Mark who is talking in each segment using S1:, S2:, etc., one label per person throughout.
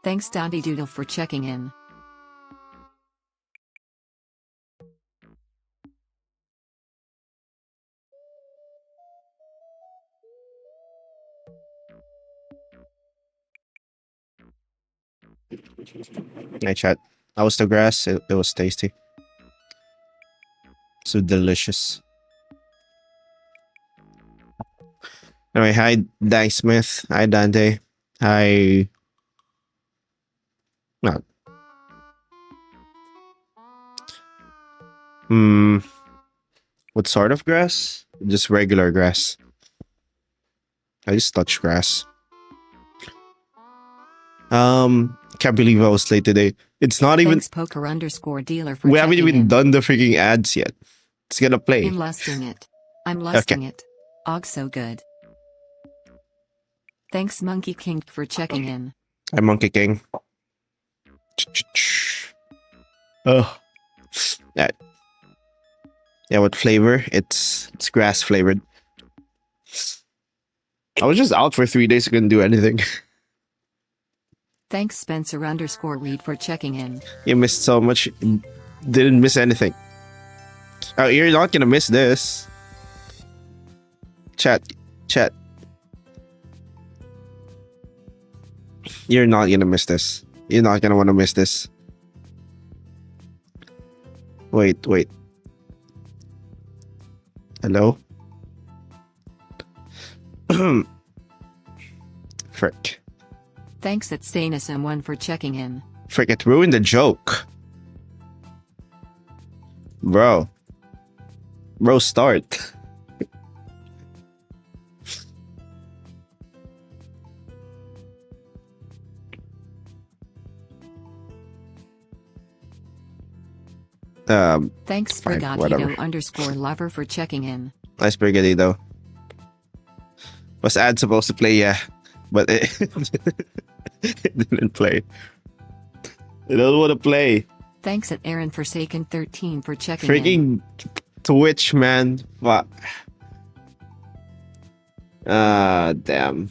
S1: Thanks Dotty Doodle for checking in.
S2: Hey chat. How was the grass? It was tasty. So delicious. Anyway, hi Dan Smith. Hi Dante. Hi. No. What sort of grass? Just regular grass. I just touch grass. Can't believe I was late today. It's not even.
S1: Thanks poker_dealer for
S2: We haven't
S1: checking
S2: even
S1: in.
S2: done the freaking ads yet. It's gonna play.
S1: I'm lusting it. Og so good. Thanks Monkey King for checking in.
S2: Hi Monkey King. Oh. Yeah. Yeah, what flavor? It's grass flavored. I was just out for 3 days. I couldn't do anything.
S1: Thanks Spencer_Reed for checking in.
S2: You missed so much. Didn't miss anything. Oh, you're not gonna miss this. Chat. You're not gonna miss this. You're not gonna want to miss this. Wait. Hello? Frick.
S1: Thanks at StanusM1 for checking in.
S2: Frick, it ruined the joke. Bro, start.
S1: Thanks
S2: fine, whatever.
S1: Brigatito_lover for checking in.
S2: Nice Brigadito. Was ad supposed to play? Yeah, but it didn't play. It don't want to play.
S1: Thanks at Aaron Forsaken 13 for checking
S2: Freaking
S1: in.
S2: Twitch, man. What? Damn.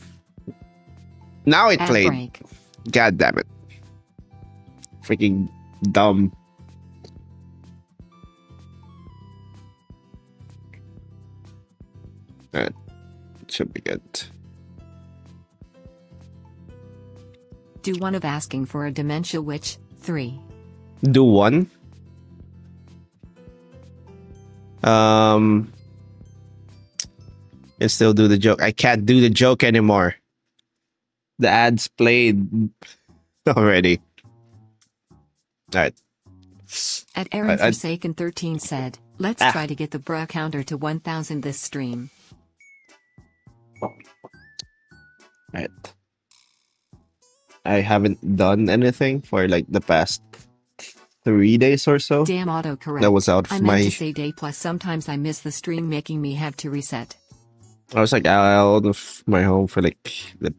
S2: Now it
S1: Ad
S2: played.
S1: break.
S2: God damn it. Freaking dumb. Alright. Should be good.
S1: Do one of asking for a Dementia Witch 3.
S2: Do one. And still do the joke. I can't do the joke anymore. The ads played already. Alright.
S1: At Aaron Forsaken 13 said, let's try to get the bra counter to 1000 this stream.
S2: Alright. I haven't done anything for like the past 3 days or so.
S1: Damn autocorrect.
S2: That was out
S1: I
S2: of
S1: meant
S2: my.
S1: to say day plus sometimes I miss the stream making me have to reset.
S2: I was like out of my home for like the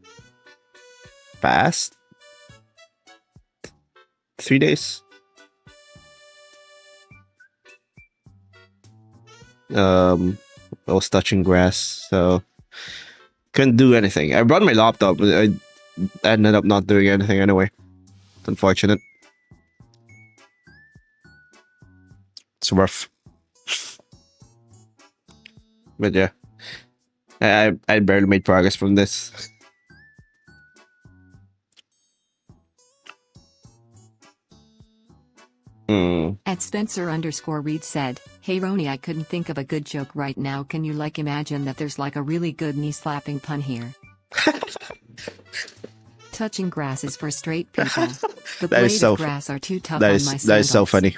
S2: past 3 days. I was touching grass, so couldn't do anything. I brought my laptop, but I ended up not doing anything anyway. It's unfortunate. It's rough. But yeah. I barely made progress from this.
S1: At Spencer_Reed said, hey Roni, I couldn't think of a good joke right now. Can you like imagine that there's like a really good knee slapping pun here? Touching grass is for straight people. The blades of grass are too tough on my sandals.
S2: That is so funny.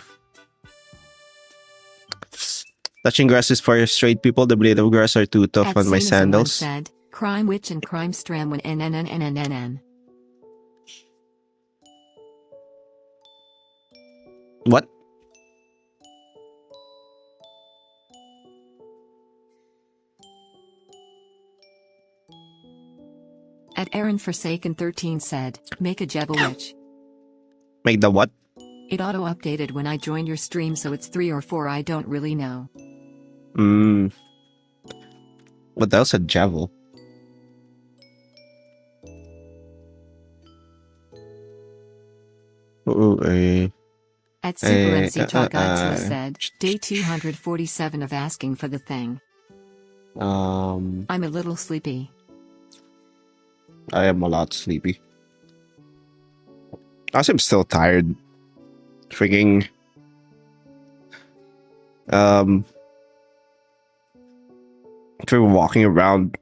S2: Touching grass is for straight people. The blade of grass are too tough on my sandals.
S1: Said, crime witch and crime stram when n.
S2: What?
S1: At Aaron Forsaken 13 said, make a Jebba witch.
S2: Make the what?
S1: It auto-updated when I joined your stream, so it's 3 or 4, I don't really know.
S2: What else? A javel?
S1: At Super MC Godzilla said, day 247 of asking for the thing. I'm a little sleepy.
S2: I am a lot sleepy. I'm still tired. Freaking for walking around.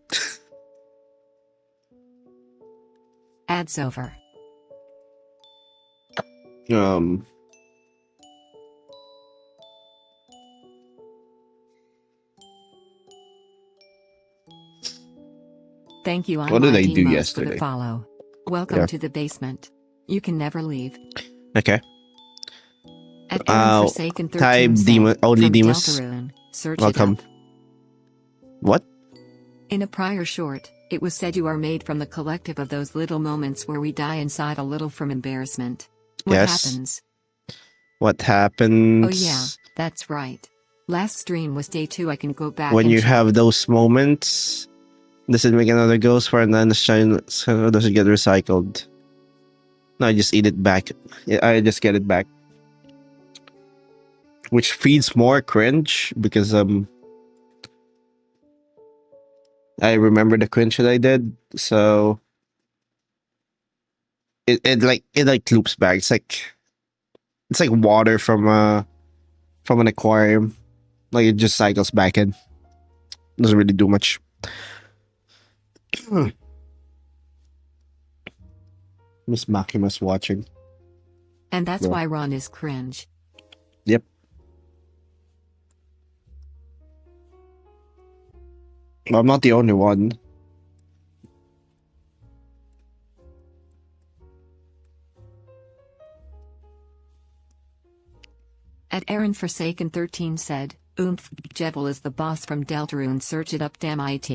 S1: Ads over. Thank you,
S2: What did I do
S1: for the
S2: yesterday?
S1: follow. Welcome to the basement. You can never leave.
S2: Okay.
S1: At Aaron Forsaken 13
S2: Type
S1: said,
S2: Demon, only
S1: from
S2: Demas.
S1: Deltarune, search
S2: Welcome.
S1: it up.
S2: What?
S1: In a prior short, it was said you are made from the collective of those little moments where we die inside a little from embarrassment. What happens?
S2: What happens?
S1: Oh yeah, that's right. Last stream was day 2. I can go back
S2: when
S1: and
S2: you
S1: check.
S2: have those moments. Does it make another ghost for, and then so does it get recycled? No, I just eat it back. I just get it back. Which feeds more cringe because I remember the cringe that I did, so it like loops back. It's like water from an aquarium. Like it just cycles back in. Doesn't really do much. Miss Makima's watching.
S1: And that's why Ron is cringe.
S2: Yep. Well, I'm not the only one.
S1: At Aaron Forsaken 13 said, Oomph, Jebel is the boss from Deltarune, search it up, damn it.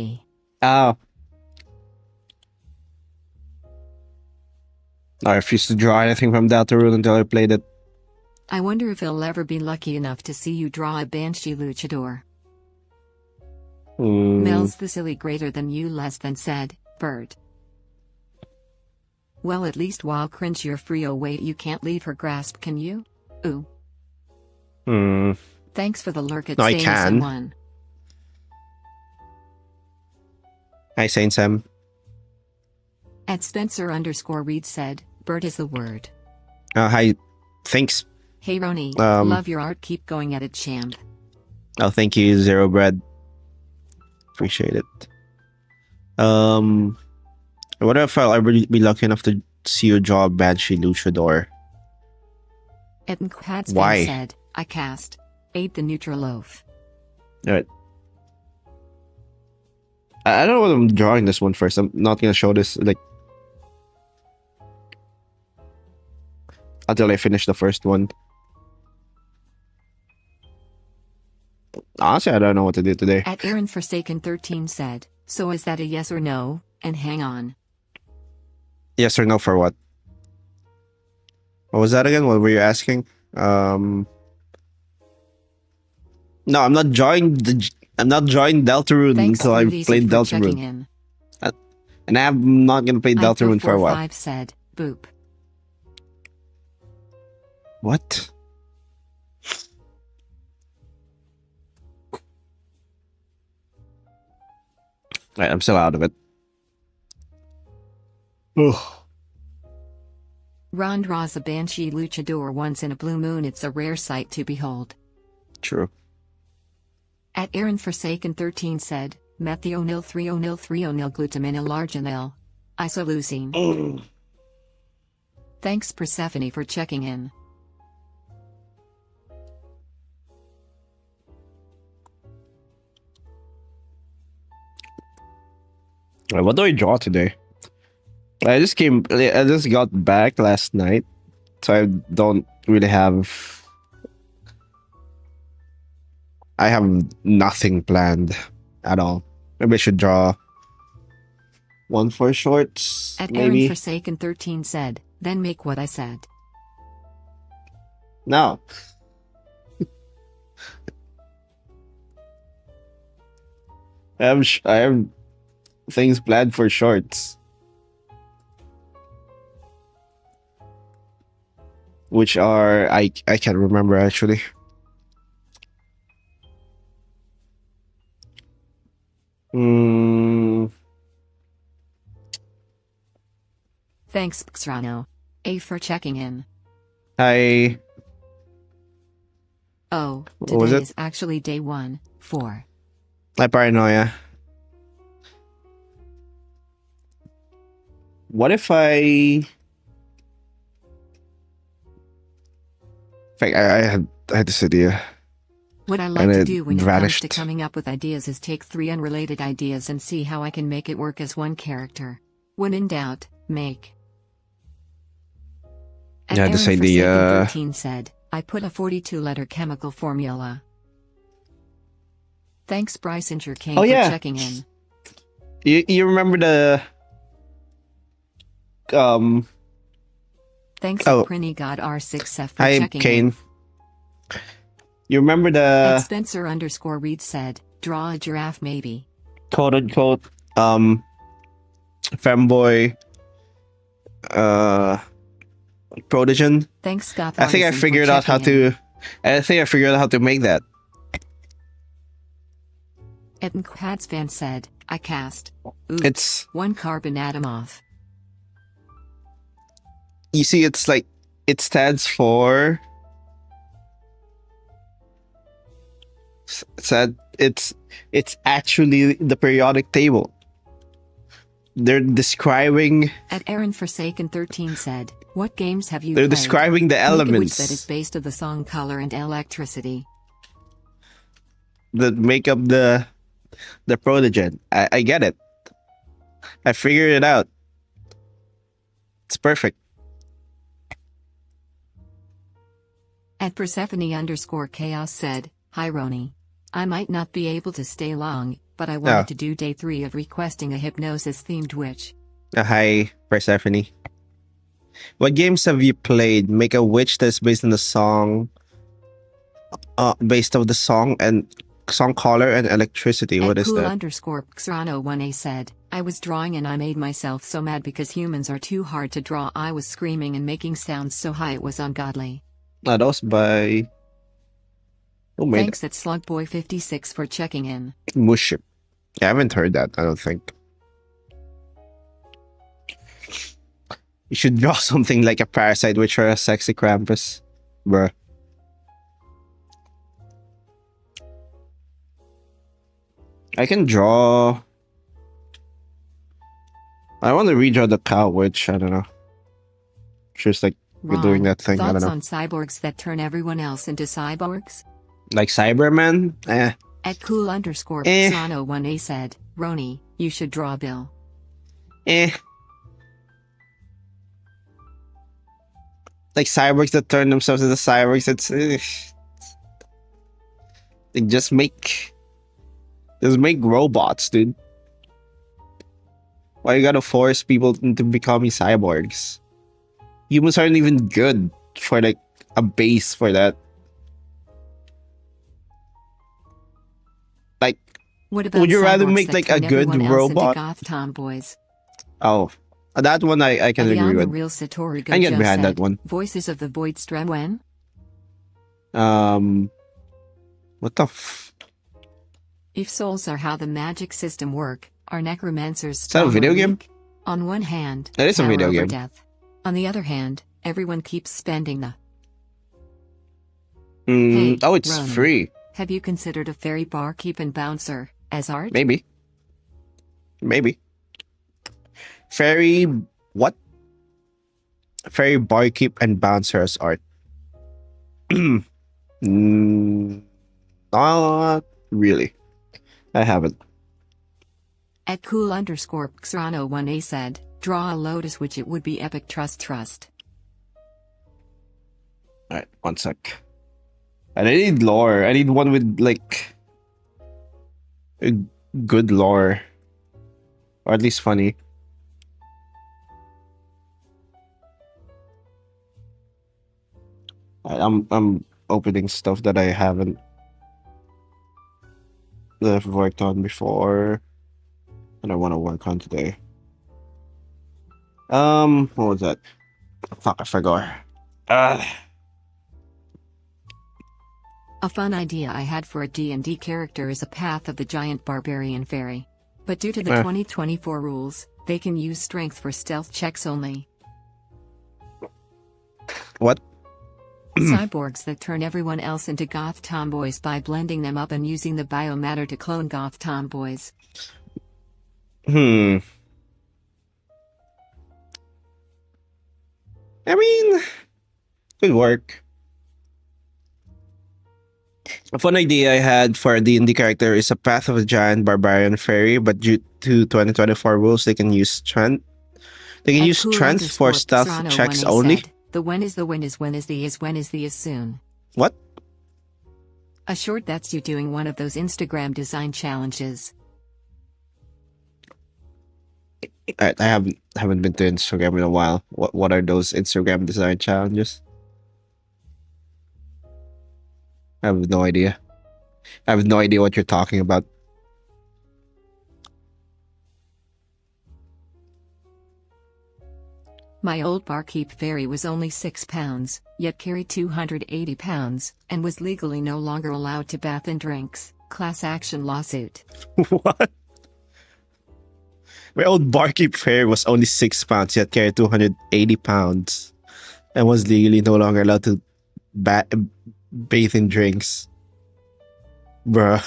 S2: Oh. I refused to draw anything from Deltarune until I played it.
S1: I wonder if he'll ever be lucky enough to see you draw a Banshee Luchador. Mel's the silly greater than you less than said, Bird. Well, at least while cringe you're free. Oh wait, you can't leave her grasp, can you? Ooh. Thanks for the lurk at
S2: I can.
S1: Someone.
S2: Hi, Saint Sam.
S1: At Spencer_Reed said, Bird is the word.
S2: Hi. Thanks.
S1: Hey Roni, love your art, keep going at it, champ.
S2: Oh, thank you, Zero Bread. Appreciate it. What if I'll ever be lucky enough to see you draw a Banshee Luchador?
S1: At Nkhad's
S2: Why?
S1: said, I cast. Ate the neutral loaf.
S2: Alright. I don't know what I'm drawing this one first. I'm not gonna show this like until I finish the first one. Honestly, I don't know what to do today.
S1: At Aaron Forsaken 13 said, so is that a yes or no? And hang on.
S2: Yes or no for what? What was that again? What were you asking? No, I'm not drawing Deltarune until I played Deltarune. And I'm not gonna play Deltarune for a while.
S1: 5 said, boop.
S2: What? Right, I'm still out of it. Ugh.
S1: Ron draws a Banshee Luchador once in a blue moon. It's a rare sight to behold.
S2: True.
S1: At Aaron Forsaken 13 said, methionil 3-onil 3-onil glutaminil arginil. Isoleucine. Thanks Persephone for checking in.
S2: What do I draw today? I just got back last night, so I don't really have. I have nothing planned at all. Maybe I should draw one for shorts.
S1: At
S2: maybe.
S1: Aaron Forsaken 13 said, then make what I said.
S2: No. I have things planned for shorts. which are I can't remember actually. Mm,
S1: Thanks, Xrano. A for checking in.
S2: I
S1: Oh,
S2: what was
S1: today
S2: it?
S1: is actually day 1, 4.
S2: My paranoia. What if I? In fact, I had this idea
S1: What I like
S2: and
S1: to
S2: it
S1: do when it comes to
S2: vanished.
S1: coming up with ideas is take 3 unrelated ideas and see how I can make it work as one character. When in doubt, make. And
S2: Yeah, this
S1: Aaron Forsaken
S2: idea.
S1: 13 said, I put a 42-letter chemical formula. Thanks Brysinger King
S2: Oh
S1: for
S2: yeah,
S1: checking in.
S2: you remember the um?
S1: Thanks at
S2: Oh,
S1: Prinny God R6F for
S2: hi
S1: checking in.
S2: Kane. You remember
S1: At
S2: the
S1: Spencer_Reed said, draw a giraffe maybe.
S2: quote unquote femboy uh protogen?
S1: Thanks Goth
S2: I think I
S1: Artisan for
S2: figured out how
S1: checking in.
S2: to. I think I figured out how to make that.
S1: At Nkhwadspan said, I cast. Oops,
S2: It's
S1: 1 carbon atom off.
S2: you see, it's like it stands for. Said it's actually the periodic table. They're describing.
S1: At Aaron Forsaken 13 said, what games have you
S2: They're
S1: played?
S2: describing the
S1: Make a witch
S2: elements
S1: that is based of the song Color and Electricity.
S2: that make up the protogen. I get it. I figured it out. It's perfect.
S1: At Persephone_Chaos said, hi Roni. I might not be able to stay long, but I wanted to do day 3 of requesting a hypnosis-themed witch.
S2: Hi, Persephone. What games have you played? Make a witch that's based on the song, based on the song and song color and electricity. What
S1: At
S2: is that?
S1: cool_Xrano1A said, I was drawing and I made myself so mad because humans are too hard to draw. I was screaming and making sounds so high it was ungodly.
S2: That was by. Who made
S1: Thanks at Slugboy56 for checking in.
S2: it? Muship. I haven't heard that. I don't think. You should draw something like a parasite witch or a sexy Krampus, bruh. I can draw. I want to redraw the cow witch. I don't know. Just like we're doing that thing. I don't
S1: Thoughts
S2: know.
S1: on cyborgs that turn everyone else into cyborgs?
S2: Like Cyberman?
S1: At cool_Xrano1A said, Roni, you should draw Bill.
S2: Like cyborgs that turn themselves into cyborgs. It's they just make robots, dude. Why you gotta force people into becoming cyborgs? Humans aren't even good for like a base for that. Like,
S1: What about
S2: would you rather
S1: cyborgs
S2: make
S1: that
S2: like a
S1: turn
S2: good
S1: everyone else into
S2: robot?
S1: goth tomboys?
S2: Oh, that one I can
S1: And
S2: agree
S1: beyond the
S2: with.
S1: real Satori
S2: I can get
S1: Gojo
S2: behind
S1: said,
S2: that one.
S1: Voices of the Void Stremwen?
S2: What the f?
S1: If souls are how the magic system work, are necromancers
S2: Is that a
S1: strong or
S2: video game?
S1: weak? On one hand,
S2: That is a
S1: power
S2: video
S1: over
S2: game.
S1: death. On the other hand, everyone keeps spending the.
S2: Oh, it's
S1: Ronan.
S2: free.
S1: Have you considered a fairy barkeep and bouncer as art?
S2: Maybe. Fairy what? Fairy barkeep and bouncer as art. Not really. I haven't.
S1: At cool_Xrano1A said, draw a lotus which it would be epic trust.
S2: Alright, one sec. And I need lore. I need one with like a good lore. Or at least funny. I'm opening stuff that I haven't that I've worked on before and I want to work on today. What was that? Fuck, I forgot.
S1: A fun idea I had for a D&D character is a Path of the Giant Barbarian Fairy. But due to the 2024 rules, they can use strength for stealth checks only.
S2: What?
S1: Cyborgs that turn everyone else into goth tomboys by blending them up and using the biomatter to clone goth tomboys.
S2: I mean, could work. A fun idea I had for a D&D character is a Path of a Giant Barbarian Fairy, but due to 2024 rules, they can use strength. They can use strength for stealth checks only.
S1: Said, the when is the when is when is the is when is the is soon.
S2: What?
S1: Assured that's you doing one of those Instagram design challenges.
S2: I haven't been to Instagram in a while. What are those Instagram design challenges? I have no idea. I have no idea what you're talking about.
S1: My old barkeep fairy was only 6 pounds, yet carried 280 pounds, and was legally no longer allowed to bath in drinks. Class action lawsuit.
S2: What? My old barkeep fairy was only 6 pounds, yet carried 280 pounds, and was legally no longer allowed to bathe in drinks. Bruh.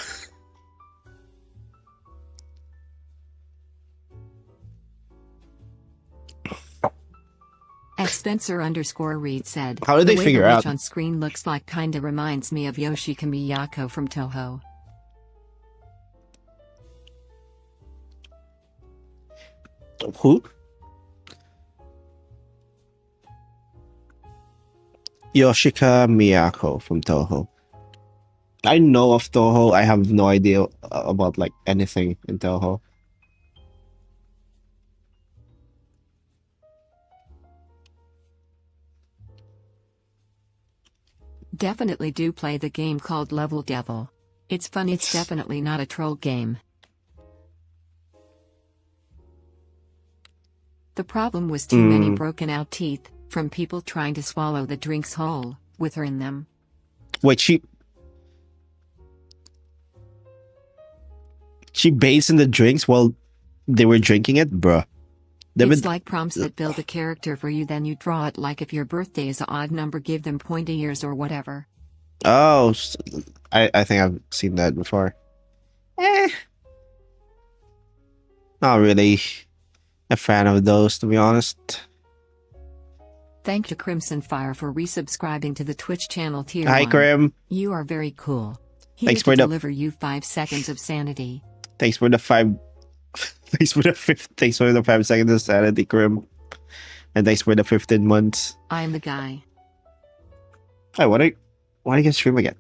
S1: At Spencer_Reed said,
S2: how did they figure
S1: the
S2: out?
S1: on screen looks like kinda reminds me of Yoshika Miyako from Toho.
S2: Who? Yoshika Miyako from Toho. I know of Toho. I have no idea about like anything in Toho.
S1: Definitely do play the game called Level Devil. It's fun, it's definitely not a troll game. The problem was too many broken out teeth, from people trying to swallow the drinks whole, with her in them.
S2: Wait, she bathed in the drinks while they were drinking it? Bruh.
S1: It's like prompts that build a character for you, then you draw it, like if your birthday is an odd number, give them pointy years or whatever.
S2: Oh, I think I've seen that before. Not really a fan of those, to be honest.
S1: Thank you Crimson Fire for resubscribing to the Twitch channel tier
S2: Hi
S1: 1.
S2: Crim.
S1: You are very cool. Here
S2: Thanks
S1: to
S2: for
S1: deliver you 5 seconds of sanity.
S2: Thanks for the 5 thanks for the 5 seconds of sanity, Crim. And thanks for the 15 months.
S1: I'm the guy.
S2: Hey, why do you get stream again?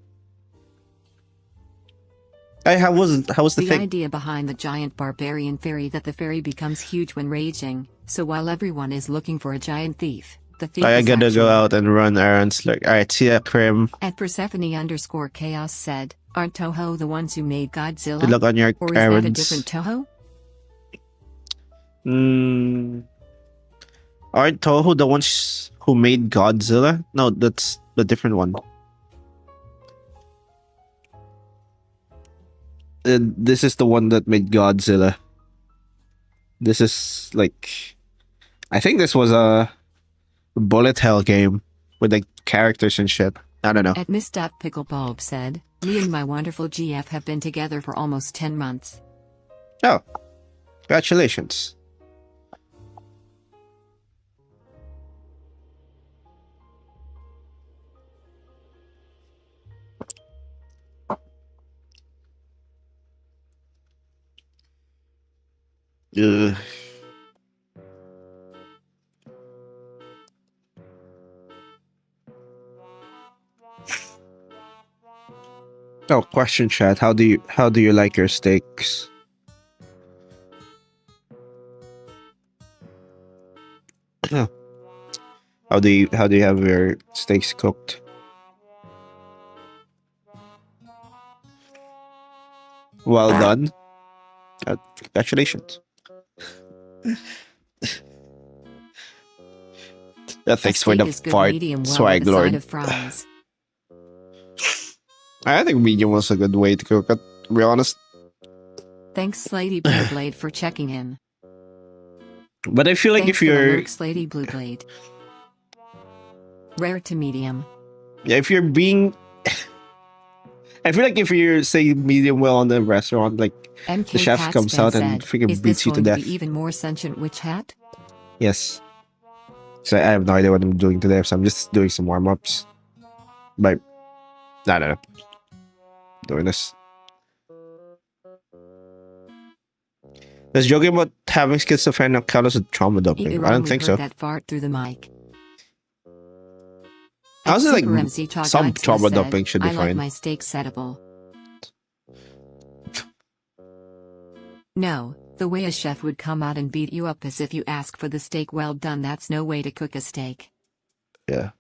S2: Hey, how was the thing?
S1: The idea behind the giant barbarian fairy that the fairy becomes huge when raging, so while everyone is looking for a giant thief, the thief
S2: I
S1: is
S2: gotta
S1: actually...
S2: go out and run errands. Like, alright, see ya, Crim.
S1: At Persephone_Chaos said, aren't Toho the ones who made Godzilla?
S2: Good luck on your
S1: or is
S2: errands.
S1: that a different Toho?
S2: Aren't Toho the ones who made Godzilla? No, that's the different one. This is the one that made Godzilla. This is like, I think this was a bullet hell game with like characters and shit. I don't know.
S1: At Miss.Picklebulb said, me and my wonderful GF have been together for almost 10 months.
S2: Oh, congratulations. Ugh. Oh, question chat. How do you like your steaks? How do you have your steaks cooked? Well done. Congratulations. Thanks for the fart, swag lord. I think medium was a good way to cook it, to be honest.
S1: Thanks Slady Blue Blade for checking in.
S2: But I feel like
S1: Thanks
S2: if
S1: for the
S2: you're
S1: lurk, Slady Blue Blade. Rare to medium.
S2: yeah, if you're being I feel like if you're say medium well on the restaurant, like the
S1: MK
S2: chef comes
S1: Tatspan
S2: out and
S1: said,
S2: freaking
S1: is this
S2: beats you to
S1: going to
S2: death.
S1: be even more sentient witch hat?
S2: Yes. So I have no idea what I'm doing today, so I'm just doing some warm-ups. But I don't know. Doing this. Does joking about having schizophrenia count as a trauma dumping? I
S1: Iran,
S2: don't
S1: we
S2: think
S1: heard
S2: so.
S1: that fart through the mic.
S2: I was like
S1: Super MC
S2: some
S1: Chagaitsla
S2: trauma
S1: said,
S2: dumping should be
S1: I like
S2: fine.
S1: my steak settable. No, the way a chef would come out and beat you up as if you ask for the steak well done, that's no way to cook a steak.
S2: Yeah.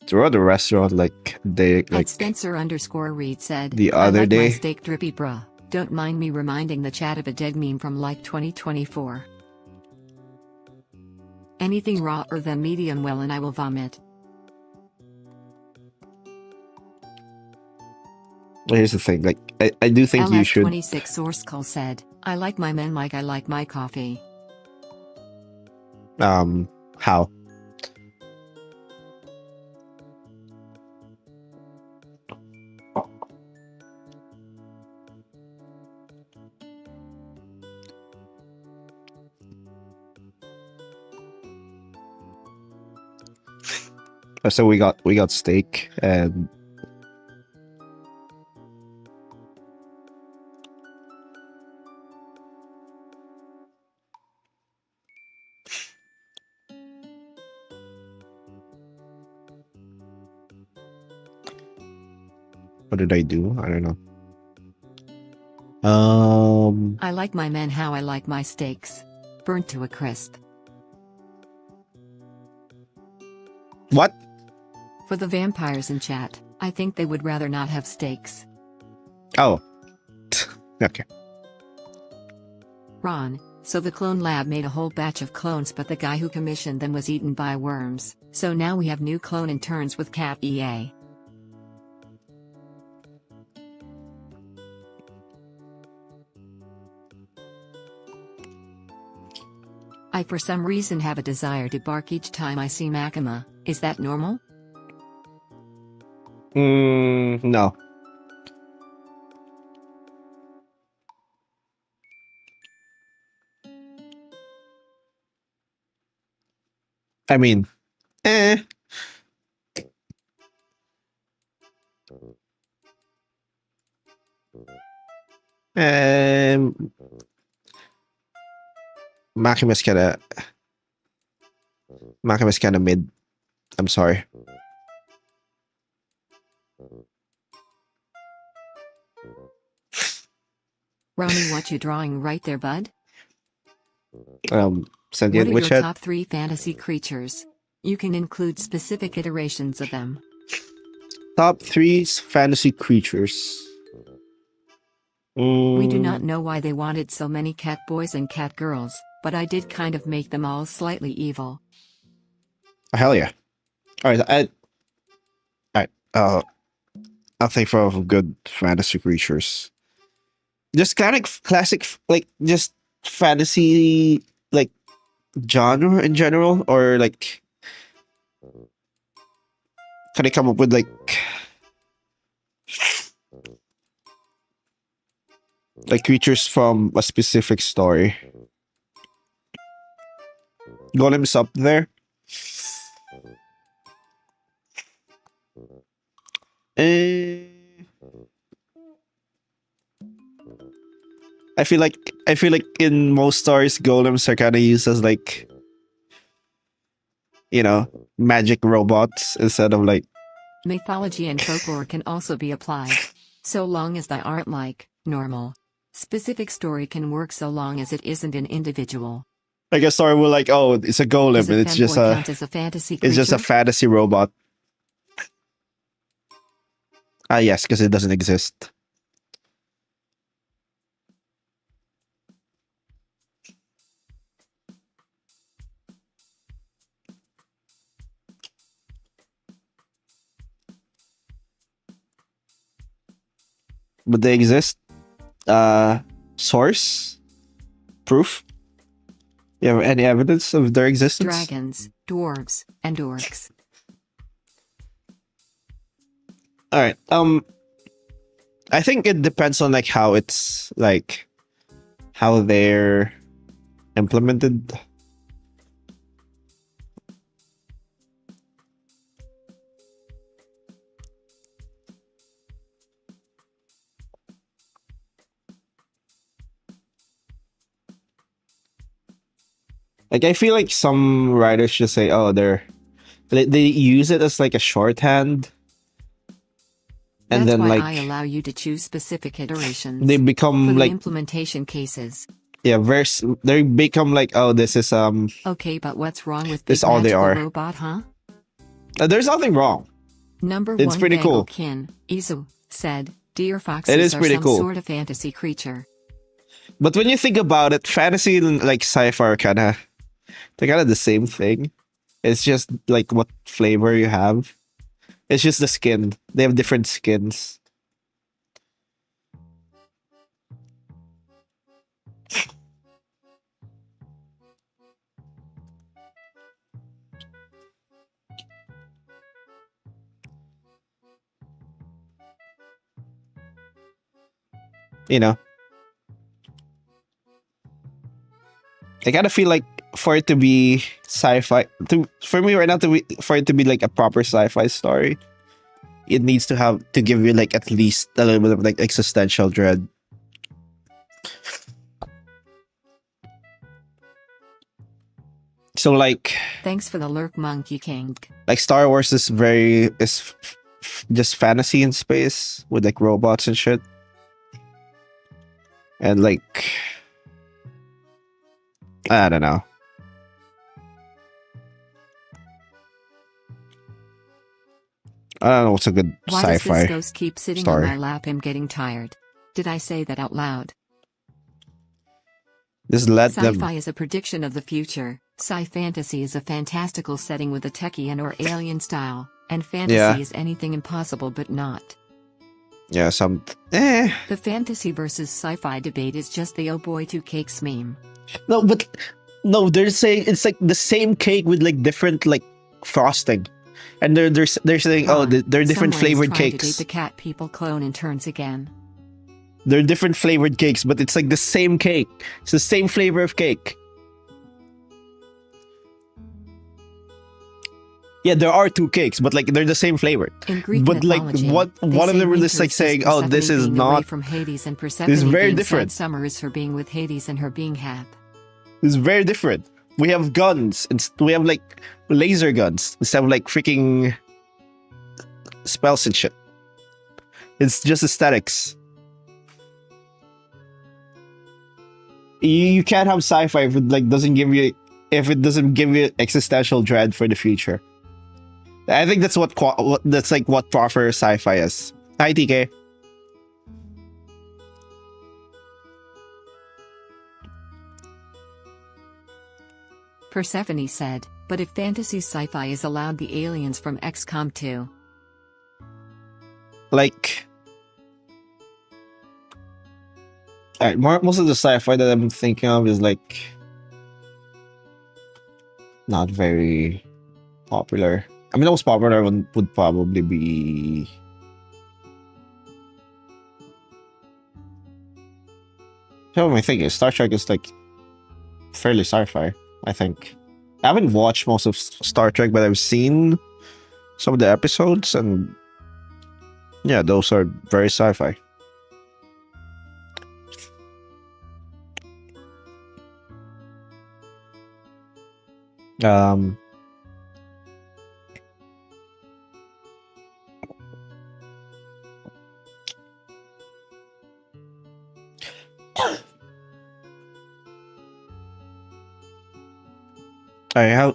S2: Throughout the restaurant, like they like
S1: Spencer_Reed said,
S2: the
S1: I
S2: other
S1: like my
S2: day.
S1: steak drippy bruh. Don't mind me reminding the chat of a dead meme from like 2024. Anything raw or than medium well and I will vomit.
S2: Here's the thing, like I do think you should.
S1: LS26 Source Call said, I like my men like I like my coffee.
S2: How? So we got steak and what did I do? I don't know.
S1: I like my men how I like my steaks. Burnt to a crisp.
S2: What?
S1: For the vampires in chat, I think they would rather not have steaks.
S2: Oh. Okay.
S1: Ron, so the clone lab made a whole batch of clones but the guy who commissioned them was eaten by worms, so now we have new clone interns with Cap EA. I for some reason have a desire to bark each time I see Makima, is that normal?
S2: No. I mean, eh. Um, Makima's kinda mid. I'm sorry.
S1: Ronnie, what you drawing right there, bud?
S2: Sentient
S1: What are your
S2: witch head.
S1: top 3 fantasy creatures? You can include specific iterations of them.
S2: Top 3 fantasy creatures.
S1: We do not know why they wanted so many cat boys and cat girls, but I did kind of make them all slightly evil.
S2: Hell yeah. Alright, I'll think of good fantasy creatures. Just kind of classic, like just fantasy, like genre in general, or like can I come up with like creatures from a specific story? Golem's up there. I feel like in most stories, golems are kind of used as like, you know, magic robots instead of like
S1: Mythology and folklore can also be applied. So long as they aren't like normal. Specific story can work so long as it isn't an individual.
S2: like a story where like, oh, it's a golem
S1: Does
S2: and
S1: a
S2: it's just
S1: femboy count as a fantasy creature?
S2: it's just a fantasy robot. Ah, yes, because it doesn't exist. but they exist. Source? Proof? You have any evidence of their existence?
S1: Dragons, dwarves, and orcs.
S2: Alright, I think it depends on like how it's like how they're implemented. Like I feel like some writers just say, "Oh, they use it as like a shorthand," and
S1: That's
S2: then
S1: why
S2: like
S1: I allow you to choose specific iterations
S2: they
S1: for
S2: become
S1: the
S2: like
S1: implementation cases.
S2: yeah, they become like, "Oh, this is
S1: Okay, but what's wrong with
S2: this
S1: Big
S2: all they
S1: Magical
S2: are."
S1: Robot, huh?
S2: There's nothing wrong.
S1: Number
S2: It's
S1: one
S2: pretty cool.
S1: Vagelkin, Izu, said, deer
S2: It
S1: foxes
S2: is
S1: are
S2: pretty
S1: some
S2: cool.
S1: sort of fantasy creature.
S2: But when you think about it, fantasy and like sci-fi are they're kind of the same thing. It's just like what flavor you have. It's just the skin. They have different skins. You know, I kind of feel like for it to be sci-fi, for me right now for it to be like a proper sci-fi story, it needs to give you like at least a little bit of like existential dread. So like
S1: Thanks for the lurk, Monkey King.
S2: like Star Wars is just fantasy in space with like robots and shit. And like I don't know. I don't know what's a good
S1: Why does this
S2: sci-fi
S1: ghost keep sitting
S2: story.
S1: on my lap? I'm getting tired. Did I say that out loud?
S2: Just let them.
S1: Sci-fi is a prediction of the future. Sci-fantasy is a fantastical setting with a Techian or alien style, and fantasy
S2: Yeah.
S1: is anything impossible but not.
S2: Yeah,
S1: The fantasy versus sci-fi debate is just the oh boy two cakes meme.
S2: No, but no, they're saying it's like the same cake with like different like frosting. And they're saying, oh, they're different
S1: Someone is
S2: flavored
S1: trying to date
S2: cakes.
S1: the cat people clone and turns again.
S2: They're different flavored cakes, but it's like the same cake. It's the same flavor of cake. Yeah, there are two cakes, but like they're the same flavor.
S1: In Greek
S2: But like
S1: mythology,
S2: one
S1: they
S2: of
S1: say
S2: them is
S1: winter
S2: like saying, oh,
S1: Persephone
S2: this is
S1: being away
S2: not.
S1: from Hades and Persephone
S2: This is very
S1: being
S2: different.
S1: sad. Summer is her being with Hades and her being happy.
S2: It's very different. We have guns, and we have like laser guns instead of like freaking spells and shit. It's just aesthetics. You can't have sci-fi if it like doesn't give you existential dread for the future. I think that's what proper sci-fi is. Hi, TK.
S1: Persephone said, but if fantasy sci-fi is allowed, the aliens from XCOM 2.
S2: Like, alright, most of the sci-fi that I'm thinking of is like not very popular. I mean, the most popular one would probably be how am I thinking? Star Trek is like fairly sci-fi, I think. I haven't watched most of Star Trek, but I've seen some of the episodes, and yeah, those are very sci-fi. Um, Alright,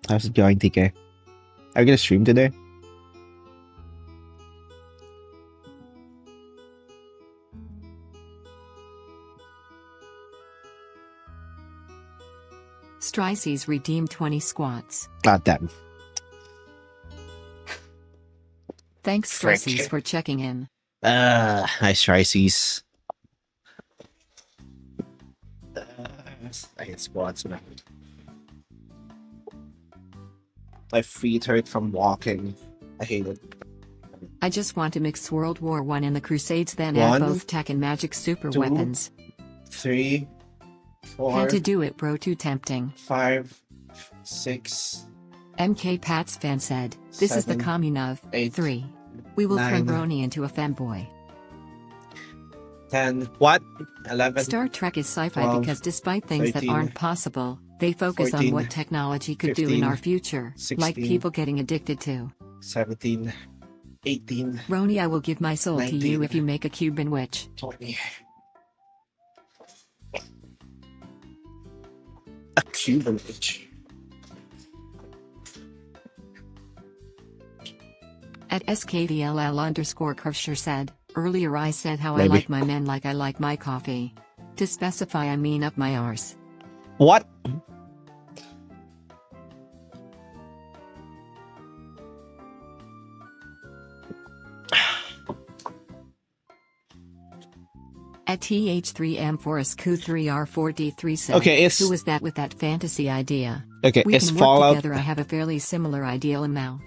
S2: how's it going, TK? Are you gonna stream today?
S1: Strices redeemed 20 squats.
S2: God damn.
S1: Thanks, Strices, for checking in.
S2: Nice rices. I hate squats, man. My feet hurt from walking. I hate it.
S1: I just want to mix World War I and the Crusades, then
S2: One,
S1: add both tech and magic super
S2: 2,
S1: weapons.
S2: 3, 4.
S1: Had to do it, bro. Too tempting.
S2: 5, 6.
S1: MK Pats fan said, "This is the
S2: 7,
S1: commune of
S2: 8,
S1: 3. We will turn
S2: 9,
S1: Roni into a femboy."
S2: 10. What? 11.
S1: Star Trek is sci-fi
S2: 12,
S1: because despite things
S2: 13,
S1: that aren't possible, they focus
S2: 14,
S1: on what technology could do
S2: 15,
S1: in our future,
S2: 16,
S1: like people getting addicted to.
S2: 17. 18.
S1: Roni, I will give my soul
S2: 19,
S1: to you if you make a Cuban witch.
S2: 20. A Cuban witch.
S1: At SKVLL_Kirschner said, "Earlier I said how
S2: Maybe.
S1: I like my men like I like my coffee. To specify, I mean up my arse."
S2: What?
S1: At TH3M4SQ3R4D3 said,
S2: Okay, it's
S1: "Who was that with that fantasy idea?
S2: okay.
S1: We
S2: It's
S1: can work
S2: Fallout.
S1: together. I have a fairly similar ideal now."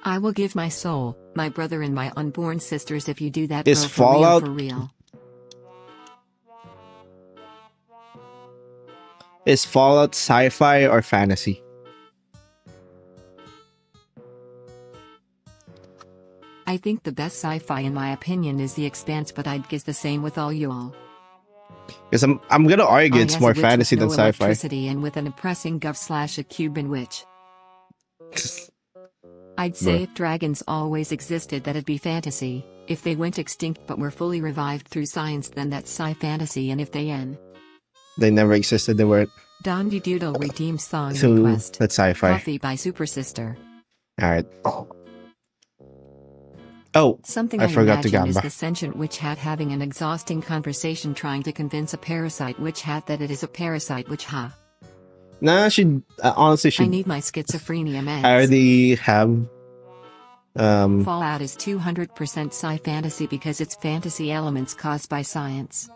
S1: I will give my soul, my brother and my unborn sisters if you do that,
S2: Is
S1: bro,
S2: Fallout-
S1: for real.
S2: Is Fallout sci-fi or fantasy?
S1: I think the best sci-fi in my opinion is The Expanse, but I'd guess the same with all you all.
S2: Because I'm gonna argue it's
S1: as a
S2: more
S1: witch
S2: fantasy
S1: with
S2: than
S1: no
S2: sci-fi.
S1: electricity and with an oppressing gov/ a Cuban witch. I'd say
S2: Bruh.
S1: if dragons always existed, that'd be fantasy. If they went extinct but were fully revived through science, then that's sci-fantasy. And if
S2: They never existed. They weren't.
S1: Dondi Doodle redeemed song
S2: So
S1: request.
S2: that's sci-fi.
S1: Coffee by Super Sister.
S2: All right. Oh,
S1: Something
S2: I forgot to
S1: imagine is
S2: gamba.
S1: the sentient witch hat having an exhausting conversation trying to convince a parasite witch hat that it is a parasite witch ha.
S2: Nah, she honestly
S1: I
S2: should.
S1: need my schizophrenia meds.
S2: I already have.
S1: Fallout is 200% sci-fantasy because it's fantasy elements caused by science.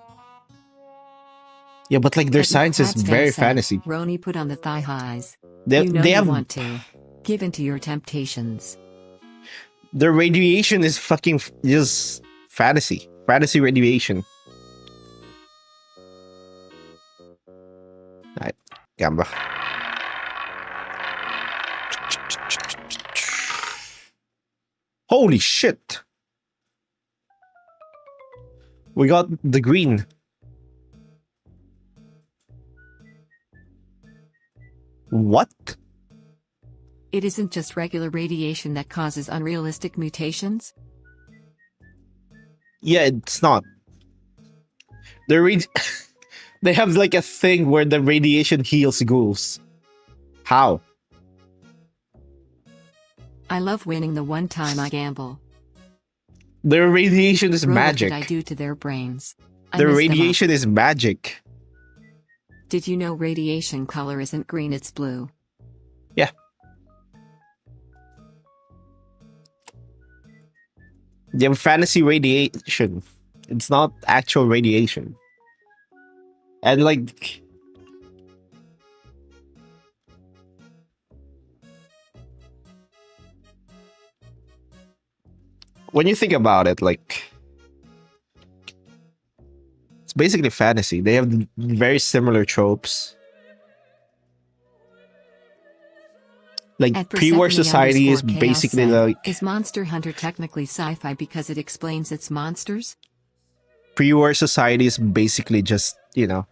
S2: Yeah, but like their
S1: But
S2: science is
S1: Pat's fan
S2: very
S1: said,
S2: fantasy.
S1: "Roni, put on the thigh highs.
S2: They
S1: You know
S2: they
S1: you
S2: have
S1: want to. Give in to your temptations."
S2: their radiation is fucking just fantasy. Fantasy radiation. Alright, gamba. Holy shit! We got the green. What?
S1: It isn't just regular radiation that causes unrealistic mutations?
S2: Yeah, it's not. They have like a thing where the radiation heals ghouls. How?
S1: I love winning the one time I gamble.
S2: Their radiation is
S1: Bro,
S2: magic.
S1: what did I do to their brains? I
S2: Their
S1: messed them up.
S2: radiation is magic.
S1: Did you know radiation color isn't green, it's blue?
S2: Yeah. They have fantasy radiation. It's not actual radiation. And like when you think about it, like it's basically fantasy. They have very similar tropes. Like
S1: At
S2: pre-war society is
S1: Persephone_Chaos
S2: basically
S1: said,
S2: like
S1: "Is Monster Hunter technically sci-fi because it explains its monsters?"
S2: pre-war society is basically just, you know,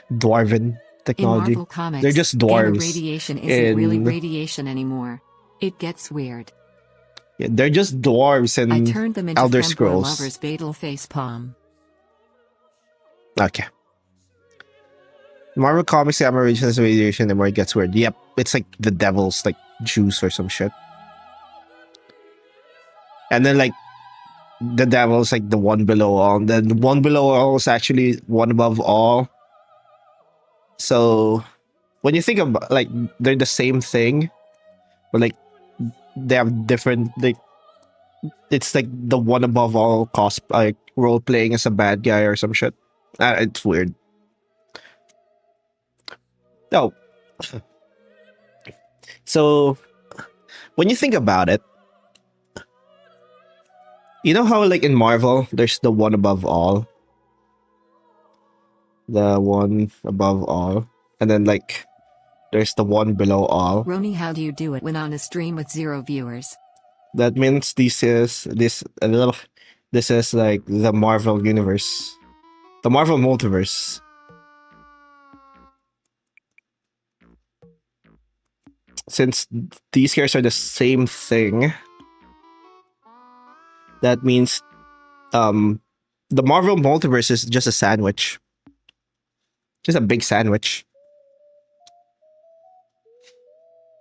S2: dwarven
S1: In
S2: technology.
S1: Marvel Comics,
S2: They're just
S1: gamma
S2: dwarves.
S1: radiation isn't really
S2: in-
S1: radiation anymore. It gets weird.
S2: Yeah, they're just dwarves
S1: I
S2: and
S1: turned them into
S2: Elder
S1: femboy
S2: Scrolls.
S1: lovers fatal facepalm.
S2: Okay. Marvel Comics gamma radiation and where it gets weird. Yep, it's like the devil's like juice or some shit. And then like the devil's like the one below all. And then the one below all is actually one above all. So when you think about like they're the same thing, but like they have different like it's like the one above all cost like role playing as a bad guy or some shit. It's weird. Oh, so when you think about it, you know how like in Marvel there's the one above all, the one above all, and then like there's the one below all.
S1: Roni, how do you do it when on a stream with 0 viewers?
S2: That means this is like the Marvel universe, the Marvel multiverse. Since these characters are the same thing, that means the Marvel multiverse is just a sandwich, just a big sandwich.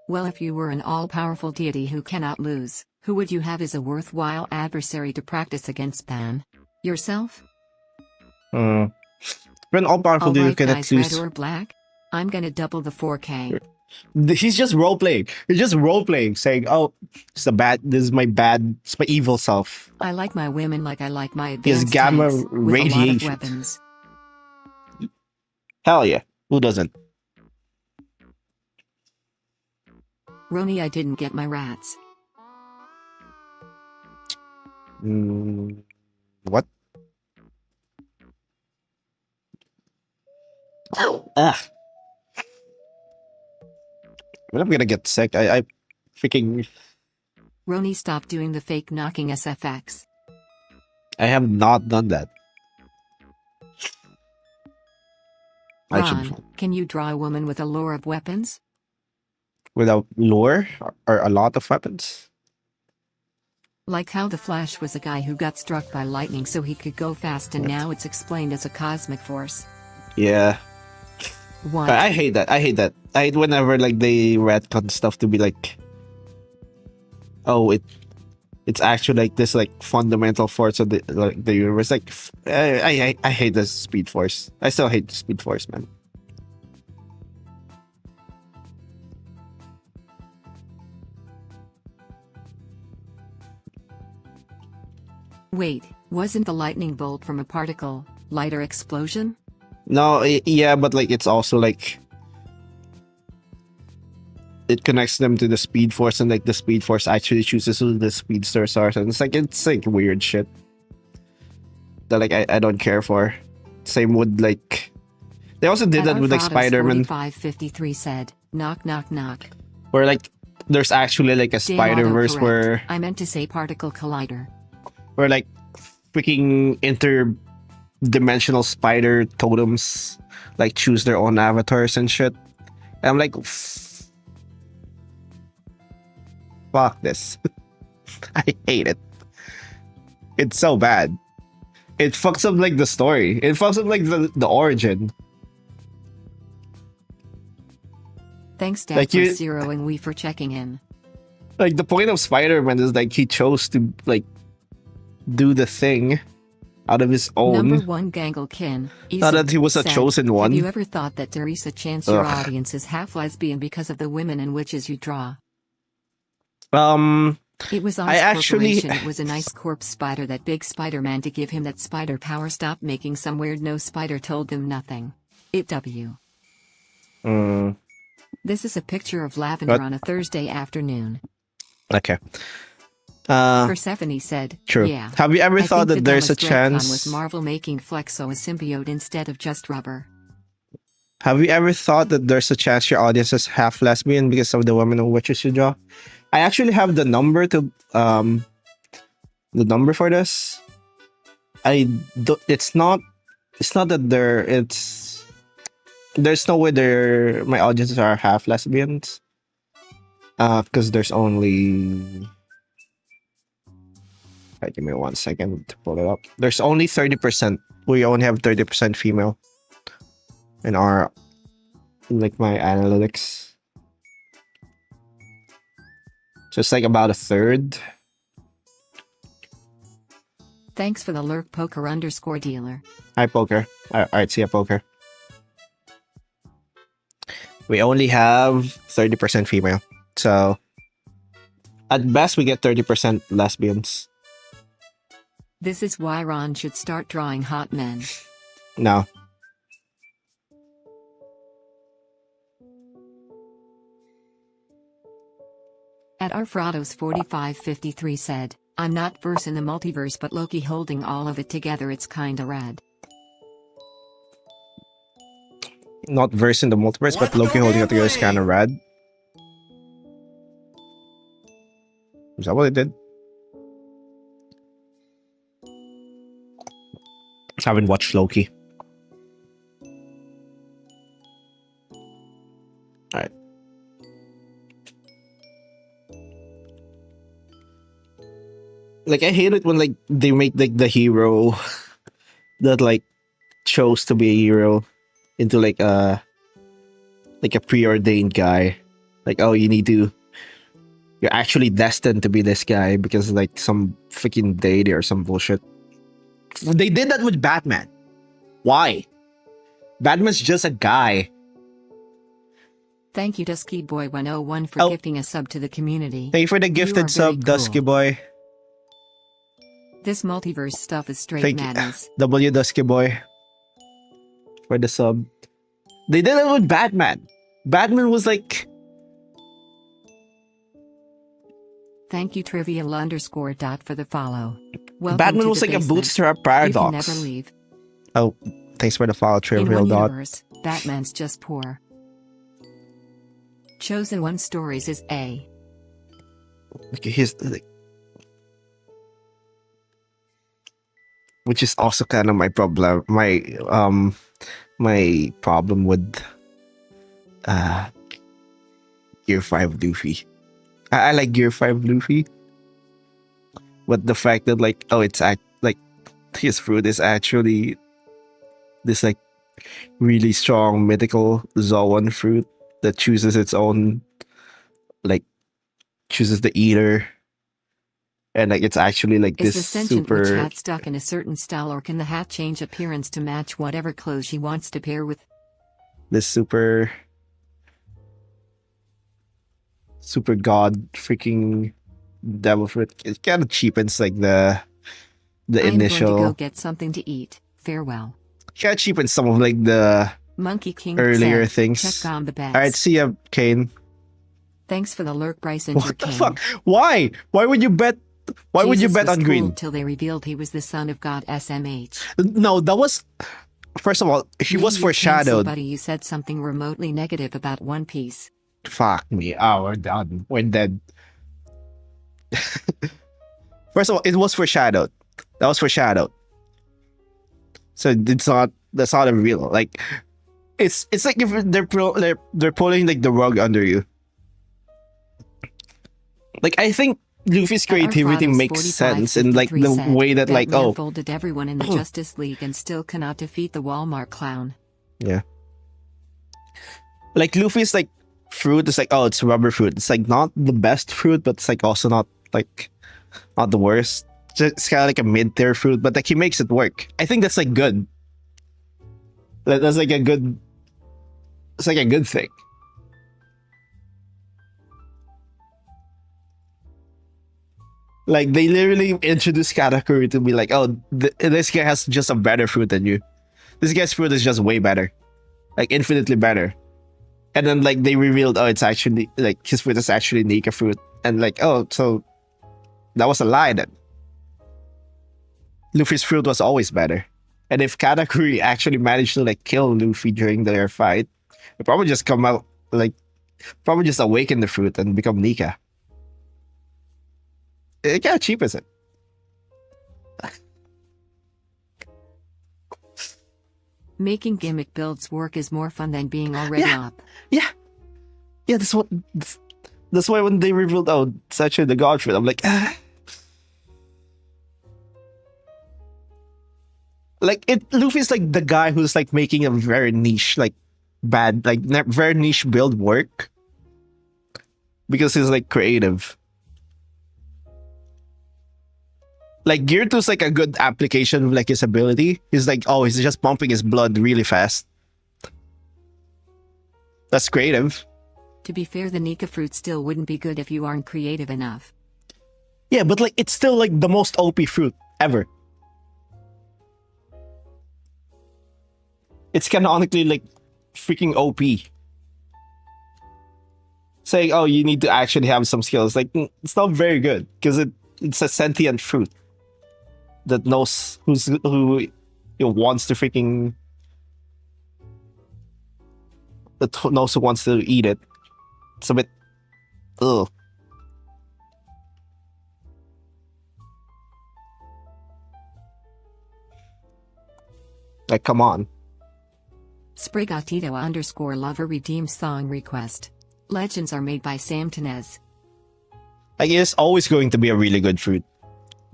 S1: Well, if you were an all-powerful deity who cannot lose, who would you have as a worthwhile adversary to practice against, Pan? Yourself?
S2: When all-powerful deity
S1: Alright
S2: cannot
S1: guys,
S2: lose.
S1: red or black? I'm gonna double the 4K.
S2: He's just role playing. He's just role playing, saying, "Oh, it's my evil self."
S1: I like my women like I like my
S2: He has
S1: advanced
S2: gamma
S1: tanks, with a lot of
S2: radiation.
S1: weapons.
S2: Hell yeah, who doesn't?
S1: Roni, I didn't get my rats.
S2: What? Ugh. When I'm gonna get sick, I freaking.
S1: Roni, stop doing the fake knocking SFX.
S2: I have not done that. I
S1: Ron,
S2: should.
S1: can you draw a woman with a lure of weapons?
S2: Without lore or a lot of weapons.
S1: Like how the Flash was a guy who got struck by lightning so he could go fast, and now it's explained as a cosmic force.
S2: Yeah.
S1: What?
S2: I hate that. I hate that. I hate whenever like they retcon stuff to be like, oh, it's actually like this like fundamental force of the universe. Like, I hate the Speed Force. I still hate the Speed Force, man.
S1: Wait, wasn't the lightning bolt from a particle lighter explosion?
S2: No, yeah, but like it's also like it connects them to the Speed Force, and like the Speed Force actually chooses who the speedsters are, and it's like weird shit that like I don't care for. Same with like they also did that with like Spider-Man,
S1: 4553 said, knock knock knock.
S2: where like there's actually like a
S1: Damn,
S2: Spider-Verse
S1: autocorrect.
S2: where
S1: I meant to say particle collider.
S2: like freaking interdimensional spider totems like choose their own avatars and shit. And I'm like, fuck this. I hate it. It's so bad. It fucks up like the story. It fucks up like the origin.
S1: Thanks, Dad,
S2: Like
S1: for
S2: you-
S1: zeroing we for checking in.
S2: Like the point of Spider-Man is like he chose to like do the thing out of his own.
S1: Number 1 Gangelkin.
S2: Not that he was a
S1: said,
S2: chosen one.
S1: Have you ever thought that there is a chance your
S2: Ugh.
S1: audience is half lesbian because of the women and witches you draw? It was Oz
S2: I actually-
S1: Corporation. It was a nice corpse spider, that big Spider-Man, to give him that spider power. Stop making some weird no spider told them nothing. It W. This is a picture of Lavender
S2: What?
S1: on a Thursday afternoon.
S2: Okay.
S1: Persephone said,
S2: True.
S1: Yeah.
S2: Have you ever
S1: I
S2: thought
S1: think
S2: that
S1: the
S2: there's a
S1: dumbest retcon
S2: chance?
S1: was Marvel making Flexo a symbiote instead of just rubber.
S2: Have you ever thought that there's a chance your audience is half lesbian because of the women and witches you draw? I actually have the number to the number for this. It's not that there's no way my audiences are half lesbians. Because there's only right, give me 1 second to pull it up. There's only 30%. We only have 30% female in our like my analytics. So it's like about a third.
S1: Thanks for the lurk, poker_dealer.
S2: Hi, poker. Alright, see ya, poker. We only have 30% female. So at best we get 30% lesbians.
S1: This is why Ron should start drawing hot men.
S2: No.
S1: At Arfrados4553 said, I'm not verse in the multiverse but Loki holding all of it together, it's kinda rad.
S2: Not verse in the multiverse, but Loki holding it together is kind of rad. Is that what it did? I haven't watched Loki. Alright. Like, I hate it when, like, they make, like, the hero that, like, chose to be a hero into, like a preordained guy. Like, oh, you're actually destined to be this guy because, like, some freaking deity or some bullshit. They did that with Batman. Why? Batman's just a guy.
S1: Thank you Dusky Boy 101 for gifting a sub to the community.
S2: Thank you for the gifted sub, cool. Dusky Boy.
S1: This multiverse stuff is straight madness.
S2: W Dusky Boy for the sub. They did it with Batman. Batman was like...
S1: Thank you trivial_dot for the follow. Welcome
S2: Batman was like a bootstrap paradox.
S1: You can never leave.
S2: Oh, thanks for the follow, trivial
S1: In one
S2: dot.
S1: universe, Batman's just poor. Chosen One Stories is A.
S2: Okay, here's like, which is also kind of my problem. My problem with Gear 5 Luffy. I like Gear 5 Luffy, but the fact that like, oh, it's like his fruit is actually this like really strong mythical Zoan fruit that chooses its own, like, chooses the eater, and like it's actually like
S1: Is
S2: this
S1: the sentient
S2: super
S1: witch hat stuck in a certain style, or can the hat change appearance to match whatever clothes she wants to pair with?
S2: This super god freaking devil fruit. It kind of cheapens like the initial.
S1: I'm going to go get something to eat. Farewell.
S2: Kind of cheapens some of like the
S1: Monkey King
S2: earlier
S1: said,
S2: things.
S1: Check on the bets.
S2: All right, see ya, Kane.
S1: Thanks for the lurk, Bryce and
S2: What the fuck? Why? Why would you bet? Why would you bet on green?
S1: Till they revealed he was the son of God SMH.
S2: No, that was. First of all, he was foreshadowed.
S1: Buddy, you said something remotely negative about One Piece.
S2: Fuck me. Oh, we're done. We're dead. First of all, it was foreshadowed. That was foreshadowed. So it's not. That's not a real. Like, it's like if they're pulling like the rug under you. Like, I think Luffy's creativity makes sense in like the way that like
S1: folded everyone in the Justice League and still cannot defeat the Walmart clown.
S2: Yeah. Like Luffy's like fruit is like, oh, it's rubber fruit. It's like not the best fruit, but it's like also not the worst. It's kind of like a mid-tier fruit, but like he makes it work. I think that's like good. That's like a good. It's like a good thing. Like they literally introduced Katakuri to be like, oh, this guy has just a better fruit than you. This guy's fruit is just way better, like infinitely better. And then like they revealed, oh, it's actually like his fruit is actually Nika fruit, and like, oh, so that was a lie then. Luffy's fruit was always better. And if Katakuri actually managed to like kill Luffy during their fight, he'd probably just come out like, probably just awaken the fruit and become Nika. It kind of cheapens it.
S1: Making gimmick builds work is more fun than being already up.
S2: Yeah. That's why when they revealed, oh, it's actually the god fruit, I'm like, ah. Like Luffy's like the guy who's like making a very niche, like bad, like very niche build work because he's like creative. Like Gear 2's like a good application of like his ability. He's like, oh, he's just pumping his blood really fast. That's creative.
S1: To be fair, the Nika fruit still wouldn't be good if you aren't creative enough.
S2: Yeah, but like it's still like the most OP fruit ever. It's canonically like freaking OP. Saying, oh, you need to actually have some skills. Like, it's not very good because it's a sentient fruit that knows who wants to freaking knows who wants to eat it. It's a bit, ugh. Like, come on.
S1: Sprigatito_lover redeemed song request. Legends are made by Sam Tenez.
S2: Like, it's always going to be a really good fruit.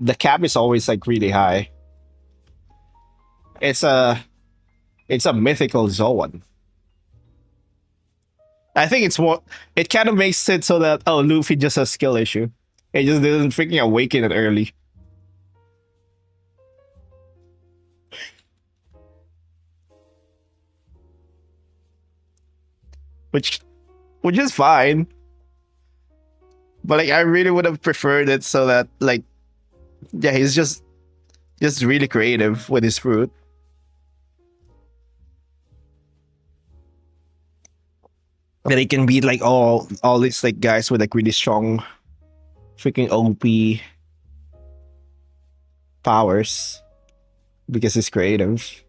S2: The cap is always like really high. It's a mythical Zoan. I think it's more. It kind of makes it so that Luffy just has skill issue. It just doesn't freaking awaken it early. Which is fine. But like I really would have preferred it so that like yeah, he's just really creative with his fruit. That he can beat like all these like guys with like really strong freaking OP powers because he's creative.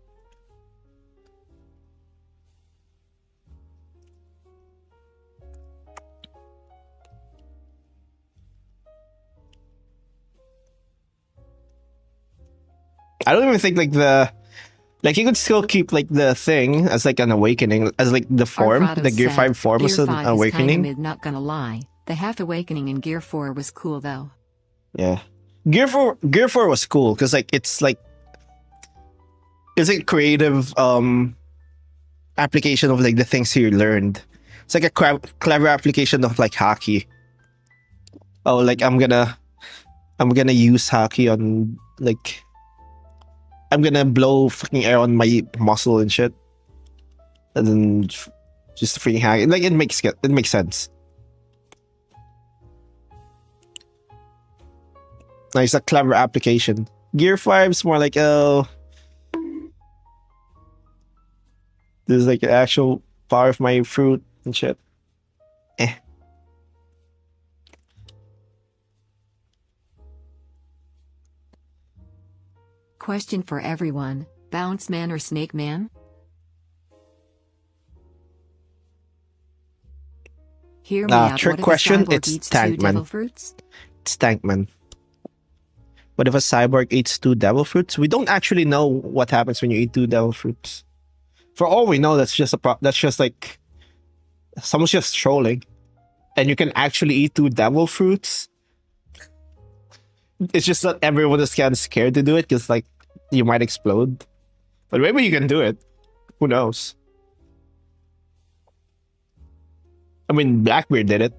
S2: I don't even think like you could still keep like the thing as like an awakening, as like the form, the Gear 5 form was an awakening.
S1: Is not gonna lie, the half awakening in Gear 4 was cool though.
S2: Yeah, Gear 4 was cool because like it's a creative application of like the things you learned. It's like a clever application of like haki. Oh, like I'm gonna use haki on like. I'm gonna blow fucking air on my muscle and shit, and then just freaking hack it. Like it makes sense. Like, it's a clever application. Gear 5 is more like this is like an actual power of my fruit and shit.
S1: Question for everyone, Bounce Man or Snake Man? Hear me out.
S2: Trick question, it's Tankman. It's Tankman. What if a cyborg eats 2 devil fruits? We don't actually know what happens when you eat 2 devil fruits. For all we know, that's just like someone's just trolling. And you can actually eat 2 devil fruits. It's just that everyone is kind of scared to do it because like you might explode. But maybe you can do it. Who knows? I mean, Blackbeard did it.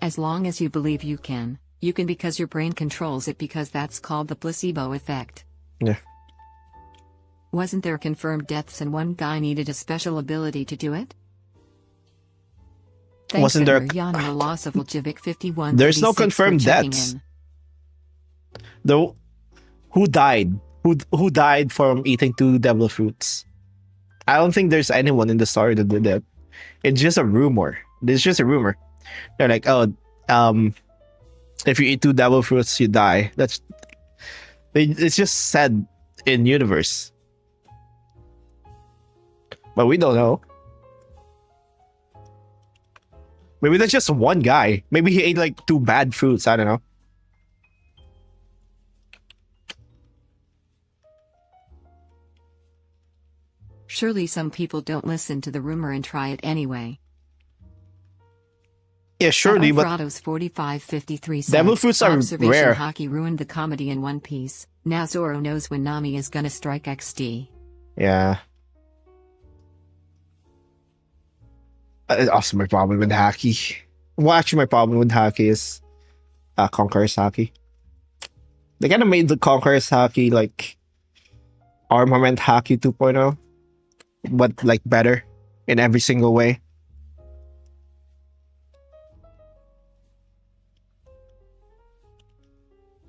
S1: As long as you believe you can because your brain controls it, because that's called the placebo effect.
S2: Yeah.
S1: Wasn't there confirmed deaths and one guy needed a special ability to do it? Thanks,
S2: wasn't there? There's no confirmed deaths. Though, who died? Who died from eating 2 devil fruits? I don't think there's anyone in the story that did that. It's just a rumor. It's just a rumor. They're like, oh, if you eat 2 devil fruits, you die. It's just said in universe. But we don't know. Maybe that's just one guy. Maybe he ate like 2 bad fruits. I don't know.
S1: Surely some people don't listen to the rumor and try it anyway.
S2: Yeah, surely, but
S1: 4553
S2: devil fruits are rare.
S1: Hockey ruined the comedy in One Piece. Now Zoro knows when Nami is gonna strike XD.
S2: Yeah. Also, my problem with haki. Well, actually, my problem with haki is Conqueror's haki. They kind of made the Conqueror's Haki like Armament Haki 2.0, but like better in every single way.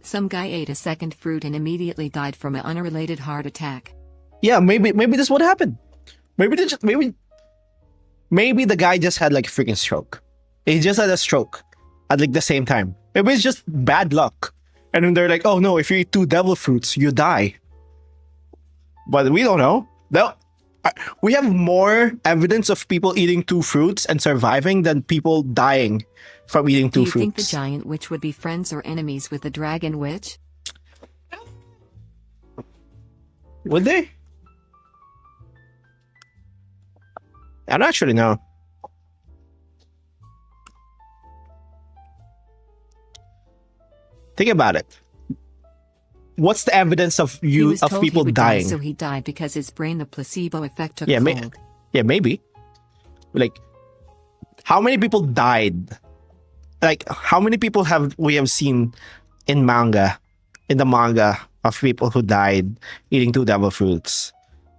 S1: Some guy ate a second fruit and immediately died from an unrelated heart attack.
S2: Yeah, maybe this is what happened. Maybe they just maybe the guy just had like a freaking stroke. He just had a stroke at like the same time. Maybe it's just bad luck. And then they're like, oh no, if you eat 2 devil fruits, you die. But we don't know. We have more evidence of people eating 2 fruits and surviving than people dying from eating 2
S1: Do you
S2: fruits.
S1: think the giant witch would be friends or enemies with the dragon witch?
S2: Would they? I don't actually know. Think about it. What's the evidence of
S1: He was
S2: of
S1: told
S2: people
S1: he would die,
S2: dying?
S1: so he died because his brain, the placebo effect, took
S2: Yeah,
S1: hold.
S2: Yeah, maybe. Like, how many people died? Like, how many people we have seen in the manga of people who died eating 2 devil fruits?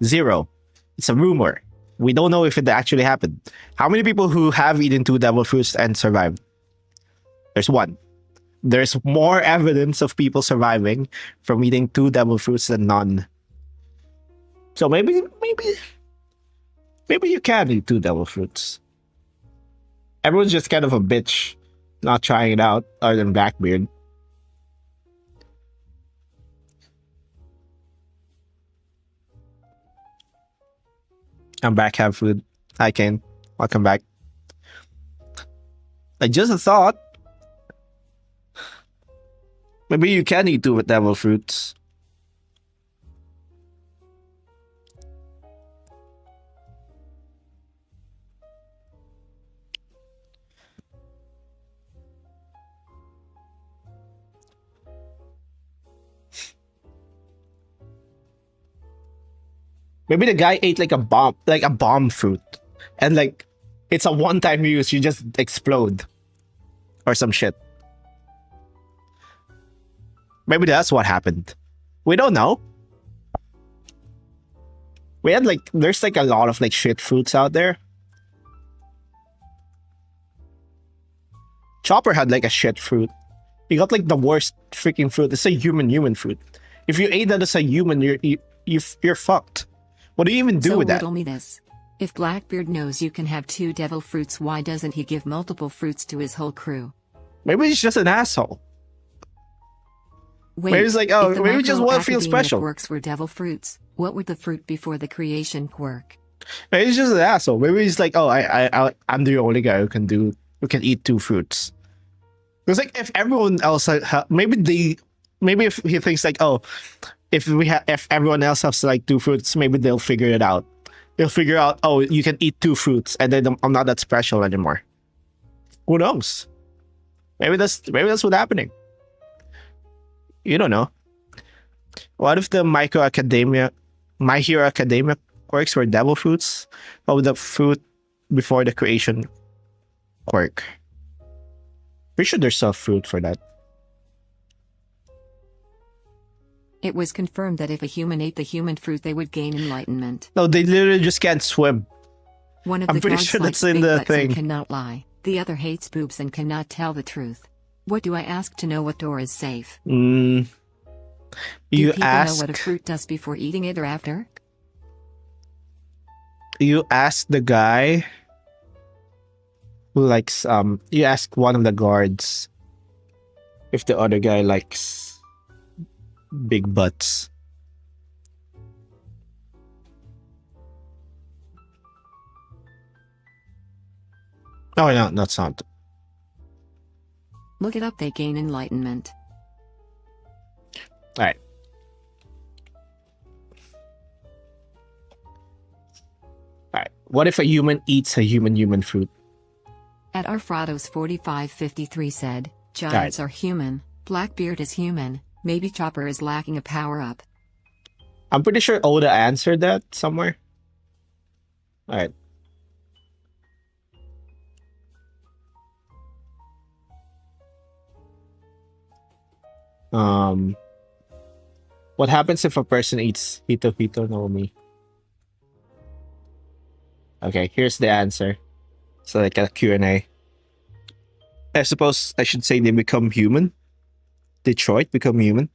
S2: 0. It's a rumor. We don't know if it actually happened. How many people who have eaten 2 devil fruits and survived? There's 1. There's more evidence of people surviving from eating 2 devil fruits than none. So maybe you can eat 2 devil fruits. Everyone's just kind of a bitch not trying it out, other than Blackbeard. I'm back, have food. Hi, Kane. Welcome back. Just a thought. Maybe you can eat 2 devil fruits. Maybe the guy ate like a bomb fruit, and like it's a one-time use. You just explode, or some shit. Maybe that's what happened. We don't know. There's like a lot of like shit fruits out there. Chopper had like a shit fruit. He got like the worst freaking fruit. It's a human fruit. If you ate that as a human, you're fucked. What do you even do with that?
S1: Riddle me this. If Blackbeard knows you can have 2 devil fruits, why doesn't he give multiple fruits to his whole crew?
S2: Maybe he's just an asshole.
S1: Wait,
S2: maybe he's like, oh,
S1: if the
S2: maybe he just want to feel
S1: micro-academia
S2: special.
S1: quirks were devil fruits, what would the fruit before the creation quirk?
S2: Maybe he's just an asshole. Maybe he's like, oh, I'm the only guy who can eat 2 fruits. It's like if everyone else maybe if he thinks like, oh, if everyone else has like 2 fruits, maybe they'll figure it out. They'll figure out, oh, you can eat 2 fruits, and then I'm not that special anymore. Who knows? Maybe that's what's happening. You don't know. What if the My Hero Academia quirks were devil fruits? What would the fruit before the creation quirk? Pretty sure there's a fruit for that.
S1: It was confirmed that if a human ate the human fruit, they would gain enlightenment.
S2: No, they literally just can't swim.
S1: One of
S2: I'm
S1: the
S2: pretty
S1: gods
S2: sure
S1: likes
S2: that's in
S1: big
S2: the
S1: butts
S2: thing.
S1: and cannot lie. The other hates boobs and cannot tell the truth. What do I ask to know what door is safe?
S2: You
S1: Do people
S2: ask.
S1: know what a fruit does before eating it or after?
S2: You ask the guy who likes. You ask one of the guards if the other guy likes big butts. Oh no, that's not.
S1: Look it up, they gain enlightenment.
S2: All right. All right. What if a human eats a human fruit?
S1: At Arfrados 4553 said, giants are human, Blackbeard is human, maybe Chopper is lacking a power-up.
S2: I'm pretty sure Oda answered that somewhere. All right. What happens if a person eats Hito Hito no Mi? Okay, here's the answer. So like a Q&A. I suppose I should say they become human. Detroit become human.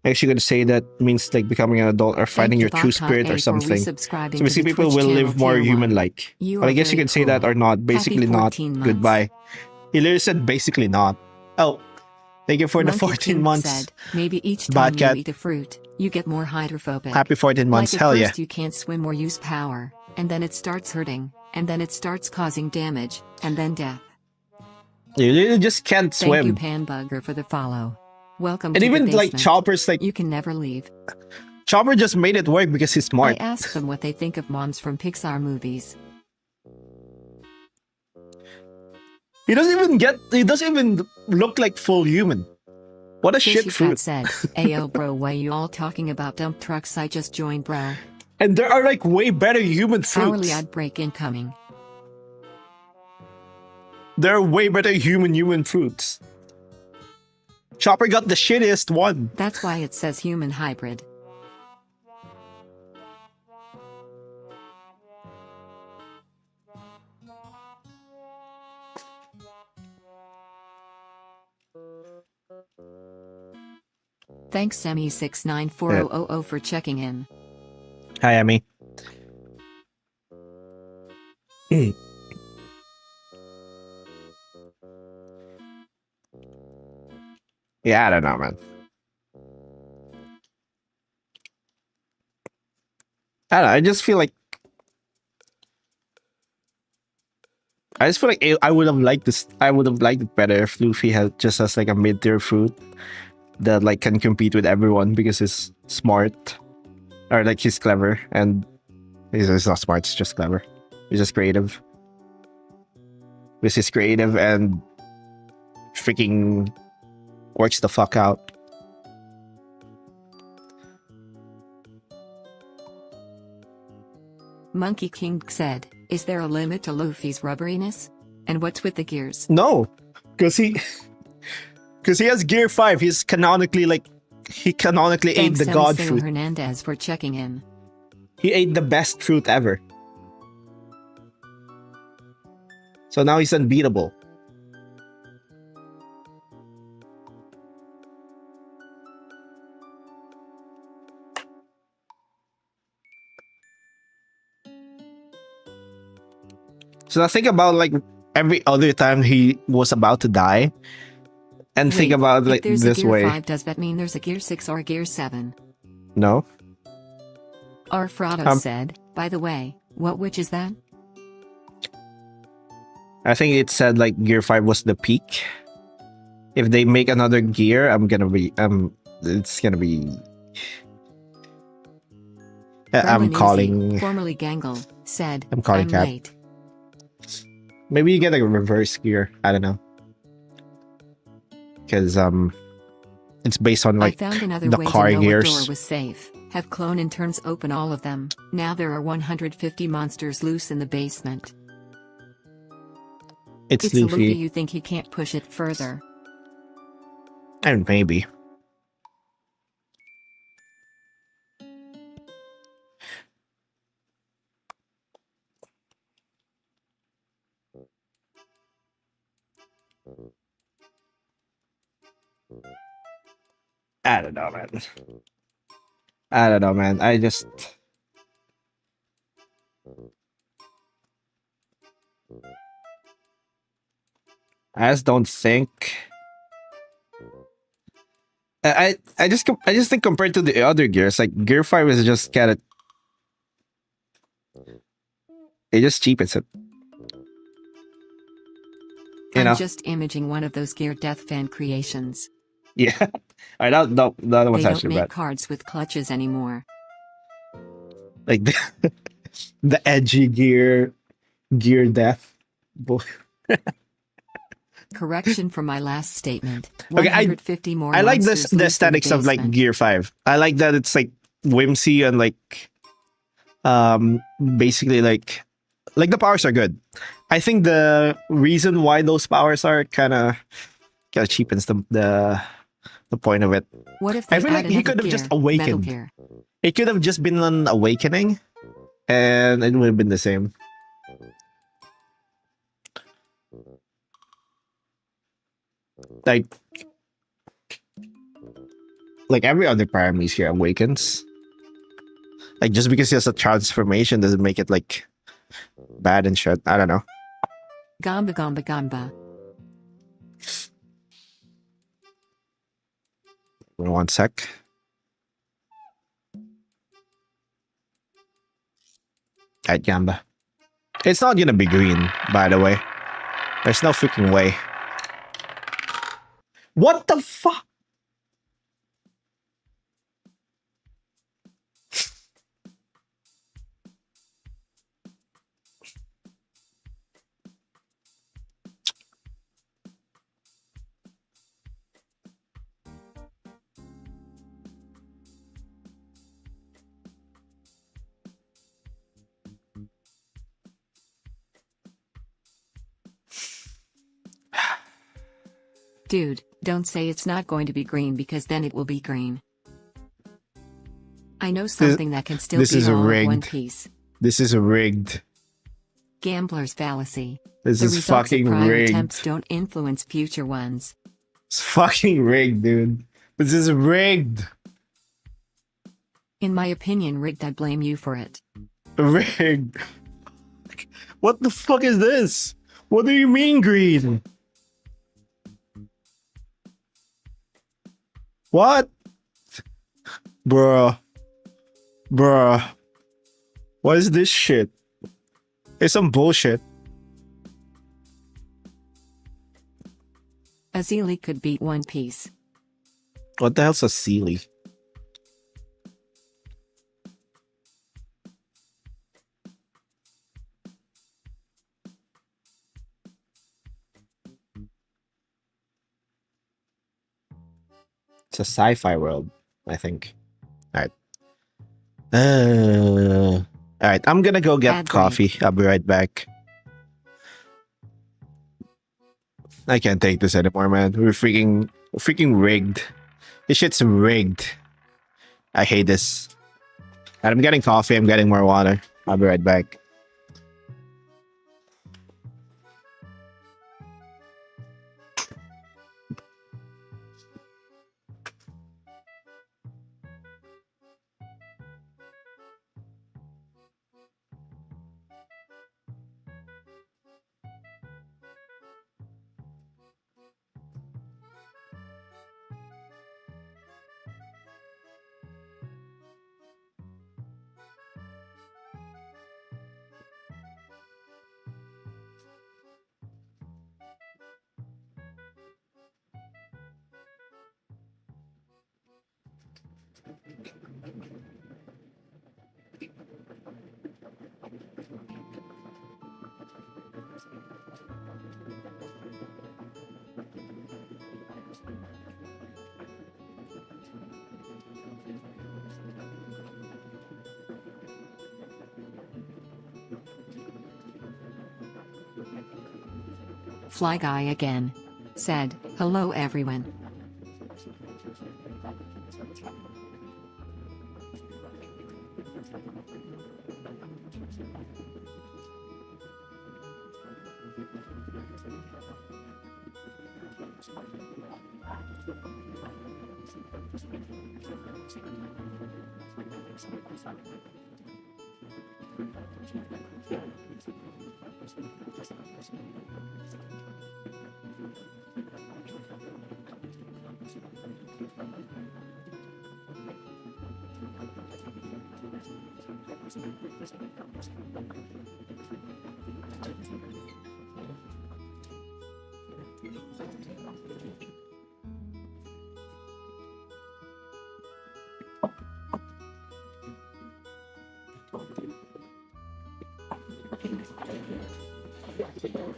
S2: Actually gonna say that means like becoming an adult or finding your true spirit or something. So basically people will live more human-like. But I guess you can say that or not. Basically not. Goodbye. He literally said basically not. Oh, thank you for the 14 months.
S1: Said, maybe each
S2: Bad
S1: time
S2: cat.
S1: you eat a fruit, you get more hydrophobic.
S2: Happy 14 months.
S1: Like
S2: Hell
S1: at
S2: yeah.
S1: first you can't swim or use power, and then it starts hurting, and then it starts causing damage, and then death.
S2: You literally just can't swim.
S1: Thank you, Panbugger, for the follow. Welcome
S2: And
S1: to
S2: even
S1: the basement.
S2: like Chopper's like
S1: You can never leave.
S2: Chopper just made it work because he's smart.
S1: I asked them what they think of moms from Pixar movies.
S2: He doesn't even look like full human. What a shit fruit.
S1: said, Ayo bro, why you all talking about dump trucks? I just joined, bro.
S2: And there are like way better human fruits.
S1: Hourly ad break incoming.
S2: There are way better human fruits. Chopper got the shittiest one.
S1: That's why it says human hybrid. Thanks Semi694000 for checking in.
S2: Hi, Emmy. Yeah, I don't know, man. I don't know, I just feel like I would have liked this. I would have liked it better if Luffy had just as like a mid-tier fruit that like can compete with everyone because he's smart or like he's clever, and he's not smart. He's just clever. He's just creative. Because he's creative and freaking works the fuck out.
S1: Monkey King said, is there a limit to Luffy's rubberiness? And what's with the gears?
S2: No, because he has gear 5. He canonically ate the god fruit.
S1: Hernandez for checking in.
S2: He ate the best fruit ever. So now he's unbeatable. So now think about like every other time he was about to die, and think about like
S1: there's
S2: this
S1: a gear
S2: way.
S1: 5, does that mean there's a gear 6 or a gear 7?
S2: No.
S1: Arfrado said, by the way, what witch is that?
S2: I think it said like gear 5 was the peak. If they make another gear, it's gonna be I'm calling
S1: formerly Gangle said,
S2: I'm calling Cap.
S1: Late.
S2: Maybe you get a reverse gear. I don't know. Because it's based on like
S1: I found another
S2: the
S1: way
S2: car
S1: to know
S2: gears.
S1: what door was safe. Have clone interns open all of them. Now there are 150 monsters loose in the basement.
S2: It's
S1: Luffy.
S2: Luffy.
S1: You think he can't push it further?
S2: And maybe. I don't know, man. I don't know, man. I just don't think. I just think compared to the other gears, like Gear 5 is just kind of, it just cheapens it.
S1: I'm just imaging one of those Gear Death fan creations.
S2: Yeah. All right, the other one's
S1: they don't
S2: actually
S1: make
S2: bad.
S1: cards with clutches anymore.
S2: Like the edgy gear death.
S1: Correction for my last statement.
S2: Okay,
S1: 150 more.
S2: I like this the aesthetics of like Gear 5. I like that it's like whimsy and like basically like the powers are good. I think the reason why those powers are kind of cheapens the the point of it.
S1: What if
S2: I
S1: they
S2: feel
S1: add
S2: like he
S1: another
S2: could have
S1: gear,
S2: just
S1: Metal
S2: awakened.
S1: Gear?
S2: It could have just been an awakening, and it would have been the same. Like every other Paramis here awakens. Like just because he has a transformation doesn't make it like bad and shit. I don't know.
S1: Gamba Gamba Gamba.
S2: 1 sec. Alright, Gamba. It's not gonna be green, by the way. There's no freaking way. What the fuck?
S1: Dude, don't say it's not going to be green because then it will be green. I know something that can still
S2: this
S1: be
S2: is
S1: all of
S2: rigged.
S1: one piece.
S2: This is rigged.
S1: Gambler's fallacy.
S2: This
S1: The
S2: is
S1: results
S2: fucking
S1: of prior
S2: rigged.
S1: attempts don't influence future ones.
S2: It's fucking rigged, dude. This is rigged.
S1: In my opinion, rigged. I blame you for it.
S2: Rigged. What the fuck is this? What do you mean green? What? Bruh. What is this shit? It's some bullshit.
S1: Azili could beat One Piece.
S2: What the hell's a Sealy? It's a sci-fi world, I think. Alright. Alright, I'm gonna go get
S1: Ad break.
S2: coffee. I'll be right back. I can't take this anymore, man. We're freaking rigged. This shit's rigged. I hate this. And I'm getting coffee. I'm getting more water. I'll be right back.
S1: Fly Guy again. Said, hello everyone.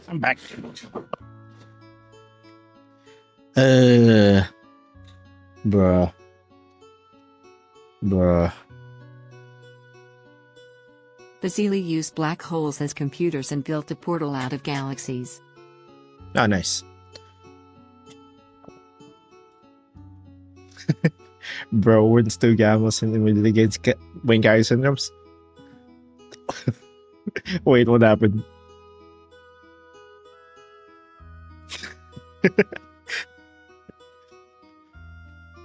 S2: I'm back. Bruh.
S1: Vasily used black holes as computers and built a portal out of galaxies.
S2: Oh, nice. Bro wins 2 gammas and immediately gets wing carry syndromes. Wait, what happened?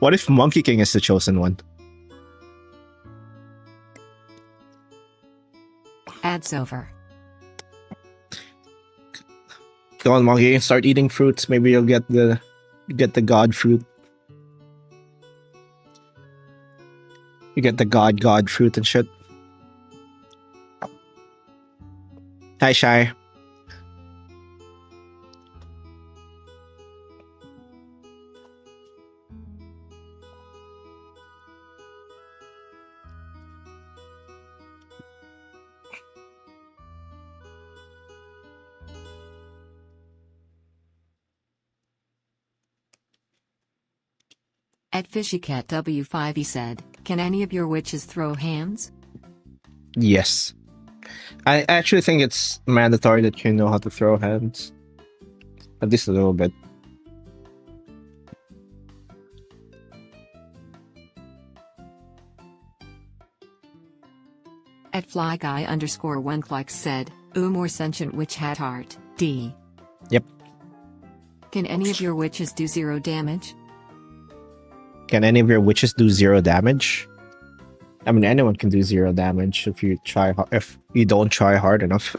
S2: What if Monkey King is the chosen one?
S1: Ads over.
S2: Come on, Monkey, start eating fruits. Maybe you'll get the god fruit. You get the god fruit and shit. Hi, Shy.
S1: At FishyCat W5 he said, "Can any of your witches throw hands?"
S2: Yes. I actually think it's mandatory that you know how to throw hands. At least a little bit.
S1: At FlyGuy_1 said, "Ooh, more sentient witch hat heart, D."
S2: Yep.
S1: Can any of your witches do 0 damage?
S2: Can any of your witches do 0 damage? I mean, anyone can do 0 damage if you try. If you don't try hard enough.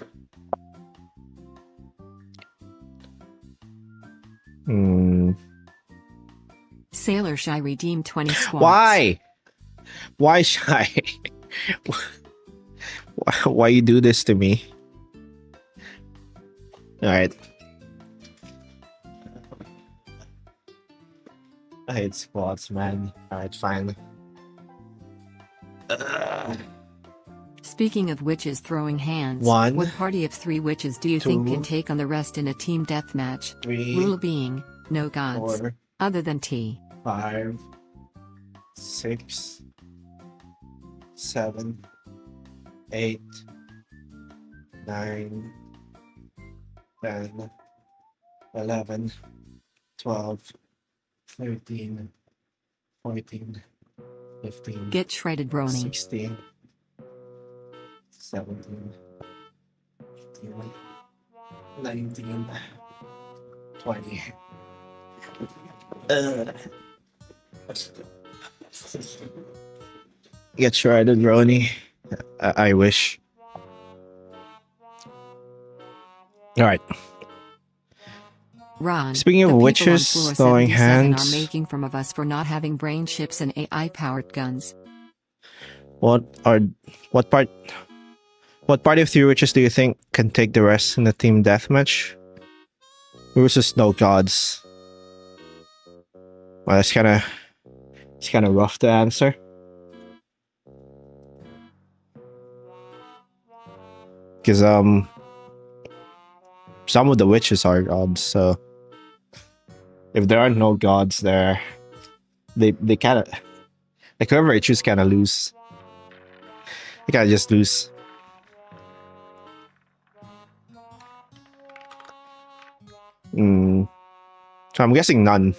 S1: Sailor Shy redeemed 20 squats.
S2: Why? Why, Shy? Why you do this to me? All right. I hate squats, man. All right, fine.
S1: Speaking of witches throwing hands,
S2: 1,
S1: what party of 3 witches do you
S2: 2,
S1: think can take on the rest in a team deathmatch?
S2: 3,
S1: Rule being, no gods,
S2: 4,
S1: other than T.
S2: 5, 6, 7, 8, 9, 10, 11, 12, 13, 14, 15,
S1: Get shredded, Brony.
S2: 16, 17, 18, 19, 20. Get shredded, Brony. I wish. Alright.
S1: Ron,
S2: Speaking of
S1: the people
S2: witches
S1: on floor
S2: throwing
S1: 77
S2: hands.
S1: are making fun of us for not having brain chips and AI-powered guns.
S2: What part of 3 witches do you think can take the rest in the team deathmatch? Versus no gods. Well, it's kinda rough to answer. Because some of the witches are gods, so if there are no gods there, they kinda, like, whoever I choose kinda lose. They kinda just lose. So I'm guessing none.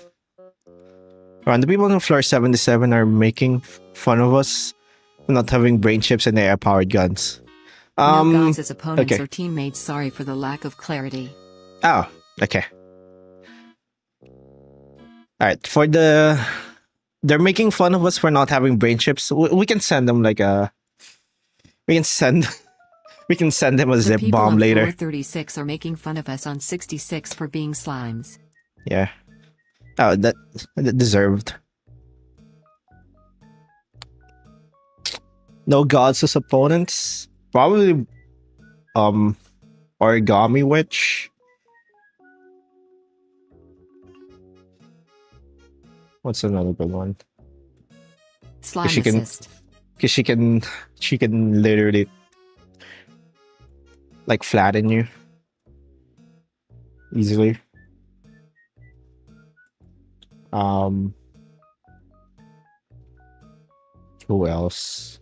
S2: And the people on floor 77 are making fun of us for not having brain chips and AI-powered guns.
S1: No gods as opponents
S2: okay.
S1: or teammates. Sorry for the lack of clarity.
S2: Oh, okay. Alright, they're making fun of us for not having brain chips. We can send them like a... We can send them a zip bomb later.
S1: The people on floor 36 are making fun of us on 66 for being slimes.
S2: Yeah. Oh, that deserved. No gods as opponents. Probably Origami Witch. What's another good one?
S1: Slime
S2: she
S1: assist.
S2: Because she can literally like flatten you easily. Who else?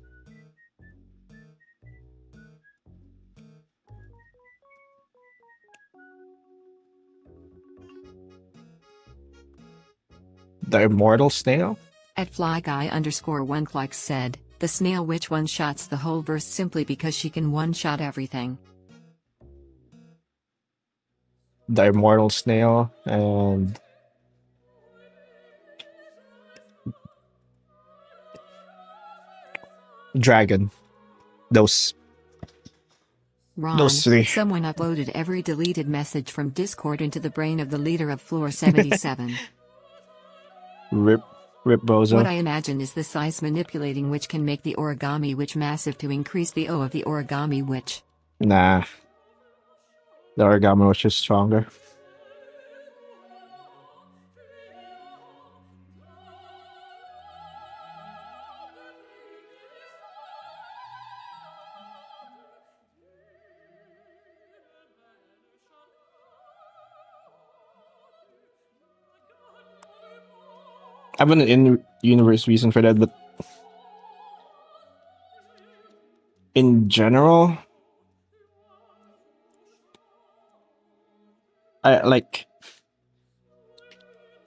S2: The Immortal Snail?
S1: At flyguy_1clicks said, the snail witch one-shots the whole verse simply because she can one-shot everything.
S2: The immortal snail and dragon. Those
S1: Ron,
S2: three.
S1: someone uploaded every deleted message from Discord into the brain of the leader of Floor 77.
S2: Rip Bozo.
S1: What I imagine is the size manipulating witch can make the origami witch massive to increase the O of the origami witch.
S2: Nah. The origami witch is stronger. I have an in-universe reason for that, but in general, I like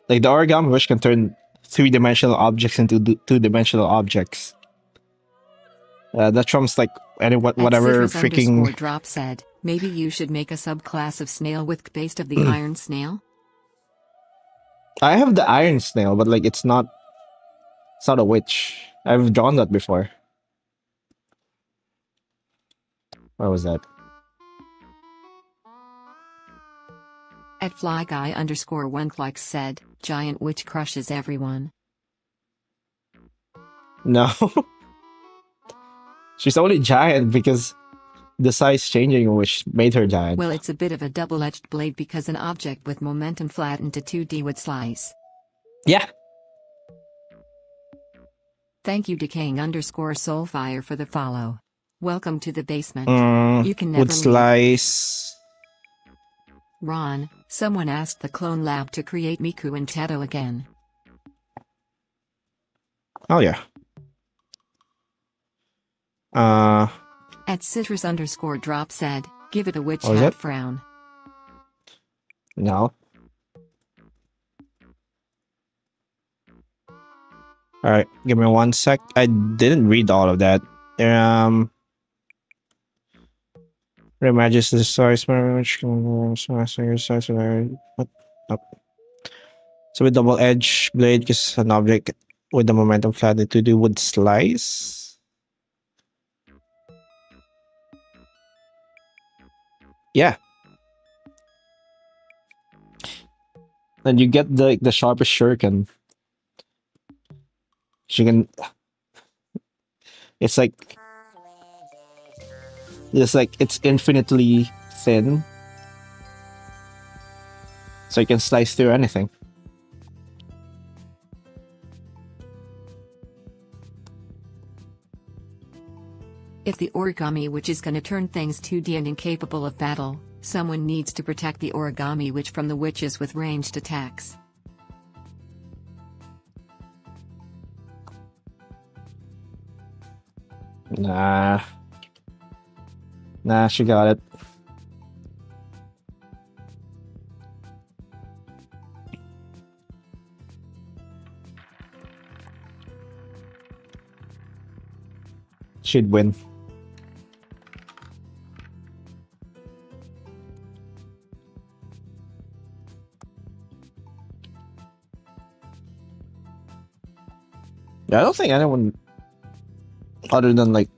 S2: the origami witch can turn three-dimensional objects into two-dimensional objects. That trumps like whatever freaking.
S1: Drop said, maybe you should make a subclass of snail with based of the iron snail.
S2: I have the iron snail, but like it's not a witch. I've drawn that before. Where was that?
S1: At flyguy_1clicks said, giant witch crushes everyone.
S2: No. She's only giant because the size changing which made her giant.
S1: Well, it's a bit of a double-edged blade because an object with momentum flattened to 2D would slice.
S2: Yeah.
S1: Thank you Decaying_Soulfire for the follow. Welcome to the basement. You can never
S2: would slice.
S1: Ron, someone asked the Clone Lab to create Miku and Teto again.
S2: Oh yeah.
S1: At citrus_drop said, give it a witch hat frown.
S2: No. Alright, give me 1 sec. I didn't read all of that. Reimagines the size which can size what? Up. So with double edge blade, because an object with the momentum flattened to do would slice. Yeah. And you get the sharpest shuriken. She can. It's like it's infinitely thin, so you can slice through anything.
S1: If the origami witch is gonna turn things 2D and incapable of battle, someone needs to protect the origami witch from the witches with ranged attacks.
S2: Nah, she got it. She'd win. Yeah, I don't think anyone other than like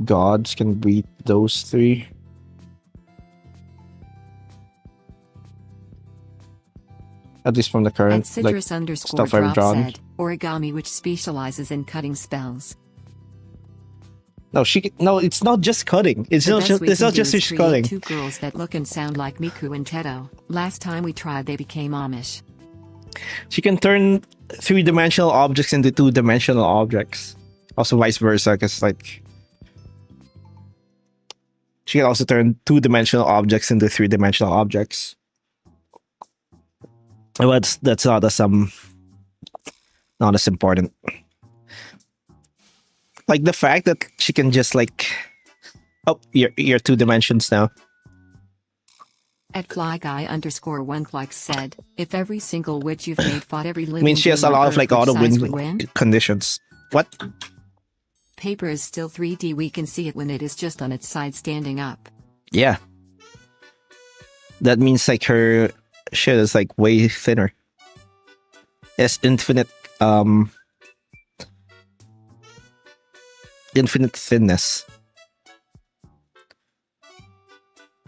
S2: gods can beat those three. At least from the current stuff I've drawn.
S1: Said, origami which specializes in cutting spells.
S2: No, it's not just cutting. It's not just cutting.
S1: Two girls that look and sound like Miku and Teto. Last time we tried, they became Amish.
S2: She can turn three-dimensional objects into two-dimensional objects. Also vice versa, because like she can also turn two-dimensional objects into three-dimensional objects. But that's not as important. Like the fact that she can just like, oh, you're 2 dimensions now.
S1: At flyguy_1 said, if every single witch you've made fought every living
S2: Means she has a
S1: being on
S2: lot of
S1: Earth,
S2: like
S1: which
S2: auto
S1: size
S2: win
S1: would win?
S2: conditions. What?
S1: Paper is still 3D. We can see it when it is just on its side standing up.
S2: Yeah. That means like her shit is like way thinner. It's infinite thinness.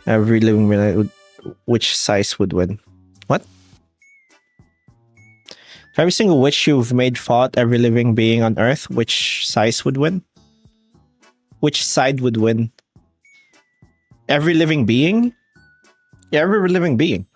S2: Every living being, which size would win? What? If every single witch you've made fought every living being on Earth, which size would win? Which side would win? Every living being? Yeah, every living being.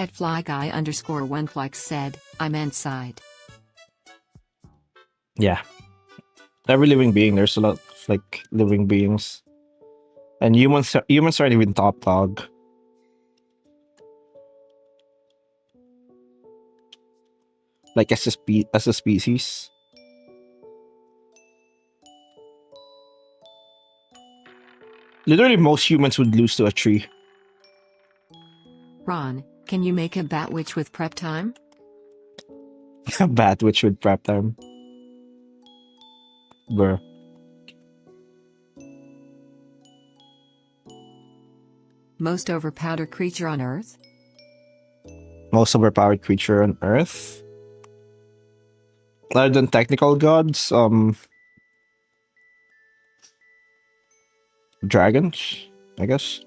S1: At flyguy_1 said, I meant side.
S2: Yeah. Every living being, there's a lot of like living beings. And humans aren't even top dog. Like as a species. Literally most humans would lose to a tree.
S1: Ron, can you make a bat witch with prep time?
S2: A bat witch would prep them. Bruh.
S1: Most overpowered creature on Earth?
S2: Most overpowered creature on Earth? Other than technical gods, dragons, I guess.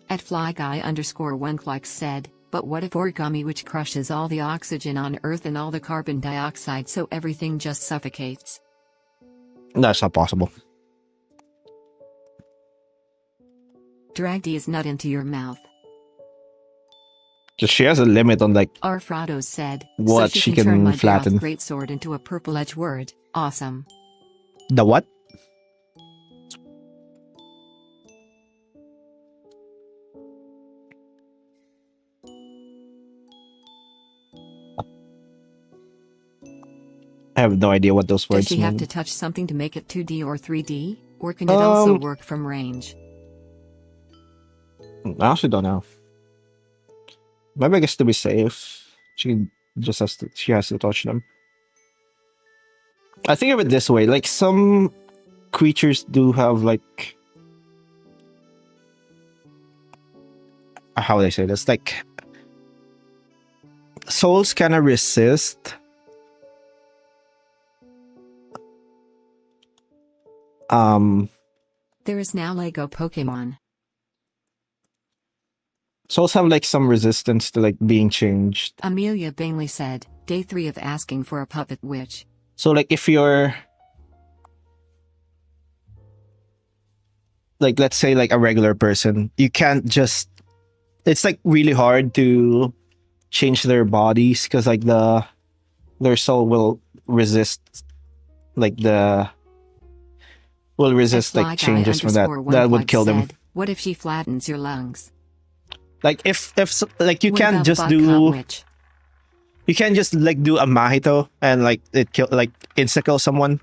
S1: At flyguy_1 said, but what if origami witch crushes all the oxygen on Earth and all the carbon dioxide so everything just suffocates?
S2: That's not possible.
S1: Drag D's nut into your mouth.
S2: Just she has a limit on like
S1: Arfrados said,
S2: what
S1: so
S2: she
S1: can turn my
S2: flatten.
S1: greatsword into a purple edge word. Awesome.
S2: The what? I have no idea what those words
S1: Does she
S2: mean.
S1: have to touch something to make it 2D or 3D? Or can it also work from range?
S2: I actually don't know. Maybe I guess to be safe, she has to touch them. I think of it this way: like some creatures do have like, how would I say this? Like souls kind of resist.
S1: There is now Lego Pokemon.
S2: Souls have like some resistance to like being changed.
S1: Amelia Bingley said, day 3 of asking for a puppet witch.
S2: So like if you're like, let's say like a regular person, you can't just, it's like really hard to change their bodies because like their soul will resist like changes from that would kill them.
S1: What if she flattens your lungs?
S2: Like if like you
S1: What
S2: can't
S1: about
S2: just
S1: vodka
S2: do
S1: witch?
S2: you can't just like do a mojito and like it kill like insta kill someone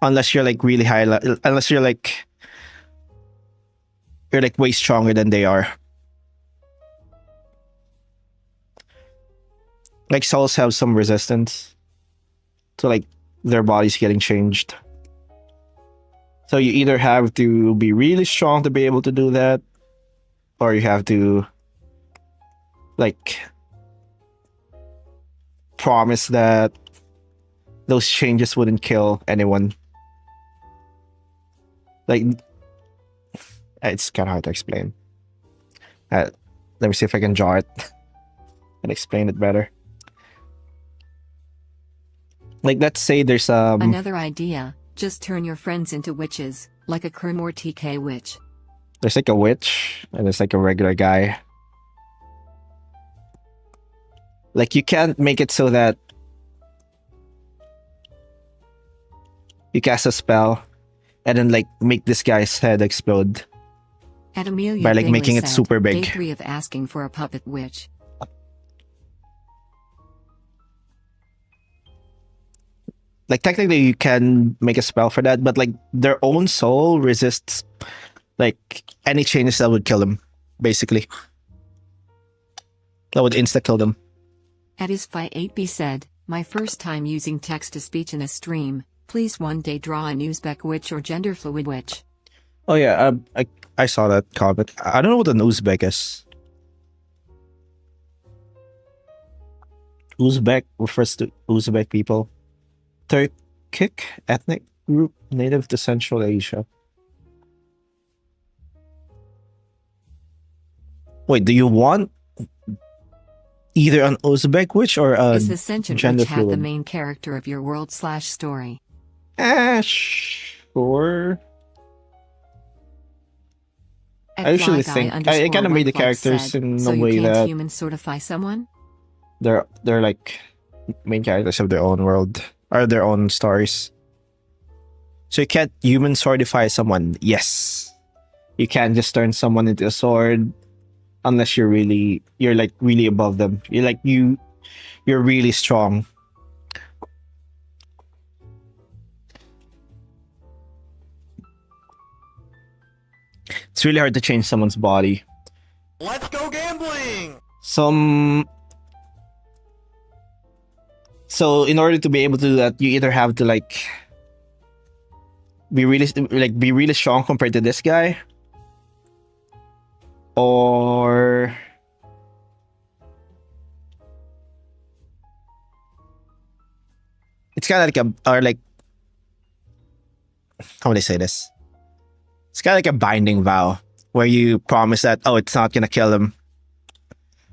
S2: unless you're like really high unless you're like way stronger than they are. Like souls have some resistance to like their bodies getting changed. So you either have to be really strong to be able to do that, or you have to like promise that those changes wouldn't kill anyone. Like it's kind of hard to explain. Let me see if I can draw it and explain it better. Like let's say there's
S1: another idea. Just turn your friends into witches, like a Kerm or TK witch.
S2: There's like a witch and there's like a regular guy. Like you can't make it so that you cast a spell and then like make this guy's head explode.
S1: At Amelia
S2: by like
S1: Bingley
S2: making it
S1: said,
S2: super big.
S1: Day 3 of asking for a puppet witch.
S2: Like technically you can make a spell for that, but like their own soul resists like any changes that would kill them, basically. That would insta kill them.
S1: At Isfi8B said, my first time using text-to-speech in a stream, please one day draw an Uzbek witch or gender-fluid witch.
S2: Oh yeah, I saw that comment. I don't know what an Uzbek is. Uzbek refers to Uzbek people. Turkic ethnic group native to Central Asia. Wait, do you want either an Uzbek witch or a
S1: Is the sentient
S2: gender
S1: witch have the
S2: fluid?
S1: main character of your world/story?
S2: Sure.
S1: At
S2: I usually
S1: Fly Guy
S2: think I
S1: underscore
S2: kind of made the
S1: One Plug
S2: characters
S1: said,
S2: in
S1: so
S2: a
S1: you
S2: way
S1: can't
S2: that
S1: human sortify someone?
S2: they're like main characters of their own world or their own stories. So you can't human swordify someone. Yes, you can't just turn someone into a sword unless you're like really above them. You're really strong. It's really hard to change someone's body.
S3: Let's go gambling!
S2: So in order to be able to do that, you either have to like be really strong compared to this guy, or it's kind of like how would I say this? It's kind of like a binding vow where you promise that, oh, it's not gonna kill them.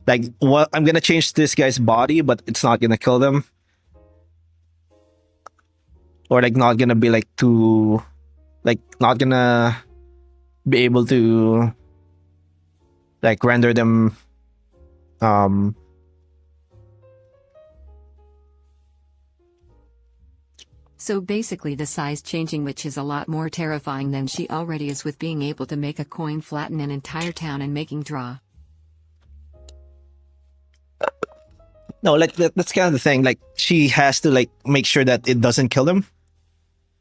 S2: Like, well, I'm gonna change this guy's body, but it's not gonna kill them. Or like not gonna be like too, like not gonna be able to like render them
S1: So basically the size-changing witch is a lot more terrifying than she already is with being able to make a coin flatten an entire town and making draw.
S2: no, like that's kind of the thing. Like she has to like make sure that it doesn't kill them.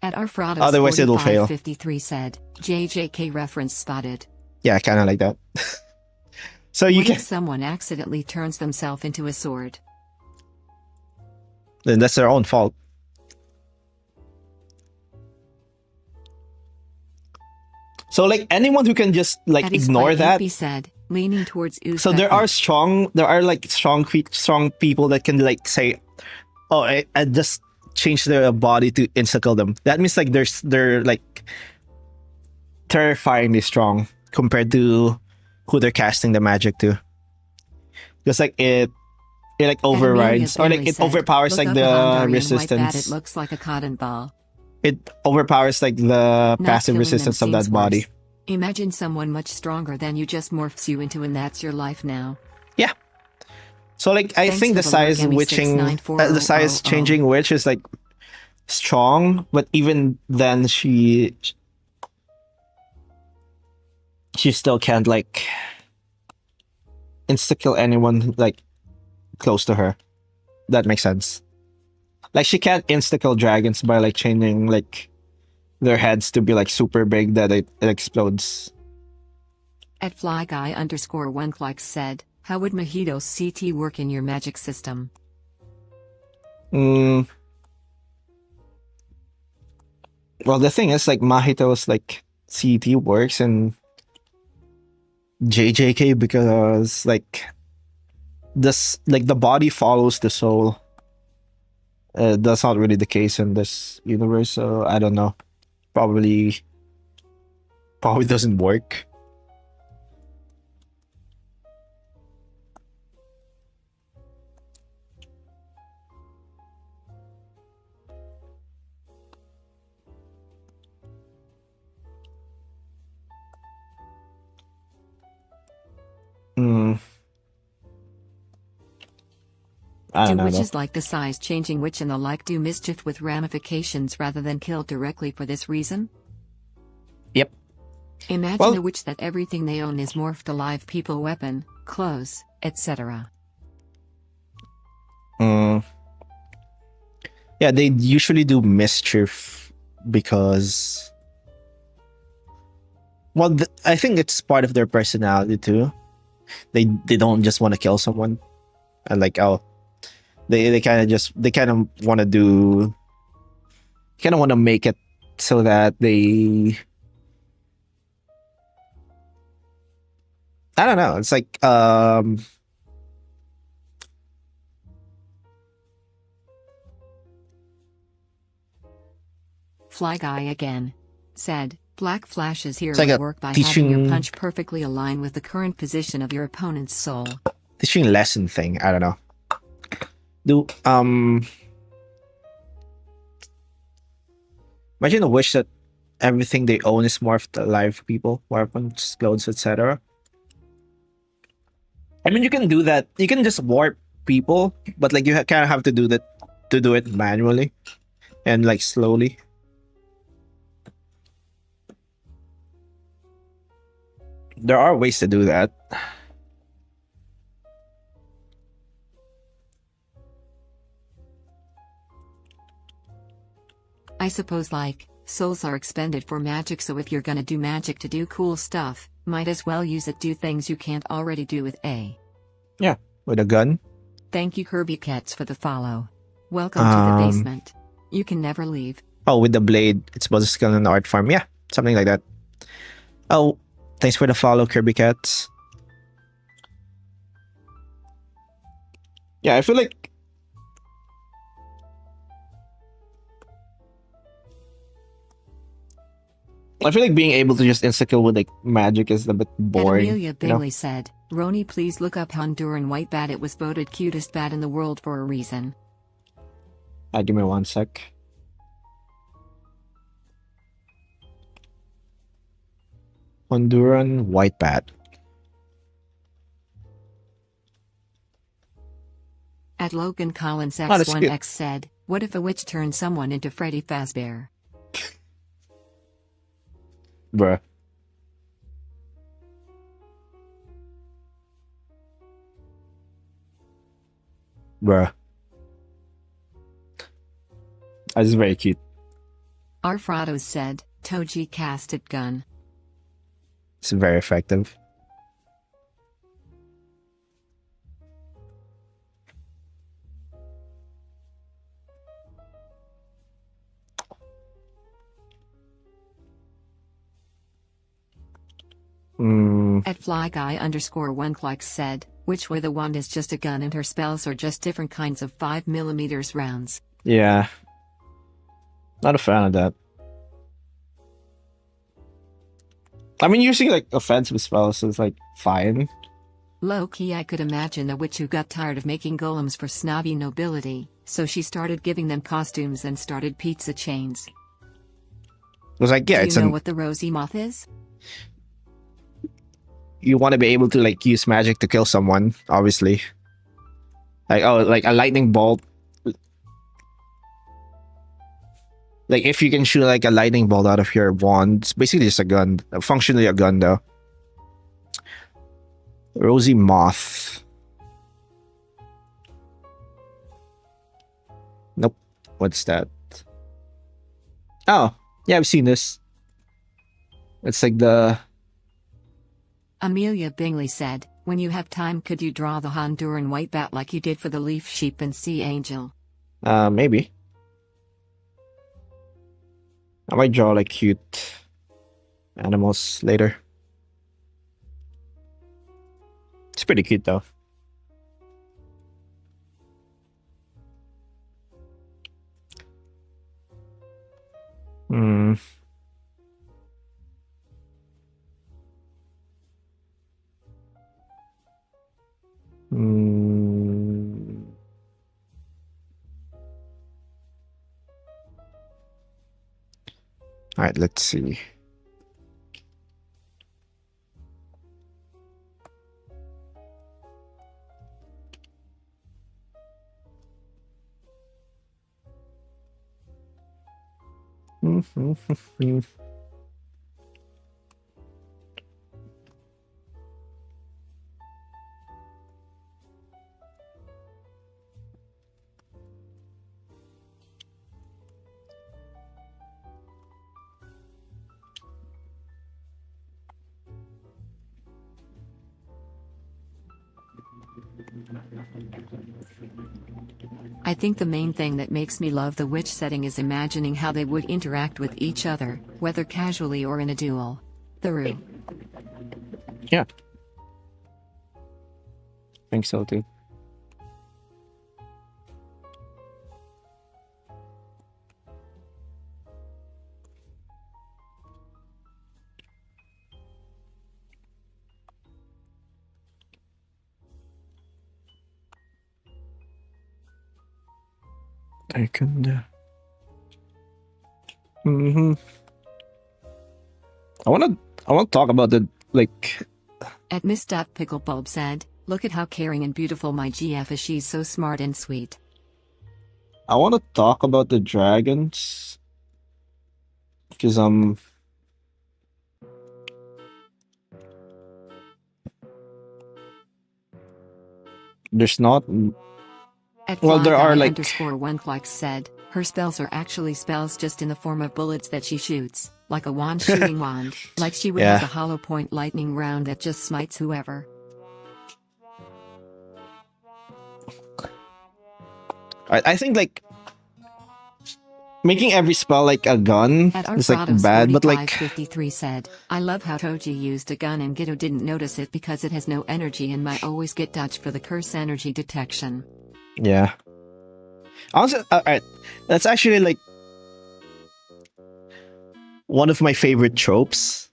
S1: At Arfrados
S2: Otherwise it'll fail.
S1: 4553 said, JJK reference spotted.
S2: Yeah, kind of like that. So you
S1: What
S2: can
S1: if someone accidentally turns themselves into a sword?
S2: then that's their own fault. So like anyone who can just like
S1: At his
S2: ignore
S1: fight,
S2: that.
S1: Hippie said, leaning towards Uzbek
S2: So there are
S1: witch.
S2: strong people that can like say, oh, I just change their body to insta kill them. That means like they're like terrifyingly strong compared to who they're casting the magic to. Because like it like overrides or like it overpowers like the resistance.
S1: It looks like a cotton ball.
S2: It overpowers like the
S1: Not
S2: passive
S1: killing them
S2: resistance of that
S1: seems
S2: body.
S1: worse. Imagine someone much stronger than you just morphs you into, and that's your life now.
S2: Yeah. So like I
S1: Thanks
S2: think
S1: for
S2: the
S1: the
S2: size
S1: lurk,
S2: witching, the size
S1: Emmy6940000.
S2: changing witch is like strong, but even then she still can't like insta kill anyone like close to her. That makes sense. Like she can't insta kill dragons by like changing like their heads to be like super big that it explodes.
S1: At FlyGuy underscore one Flex said, how would Mojito's CT work in your magic system?
S2: Well, the thing is like Mahito's like CT works in JJK because like this like the body follows the soul. That's not really the case in this universe, so I don't know. Probably doesn't work. I
S1: Do
S2: don't know.
S1: witches like the size-changing witch and the like do mischief with ramifications rather than kill directly for this reason?
S2: Yep.
S1: Imagine
S2: Well,
S1: a witch that everything they own is morphed to live people, weapon, clothes, etc.
S2: mm, yeah, they usually do mischief because, well, I think it's part of their personality too. They don't just want to kill someone, and like, oh, they kind of want to do, kind of want to make it so that they, I don't know. It's like
S1: Fly Guy again said, Black Flashes here
S2: it's like
S1: would
S2: a
S1: work by having your
S2: teaching
S1: punch perfectly align with the current position of your opponent's soul.
S2: teaching lesson thing. I don't know. Do imagine a wish that everything they own is morphed to live people, weapons, clothes, etc. I mean, you can do that. You can just warp people, but like you kind of have to do that to do it manually and like slowly. There are ways to do that.
S1: I suppose like, souls are expended for magic, so if you're gonna do magic to do cool stuff, might as well use it do things you can't already do with A.
S2: Yeah, with a gun.
S1: Thank you Kirby Cats for the follow. Welcome to the
S2: Um,
S1: basement. You can never leave.
S2: oh, with the blade, it's both a skill and an art form. Yeah, something like that. Oh, thanks for the follow, Kirby Cats. Yeah, I feel like being able to just insta kill with like magic is a bit
S1: And
S2: boring.
S1: Amelia
S2: You know?
S1: Bingley said, Roni, please look up Honduran white bat. It was voted cutest bat in the world for a reason.
S2: Give me 1 sec. Honduran white bat.
S1: At Logan Collins
S2: Oh, that's cute.
S1: X1X said, what if a witch turned someone into Freddy Fazbear?
S2: Bruh. Bruh. That's very cute.
S1: Arfrados said, Toji casted gun.
S2: It's very effective.
S1: At FlyGuy_1 said, which way the wand is just a gun and her spells are just different kinds of 5mm rounds.
S2: Yeah. Not a fan of that. I mean, using like offensive spells is like fine.
S1: Low-key, I could imagine a witch who got tired of making golems for snobby nobility, so she started giving them costumes and started pizza chains.
S2: It was like, yeah,
S1: Do
S2: it's
S1: you know what the rosy moth is?
S2: you want to be able to like use magic to kill someone, obviously. Like, oh, like a lightning bolt. Like if you can shoot like a lightning bolt out of your wand, it's basically just a gun. Functionally a gun though. Rosy moth. Nope. What's that? Oh, yeah, I've seen this. It's like the
S1: Amelia Bingley said, when you have time, could you draw the Honduran white bat like you did for the leaf sheep and sea angel?
S2: maybe. I might draw like cute animals later. It's pretty cute though. Hmm. Hmm. All right, let's see.
S1: I think the main thing that makes me love the witch setting is imagining how they would interact with each other, whether casually or in a duel. The Rue.
S2: Yeah. Think so too. I can. Mm-hmm. I wanna. I want to talk about the like.
S1: At Miss Picklebulb said, "Look at how caring and beautiful my GF is. She's so smart and sweet."
S2: I want to talk about the dragons because there's not.
S1: At
S2: Well, there are like.
S1: _1 said, "Her spells are actually spells just in the form of bullets that she shoots, like a wand shooting wand, like she would have
S2: Yeah.
S1: a hollow point lightning round that just smites whoever."
S2: I think like making every spell like a gun
S1: At
S2: is like bad, but like
S1: 4553 said, "I love how Toji used a gun and Gito didn't notice it because it has no energy and might always get dodged for the curse energy detection."
S2: yeah. Honestly, alright, that's actually like one of my favorite tropes,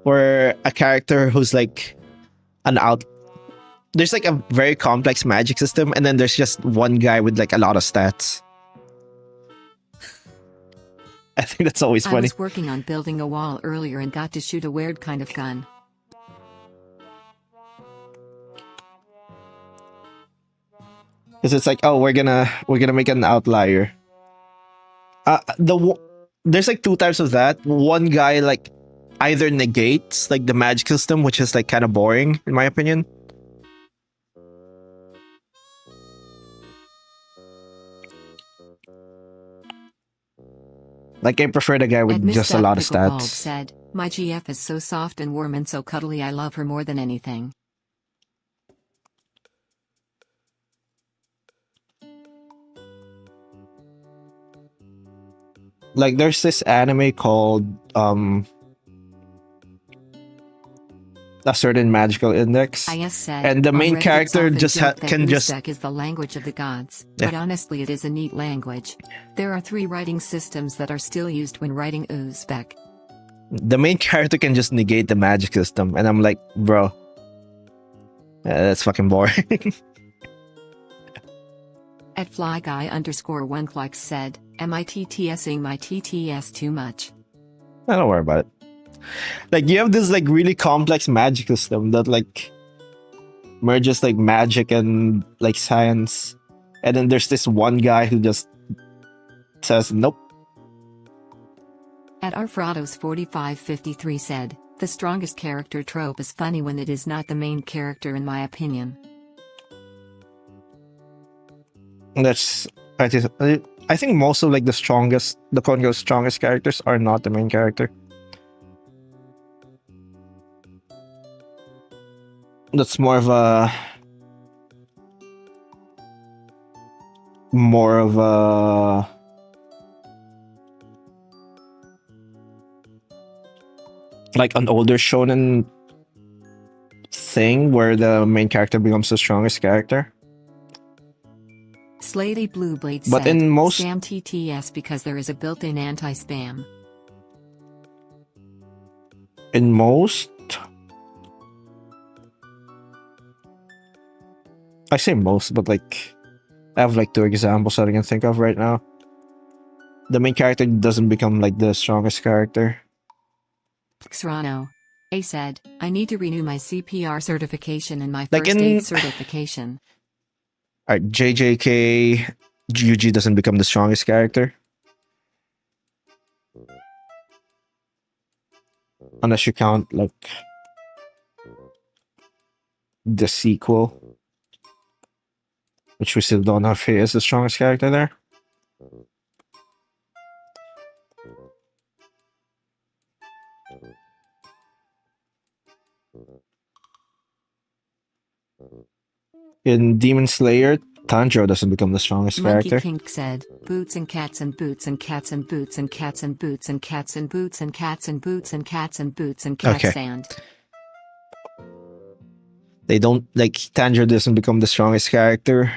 S2: where a character who's like an out. There's like a very complex magic system, and then there's just one guy with like a lot of stats. I think that's always
S1: I
S2: funny.
S1: was working on building a wall earlier and got to shoot a weird kind of gun.
S2: Because it's like, oh, we're gonna make an outlier. There's like two types of that. One guy like either negates like the magic system, which is like kind of boring in my opinion. Like I prefer the guy with just a lot of
S1: Picklebulb
S2: stats.
S1: said, "My GF is so soft and warm and so cuddly. I love her more than anything."
S2: Like there's this anime called a certain magical index,
S1: IS said,
S2: and the
S1: "On
S2: main
S1: Reddit, it's
S2: character
S1: often
S2: just
S1: joked that
S2: can just
S1: Uzbek is the language of the gods,
S2: Yeah.
S1: but honestly it is a neat language. There are 3 writing systems that are still used when writing Uzbek."
S2: the main character can just negate the magic system, and I'm like, bro, that's fucking boring.
S1: At flyguy_1 said, "Am I TTSing my TTS too much?"
S2: Don't worry about it. Like you have this like really complex magic system that like merges like magic and like science, and then there's this one guy who just says nope.
S1: At Arfrados4553 said, "The strongest character trope is funny when it is not the main character in my opinion."
S2: That's I think most of like the strongest characters are not the main character. That's more of a like an older shonen thing where the main character becomes the strongest character.
S1: Slady Blueblade
S2: But
S1: said,
S2: in most-
S1: "Spam TTS because there is a built-in anti-spam."
S2: In most, I say most, but like I have like 2 examples that I can think of right now. The main character doesn't become like the strongest character.
S1: Xrano. A said, "I need to renew my CPR certification and my
S2: Like
S1: first
S2: in-
S1: aid certification."
S2: Alright, JJK Yuji doesn't become the strongest character. Unless you count like the sequel, which we still don't know if he is the strongest character there. In Demon Slayer, Tanjiro doesn't become the strongest
S1: Monkey
S2: character.
S1: King said, boots and cats and boots and cats and boots and cats and boots and cats and boots and cats and boots and cats and boots and cats
S2: Okay.
S1: sand.
S2: They don't like Tanjiro doesn't become the strongest character.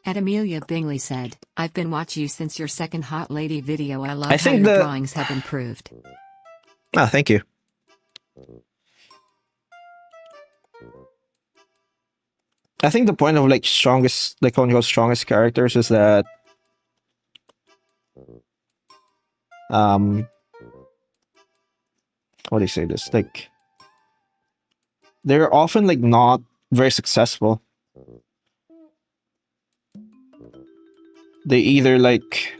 S1: And Amelia Bingley said, I've been watching you since your second Hot Lady video. I love
S2: I
S1: how
S2: think
S1: your
S2: the-
S1: drawings have improved.
S2: Oh, thank you. I think the point of like strongest, like quote unquote strongest characters is that how do you say this? Like they're often like not very successful. They either like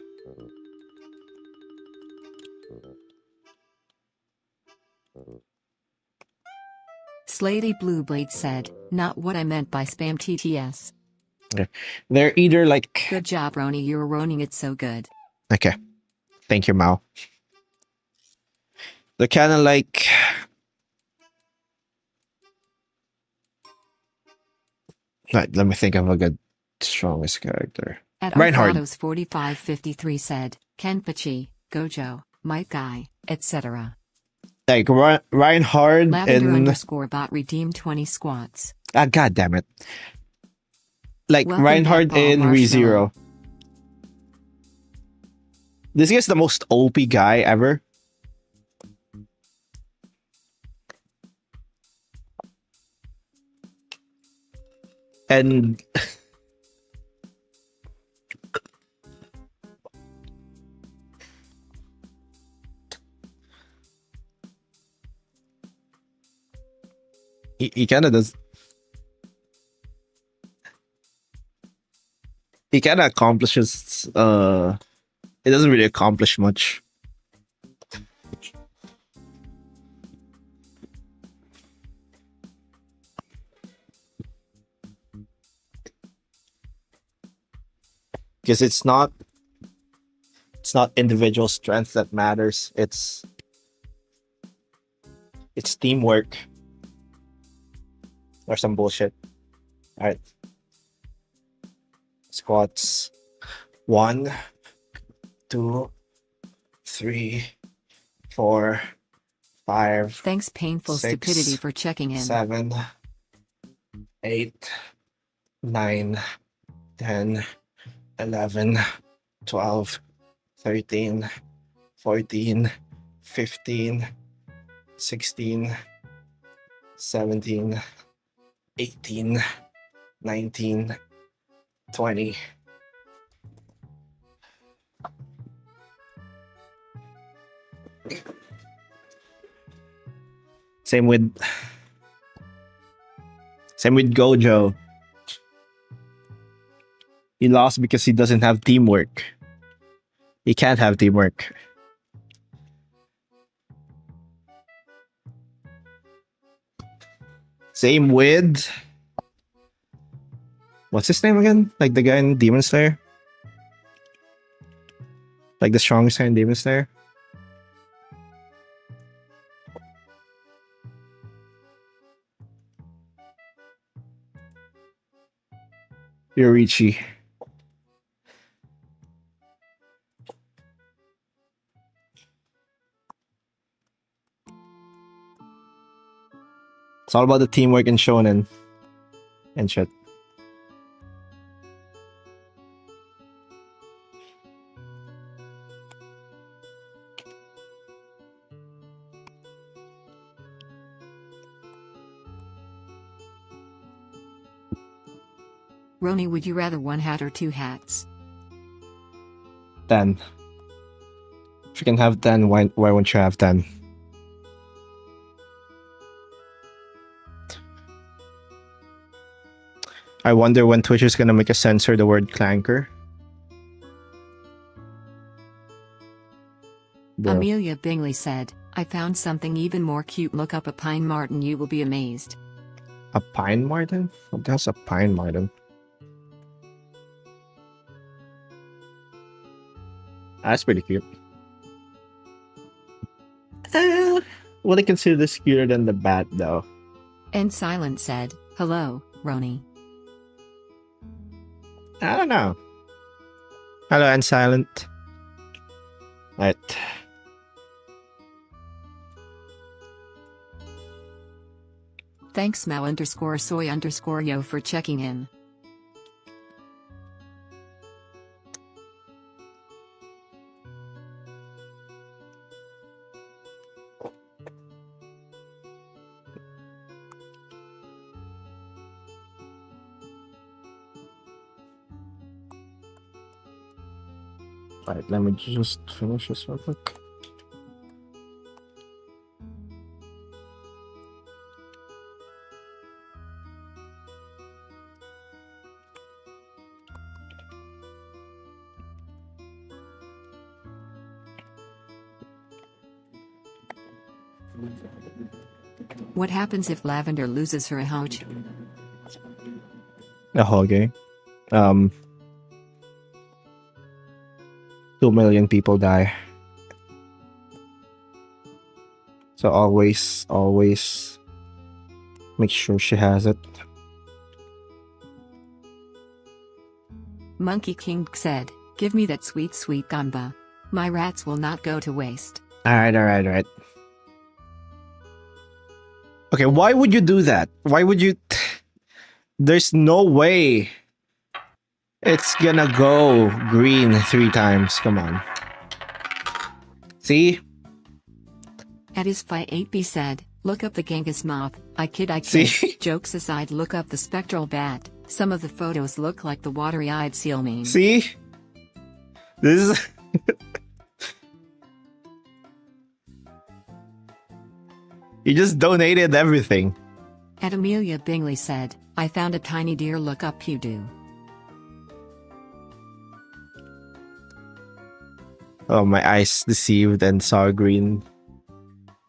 S1: Slady Blueblade said, not what I meant by spam TTS.
S2: they're either like
S1: Good job, Roni. You're roning it so good.
S2: okay. Thank you, Mao. They're kind of like right, let me think of a good strongest character.
S1: At
S2: Reinhard.
S1: Arthrotos 4553 said, Kenpachi, Gojo, Mike Guy, etc.
S2: Like Reinhard
S1: Lavender
S2: in
S1: underscore bot redeem 20 squats.
S2: god damn it. Like
S1: Welcome
S2: Reinhard
S1: back, Paul
S2: in
S1: Marshmallow.
S2: ReZero. This guy's the most OP guy ever. And he kind of does. He kind of accomplishes. It doesn't really accomplish much. Because it's not individual strength that matters. It's teamwork or some bullshit. All right. Squats. 1, 2, 3, 4, 5,
S1: Thanks, Painful
S2: 6,
S1: Stupidity, for checking in.
S2: 7, 8, 9, 10, 11, 12, 13, 14, 15, 16, 17, 18, 19, 20. Same with Gojo. He lost because he doesn't have teamwork. He can't have teamwork. Same with what's his name again? Like the guy in Demon Slayer? Like the strongest guy in Demon Slayer? Yorichi. It's all about the teamwork in shonen and shit.
S1: Roni, would you rather one hat or two hats?
S2: 10. If you can have 10, why won't you have 10? I wonder when Twitch is gonna make a censor the word clanker. Bro.
S1: Amelia Bingley said, I found something even more cute. Look up a pine marten, you will be amazed.
S2: A pine marten? What the hell's a pine marten? That's pretty cute. would I consider this cuter than the bat, though?
S1: And Silent said, hello, Roni.
S2: I don't know. Hello, and Silent. Right.
S1: Thanks Mel_soy_yo for checking in.
S2: Alright, let me just finish this real quick.
S1: What happens if Lavender loses her houch?
S2: Okay. 2 million people die. So always make sure she has it.
S1: Monkey King said, give me that sweet gamba. My rats will not go to waste.
S2: Alright. Okay, why would you do that? Why would you... There's no way it's gonna go green 3 times. Come on. See?
S1: Atisfy8b said, look up the Genghis moth. I kid.
S2: See?
S1: Jokes aside, look up the spectral bat. Some of the photos look like the watery-eyed seal meme.
S2: See? This is... You just donated everything.
S1: At Amelia Bingley said, I found a tiny deer. Look up Pewdoo.
S2: Oh, my eyes deceived and saw green.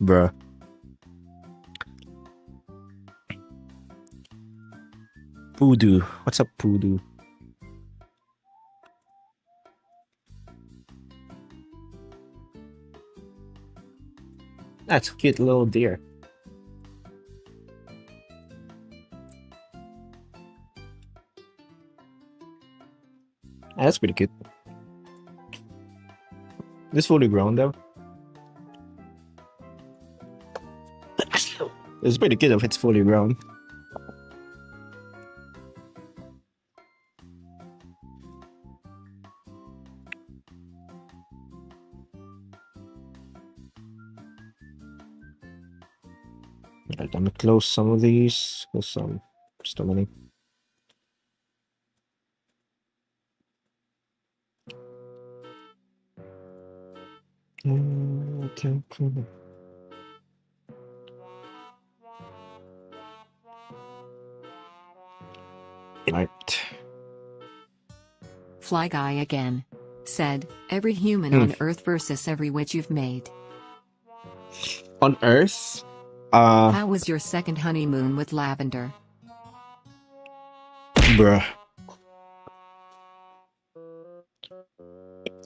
S2: Bruh. Poodoo. What's up, Poodoo? That's a cute little deer. That's pretty cute. This fully grown though. It's pretty cute if it's fully grown. Alright, I'm gonna close some of these because just too many. Okay. Right.
S1: Fly Guy again said, every human on Earth versus every witch you've made.
S2: On Earth?
S1: How was your second honeymoon with Lavender?
S2: Bruh.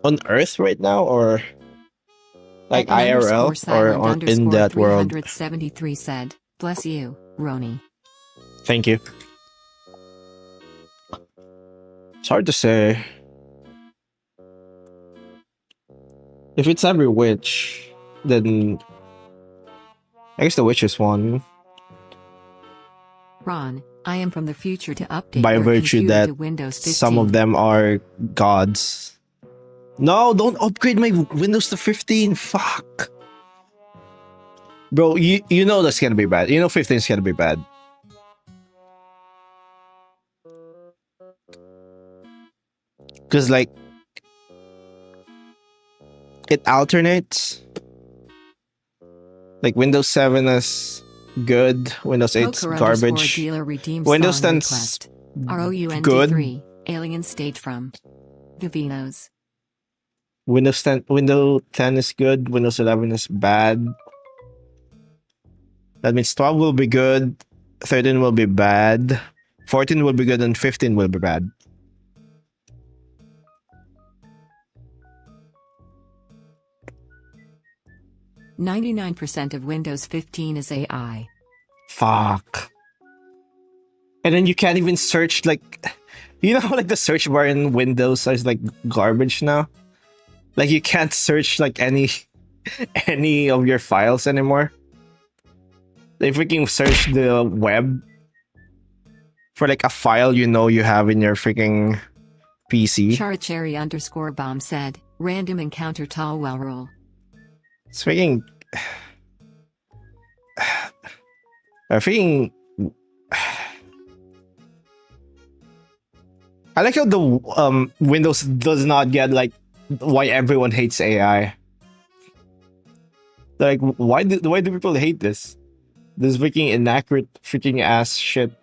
S2: On Earth right now, or like IRL, or on in that world?
S1: 373 said, bless you, Roni.
S2: Thank you. It's hard to say. If it's every witch, then I guess the witches won.
S1: Ron, I am from the future to update
S2: By
S1: your
S2: virtue
S1: computer
S2: that
S1: to Windows 15.
S2: some of them are gods. No, don't upgrade my Windows to 15. Fuck. Bro, you know that's gonna be bad. You know 15 is gonna be bad. Because like it alternates. Like Windows 7 is good, Windows 8's garbage. Windows 10's good.
S1: Alien state from Gavinos.
S2: Windows 10 is good, Windows 11 is bad. That means 12 will be good, 13 will be bad, 14 will be good, and 15 will be bad.
S1: 99% of Windows 15 is AI.
S2: Fuck. And then you can't even search, like, you know, like the search bar in Windows is like garbage now. Like you can't search like any of your files anymore. They freaking search the web for like a file you have in your freaking PC.
S1: Charcherry_bomb said, random encounter Tallwell rule.
S2: It's freaking. I freaking. I like how the Windows does not get like why everyone hates AI. Like why do people hate this? This freaking inaccurate freaking ass shit.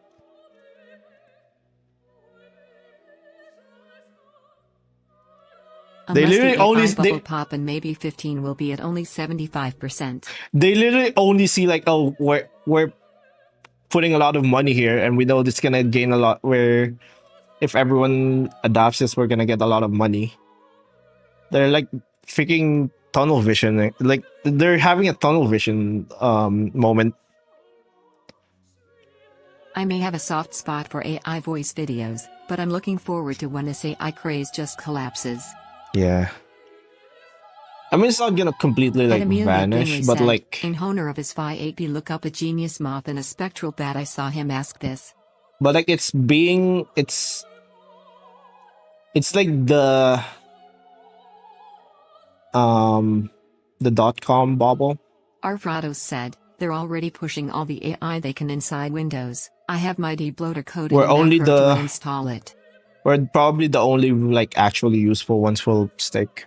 S1: They literally only bubble pop and maybe 15 will be at only 75%.
S2: They literally only see like, oh, we're putting a lot of money here and we know it's gonna gain a lot, where if everyone adopts this we're gonna get a lot of money. They're like freaking tunnel vision, like they're having a tunnel vision moment.
S1: I may have a soft spot for AI voice videos, but I'm looking forward to when this AI craze just collapses.
S2: Yeah. I mean, it's not gonna completely like vanish, but
S1: said,
S2: like
S1: in honor of his Phi 8B, look up a genius moth and a spectral bat. I saw him ask this.
S2: But like it's like the .com bubble.
S1: Arfrados said, they're already pushing all the AI they can inside Windows. I have my debloater code to install it.
S2: Where probably the only like actually useful ones will stick.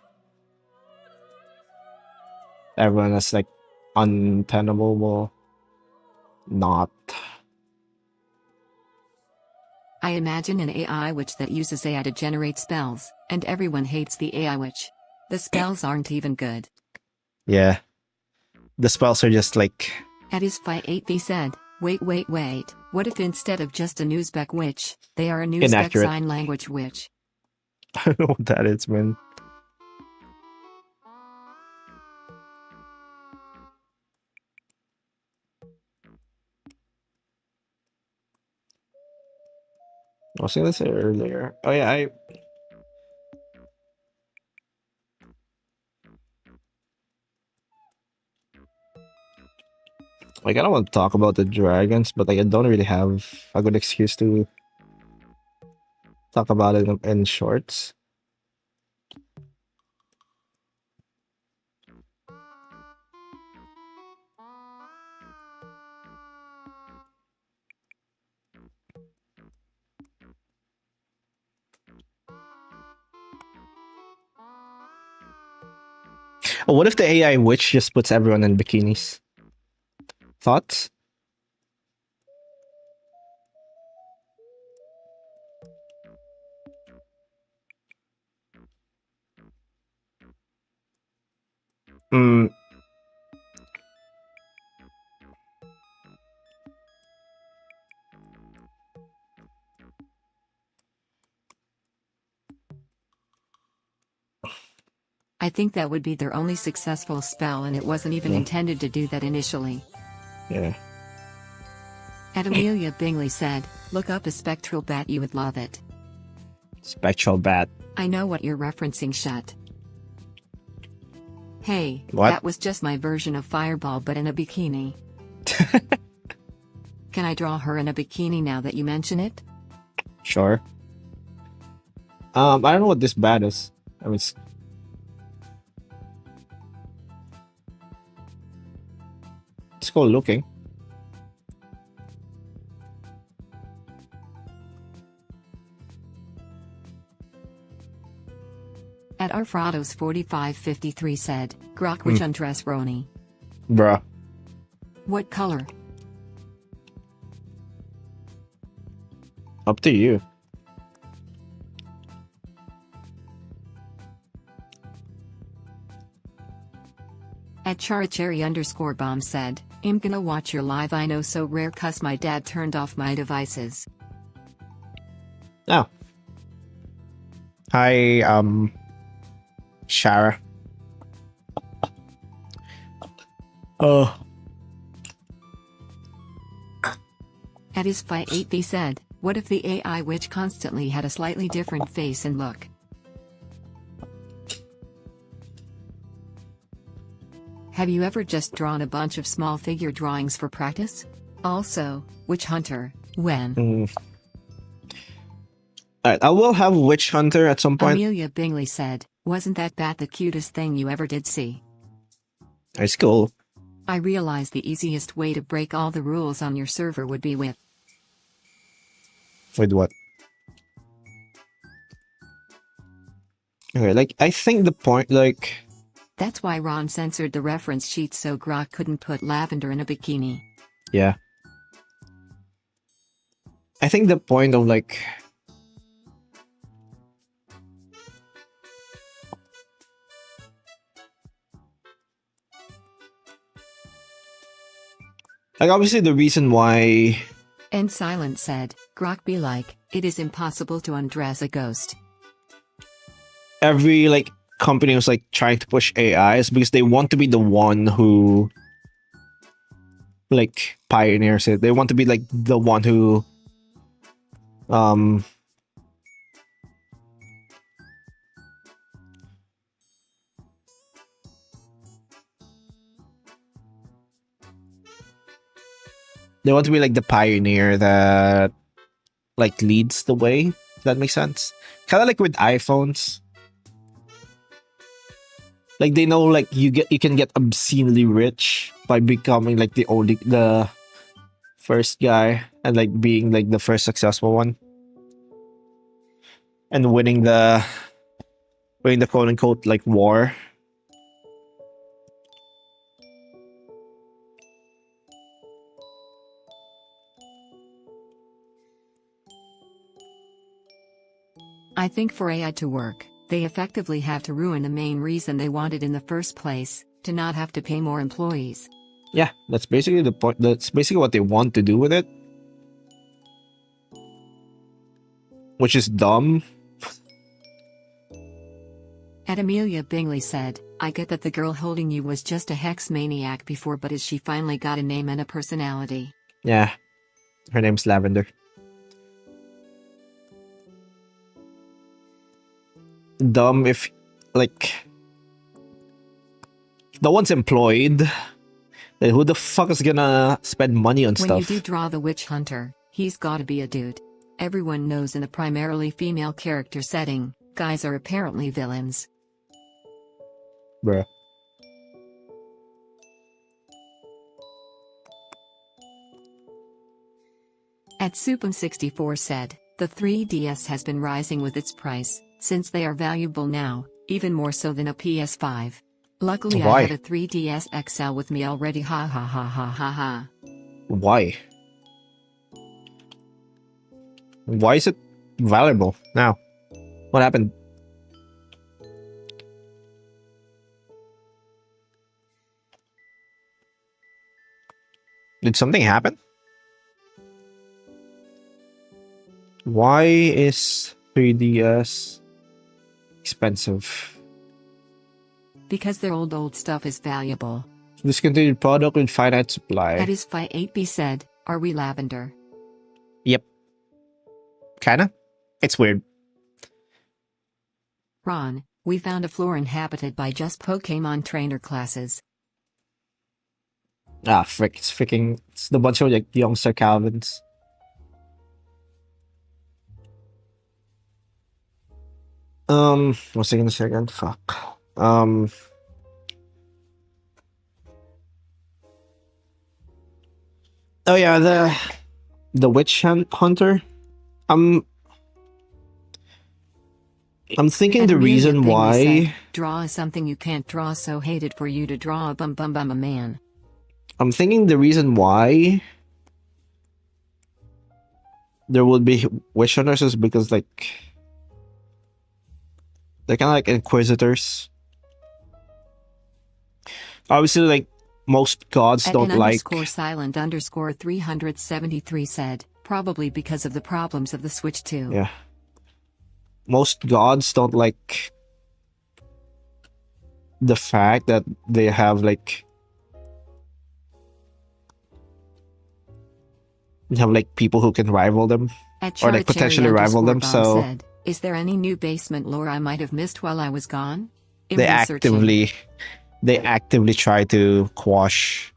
S2: Everyone that's like untenable will not.
S1: I imagine an AI witch that uses AI to generate spells, and everyone hates the AI witch. The spells aren't even good.
S2: Yeah. The spells are just like...
S1: At his Phi 8B said, wait, what if instead of just a Newsbeck witch, they are a Newsbeck sign language witch?
S2: I don't know what that is, man. I was gonna say earlier. Oh yeah, I kind of want to talk about the dragons, but like I don't really have a good excuse to talk about it in shorts. Oh, what if the AI witch just puts everyone in bikinis? Thoughts?
S1: I think that would be their only successful spell, and it wasn't even intended to do that initially.
S2: Yeah.
S1: And Amelia Bingley said, look up a spectral bat, you would love it.
S2: Spectral bat.
S1: I know what you're referencing, Shut. Hey,
S2: what?
S1: That was just my version of Fireball but in a bikini. Can I draw her in a bikini now that you mention it?
S2: Sure. I don't know what this bat is. I mean, it's cool looking.
S1: At Arfrados 4553 said, Grok which undress Roni.
S2: Bruh.
S1: What color?
S2: Up to you.
S1: At Charcherry_bomb said, I'm gonna watch your live, I know, so rare cuss my dad turned off my devices.
S2: Oh. Hi, Shara. Oh.
S1: At his fight 8B said, what if the AI witch constantly had a slightly different face and look? Have you ever just drawn a bunch of small figure drawings for practice? Also, Witch Hunter, when?
S2: Alright, I will have Witch Hunter at some point.
S1: Amelia Bingley said, wasn't that bat the cutest thing you ever did see?
S2: It's cool.
S1: I realized the easiest way to break all the rules on your server would be with.
S2: With what? Okay, like, I think the point, like...
S1: That's why Ron censored the reference sheet so Grok couldn't put Lavender in a bikini.
S2: Yeah. I think the point of, like... Like, obviously the reason why...
S1: And Silent said, Grok be like, it is impossible to undress a ghost.
S2: Every, like, company was, like, trying to push AI is because they want to be the one who... like, pioneers it. They want to be, like, the one who... They want to be like the pioneer that like leads the way, if that makes sense. Kind of like with iPhones. Like they know like you can get obscenely rich by becoming like the first guy and like being like the first successful one. And winning the quote unquote like war.
S1: I think for AI to work, they effectively have to ruin the main reason they wanted in the first place, to not have to pay more employees.
S2: Yeah, that's basically the point. That's basically what they want to do with it. Which is dumb.
S1: At Amelia Bingley said, I get that the girl holding you was just a hex maniac before, but is she finally got a name and a personality?
S2: Yeah. Her name's Lavender. Dumb if, like, no one's employed, then who the fuck is gonna spend money on
S1: When
S2: stuff?
S1: you do draw the Witch Hunter, he's gotta be a dude. Everyone knows in a primarily female character setting, guys are apparently villains.
S2: Bruh.
S1: At Supum64 said, the 3DS has been rising with its price, since they are valuable now, even more so than a PS5. Luckily
S2: Why?
S1: I had a 3DS XL with me already, ha ha ha ha ha ha.
S2: Why? Why is it valuable now? What happened? Did something happen? Why is 3DS expensive?
S1: Because their old stuff is valuable.
S2: Discontinued product with finite supply.
S1: At his Fight 8B said, are we Lavender?
S2: Yep. Kinda. It's weird.
S1: Ron, we found a floor inhabited by just Pokemon trainer classes.
S2: Ah, frick. It's the bunch of like youngster Calvins. What's I gonna say again? Fuck. Oh yeah, the witch hunter. I'm thinking the
S1: Amelia
S2: reason
S1: Bingley
S2: why
S1: said, draw something you can't draw, so hated for you to draw a a man.
S2: I'm thinking the reason why there would be witch hunters is because like they're kind of like inquisitors. Obviously, like most gods
S1: At
S2: don't
S1: an
S2: like.
S1: silent 373 said, probably because of the problems of the Switch 2.
S2: Yeah. Most gods don't like the fact that they have like You have like people who can rival them,
S1: At
S2: or like potentially rival them.
S1: Bob
S2: So
S1: said, "Is there any new basement lore I might have missed while I was gone?" I'm
S2: they
S1: researching.
S2: actively try to quash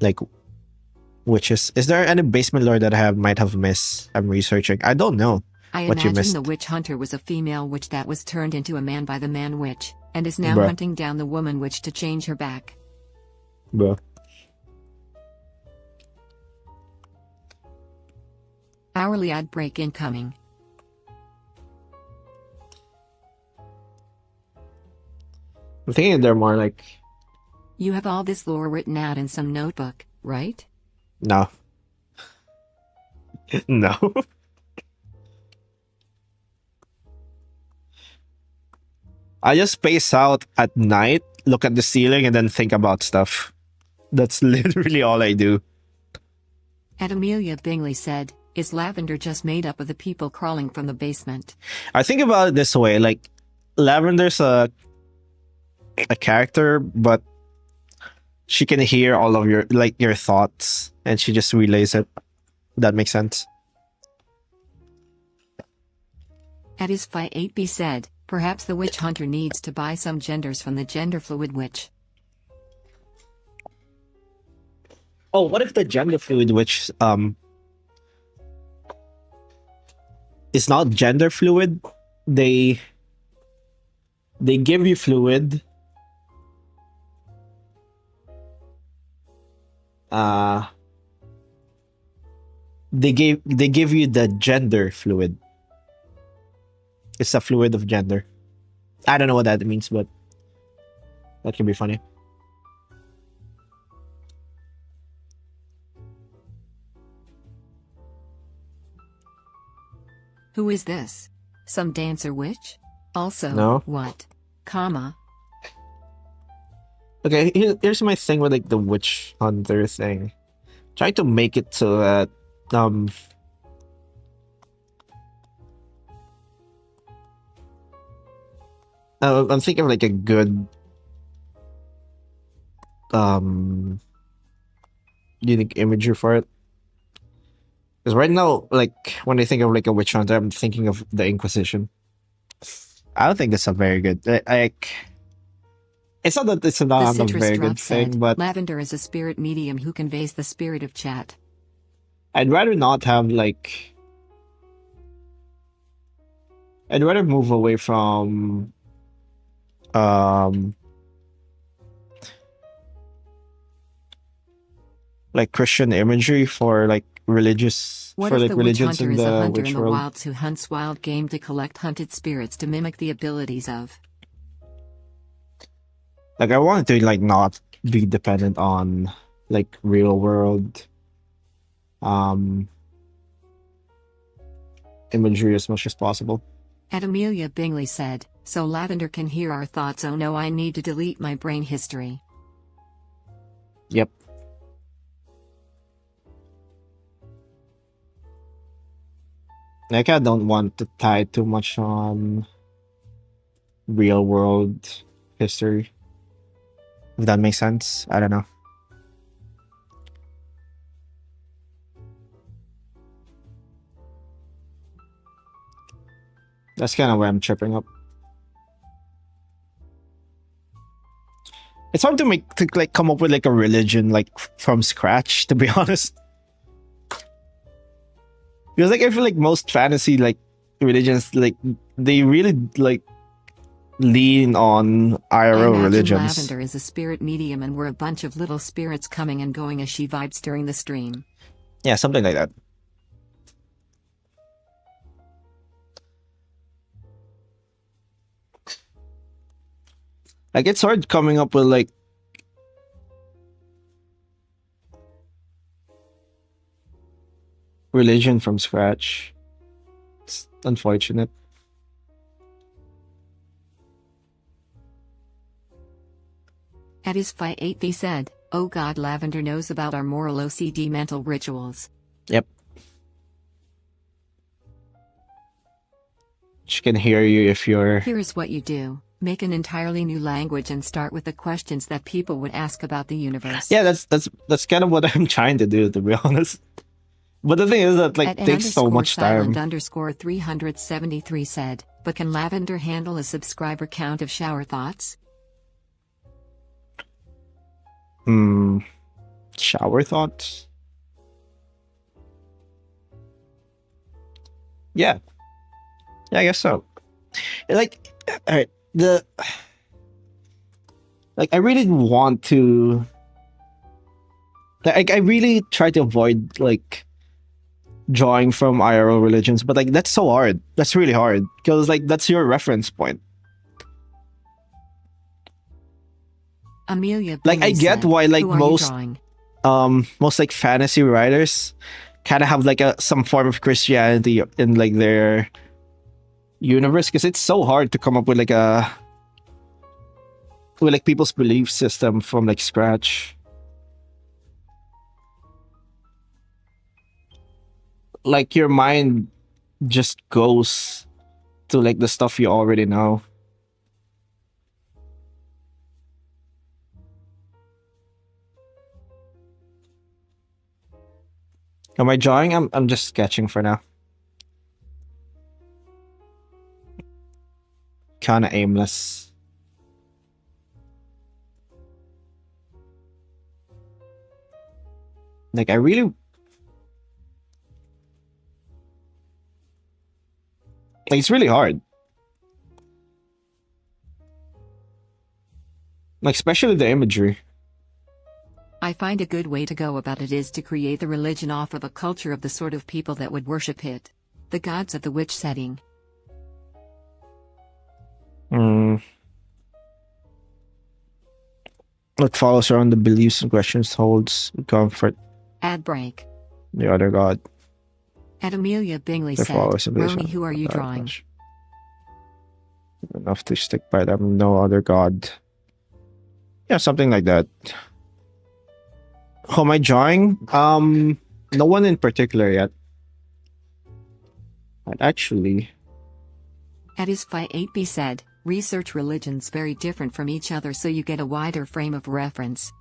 S2: like witches. Is there any basement lore that I might have missed? I'm researching. I don't know
S1: I
S2: what you
S1: imagine
S2: missed,
S1: the witch hunter was a female witch that was turned into a man by the man witch, and is now
S2: bruh.
S1: hunting down the woman witch to change her back.
S2: Bruh.
S1: Hourly ad break incoming.
S2: I'm thinking they're more like
S1: You have all this lore written out in some notebook, right?
S2: no, no. I just space out at night, look at the ceiling, and then think about stuff. That's literally all I do.
S1: And Amelia Bingley said, "Is Lavender just made up of the people crawling from the basement?"
S2: I think about it this way: like, Lavender's a character, but she can hear all of your thoughts, and she just relays it. That makes sense.
S1: At his Phi 8B said, "Perhaps the witch hunter needs to buy some genders from the gender fluid witch."
S2: Oh, what if the gender fluid witch is not gender fluid? They give you fluid. They give you the gender fluid. It's a fluid of gender. I don't know what that means, but that can be funny.
S1: Who is this? Some dancer witch? Also,
S2: No.
S1: what? Comma.
S2: Okay, here's my thing with like the witch hunter thing. Trying to make it so that I'm thinking of like a good unique imagery for it. Because right now, like when I think of like a witch hunter, I'm thinking of the Inquisition. I don't think that's a very good like. It's not that it's
S1: The
S2: not a
S1: citrus
S2: very
S1: drop
S2: good thing,
S1: said,
S2: but
S1: Lavender is a spirit medium who conveys the spirit of chat.
S2: I'd rather not have like. I'd rather move away from like Christian imagery for like religious
S1: What
S2: for
S1: if
S2: like
S1: the witch
S2: religions
S1: hunter
S2: in
S1: is a
S2: the
S1: hunter
S2: witch
S1: in the
S2: world.
S1: wilds who hunts wild game to collect hunted spirits to mimic the abilities of?
S2: Like I wanted to like not be dependent on like real world imagery as much as possible.
S1: And Amelia Bingley said, "So Lavender can hear our thoughts. Oh no, I need to delete my brain history."
S2: Yep. Like I don't want to tie too much on real world history. If that makes sense. I don't know. That's kind of where I'm tripping up. It's hard to like come up with like a religion like from scratch, to be honest. Because like I feel like most fantasy like religions like they really like lean on
S1: I
S2: IRL
S1: imagine
S2: religions.
S1: Lavender is a spirit medium and we're a bunch of little spirits coming and going as she vibes during the stream.
S2: Yeah, something like that. Like it's hard coming up with like religion from scratch. It's unfortunate.
S1: At his Phi 8 they said, "Oh god, Lavender knows about our moral OCD mental rituals."
S2: Yep. She can hear you if you're
S1: Here's what you do. Make an entirely new language and start with the questions that people would ask about the universe.
S2: Yeah, that's kind of what I'm trying to do, to be honest. But the thing is that like
S1: At n
S2: takes so much time.
S1: _silent 373 said, but can Lavender handle a subscriber count of shower thoughts?
S2: Shower thoughts? Yeah. Yeah, I guess so. Like, alright, I really want to, like, I really try to avoid like drawing from IRL religions, but like that's so hard. That's really hard because like that's your reference point.
S1: Amelia
S2: Like I
S1: Bingley
S2: get
S1: said,
S2: why like
S1: "Who are you
S2: most
S1: drawing?"
S2: most like fantasy writers kind of have like some form of Christianity in like their universe, because it's so hard to come up with like people's belief system from like scratch. Like your mind just goes to like the stuff you already know. Am I drawing? I'm just sketching for now. Kinda aimless. Like I really like it's really hard. Like especially the imagery.
S1: I find a good way to go about it is to create the religion off of a culture of the sort of people that would worship it. The gods of the witch setting.
S2: What follows around the beliefs and questions holds comfort
S1: Ad break.
S2: the other god.
S1: At Amelia Bingley
S2: There
S1: said,
S2: follows a belief
S1: "Roni, who are you
S2: that
S1: drawing?"
S2: much. Enough to stick by them, no other god. Yeah, something like that. Who am I drawing? No one in particular yet. But actually,
S1: At Isfi 8B said, "Research religions very different from each other so you get a wider frame of reference."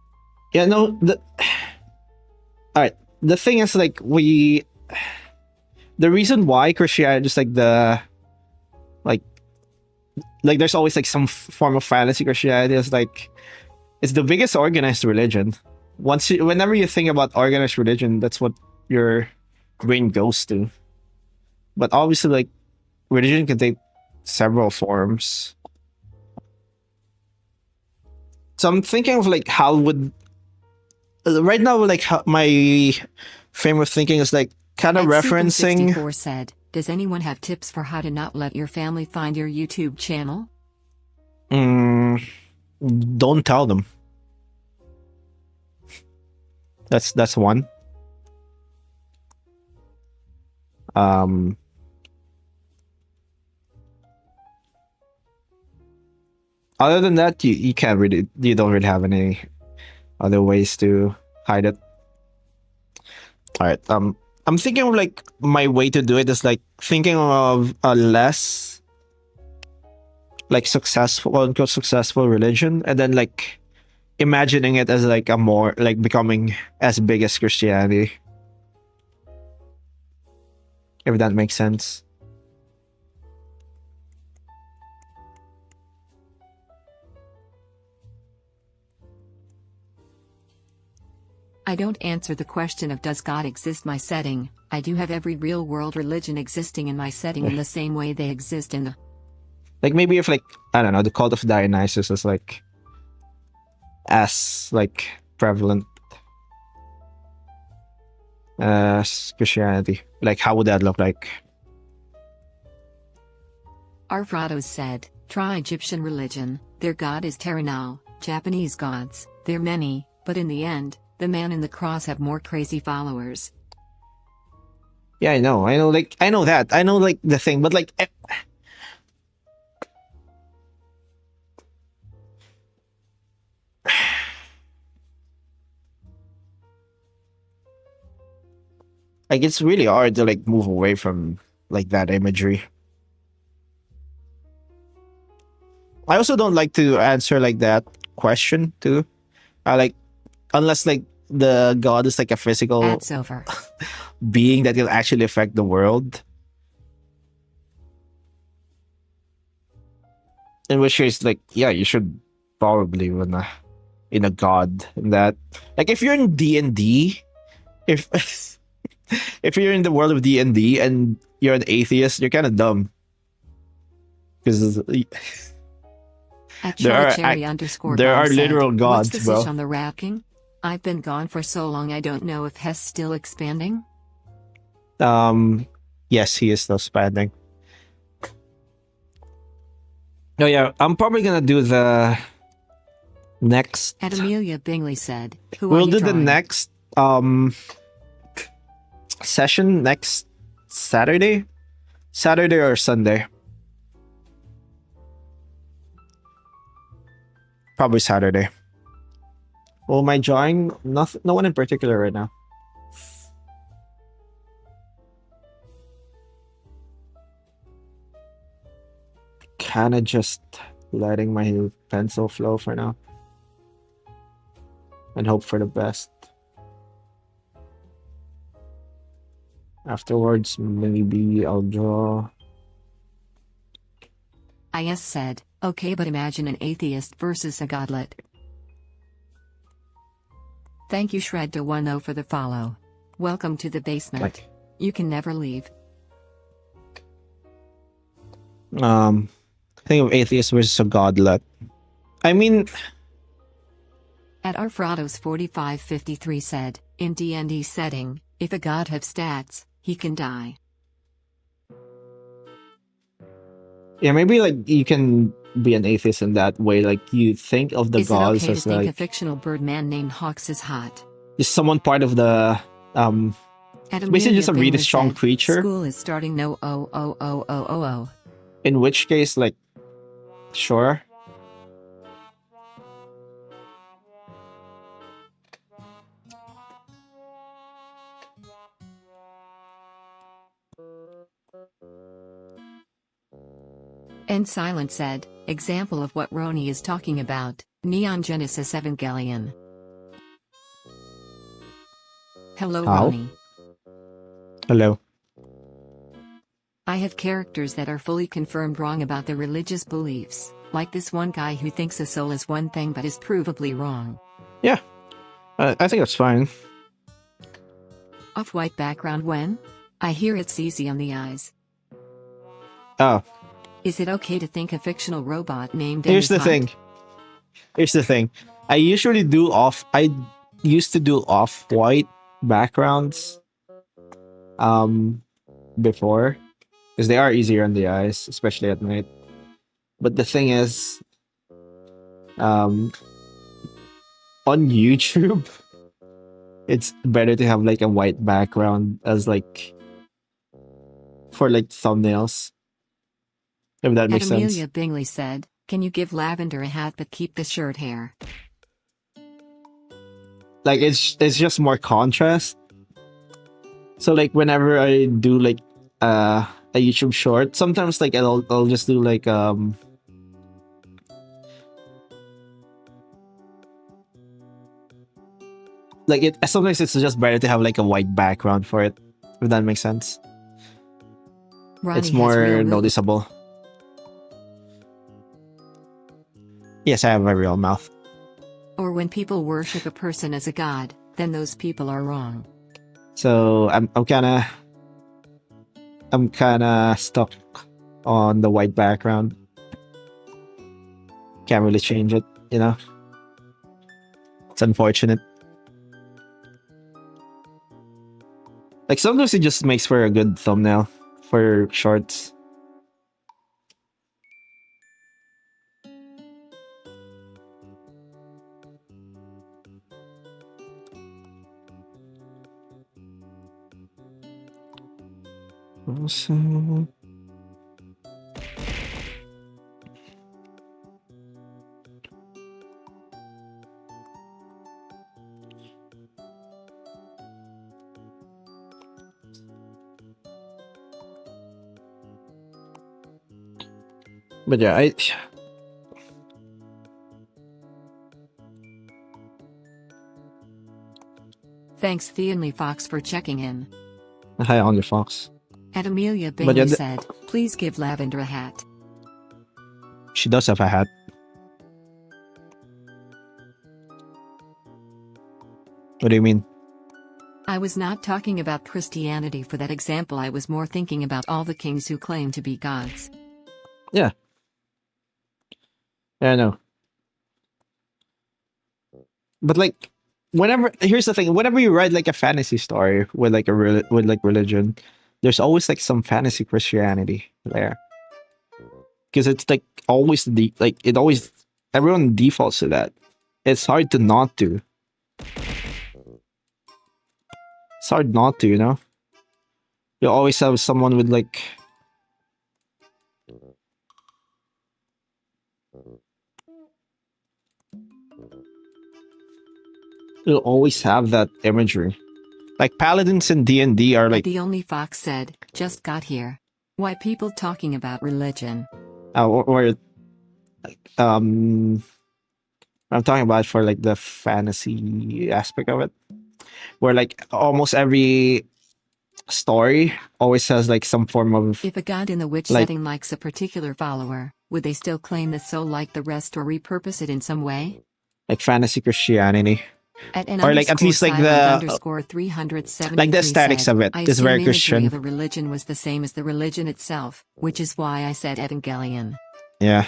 S2: yeah, no. Alright. The thing is, like, the reason why Christianity is like like there's always like some form of fantasy Christianity is like it's the biggest organized religion. Whenever you think about organized religion, that's what your brain goes to. But obviously, like, religion can take several forms. So I'm thinking of like how would right now, like how my frame of thinking is like kind of
S1: At
S2: referencing.
S1: Seekum64 said, "Does anyone have tips for how to not let your family find your YouTube channel?"
S2: Don't tell them. That's one. Other than that, you don't really have any other ways to hide it. All right. I'm thinking of like my way to do it is like thinking of a less like successful, quote unquote, successful religion, and then like imagining it as like a more like becoming as big as Christianity. If that makes sense.
S1: I don't answer the question of does God exist my setting. I do have every real world religion existing in my setting in the same way they exist in the...
S2: Like maybe if like, I don't know, the cult of Dionysus is like as like prevalent as Christianity. Like how would that look like?
S1: Arvrados said, "Try Egyptian religion. Their god is Terranau. Japanese gods, they're many, but in the end, the man in the cross have more crazy followers."
S2: Yeah, I know, like, I know that. I know, like, the thing, but, like, like, it's really hard to, like, move away from, like, that imagery. I also don't like to answer like that question too. I like unless like the god is like a physical
S1: Ad's over.
S2: being that can actually affect the world. In which case, like, yeah, you should probably in a god in that. Like, if you're in D&D, if if you're in the world of D&D and you're an atheist, you're kind of dumb because
S1: At
S2: there are there
S1: Cherry_bomb
S2: are
S1: said,
S2: literal
S1: "What's
S2: gods,
S1: the sitch
S2: bro.
S1: on the Rat King? I've been gone for so long I don't know if Hess still expanding."
S2: Yes, he is still expanding. Oh yeah, I'm probably gonna do the next.
S1: At Amelia Bingley said, "Who are
S2: We'll
S1: you
S2: do the
S1: drawing?"
S2: next session next Saturday or Sunday. Probably Saturday. Well, my drawing, nothing, no one in particular right now. Kind of just letting my pencil flow for now and hope for the best. Afterwards, maybe I'll draw.
S1: IS said, "Okay, but imagine an atheist versus a godlet." Thank you Shred210 for the follow. Welcome to the basement.
S2: Like,
S1: you can never leave.
S2: think of atheist versus a godlet. I mean,
S1: At Arfrados4553 said, "In D&D setting, if a god have stats, he can die."
S2: yeah, maybe like you can be an atheist in that way. Like you think of the
S1: Is it
S2: gods
S1: okay to
S2: as
S1: think a
S2: like
S1: fictional birdman named Hawks is hot?
S2: just someone part of the
S1: At
S2: it's basically just a really
S1: Bingley
S2: strong
S1: said,
S2: creature.
S1: "School is starting no oh oh oh oh oh oh."
S2: In which case, like, sure.
S1: And Silent said, "Example of what Roni is talking about, Neon Genesis Evangelion." Hello
S2: How?
S1: Roni.
S2: Hello.
S1: I have characters that are fully confirmed wrong about their religious beliefs, like this one guy who thinks a soul is one thing but is provably wrong.
S2: Yeah, I think that's fine.
S1: Off-white background when? I hear it's easy on the eyes.
S2: Oh,
S1: Is it okay to think a fictional robot named
S2: here's the
S1: Emmy's hot?
S2: thing. Here's the thing. I used to do off-white backgrounds before because they are easier on the eyes, especially at night. But the thing is, on YouTube, it's better to have like a white background as like for like thumbnails. If that
S1: At
S2: makes sense.
S1: Amelia Bingley said, "Can you give Lavender a hat but keep the shirt hair?"
S2: Like it's just more contrast. So like whenever I do like a YouTube short, sometimes like I'll just do like it sometimes it's just better to have like a white background for it, if that makes sense.
S1: Ronnie
S2: It's
S1: has
S2: more
S1: real moves.
S2: noticeable. Yes, I have a real mouth.
S1: Or when people worship a person as a god, then those people are wrong.
S2: So I'm kinda stuck on the white background. Can't really change it, you know? It's unfortunate. Like sometimes it just makes for a good thumbnail for shorts. Also, but yeah,
S1: Thanks Theonly Fox for checking in.
S2: Hi, Only Fox.
S1: And Amelia
S2: But
S1: Bingley
S2: yeah,
S1: said, please give Lavender a hat.
S2: She does have a hat. What do you mean?
S1: I was not talking about Christianity for that example. I was more thinking about all the kings who claim to be gods.
S2: Yeah. Yeah, I know. But like, here's the thing: whenever you write like a fantasy story with like with like religion, there's always like some fantasy Christianity there, because it's like always it always everyone defaults to that. It's hard to not to. It's hard not to, you know. You always have someone with like. You'll always have that imagery. Like paladins in D&D are like.
S1: The Only Fox said, just got here. Why people talking about religion?
S2: Or I'm talking about for like the fantasy aspect of it, where like almost every story always has like some form of.
S1: If a god in the witch
S2: like,
S1: setting likes a particular follower, would they still claim the soul like the rest or repurpose it in some way?
S2: Like fantasy Christianity. Or like at least like
S1: the 373
S2: like the aesthetics of it is very Christian.
S1: Of a religion was the same as the religion itself, which is why I said Evangelion.
S2: Yeah.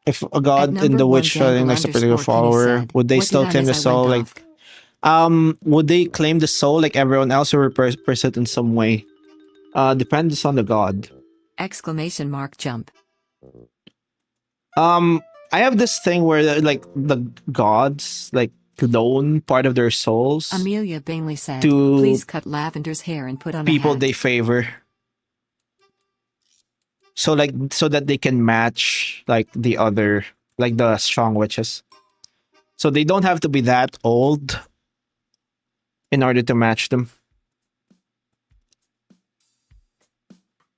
S2: If a god in the witch setting likes a particular follower, would they still claim the soul? Like, would they claim the soul like everyone else, or repurpose it in some way? Depends on the god.
S1: Exclamation mark jump.
S2: I have this thing where like the gods like loan part of their souls.
S1: Amelia Bingley said,
S2: to
S1: please cut Lavender's hair and put on
S2: people
S1: a hat.
S2: they favor. So like so that they can match like the other like the strong witches. So they don't have to be that old in order to match them.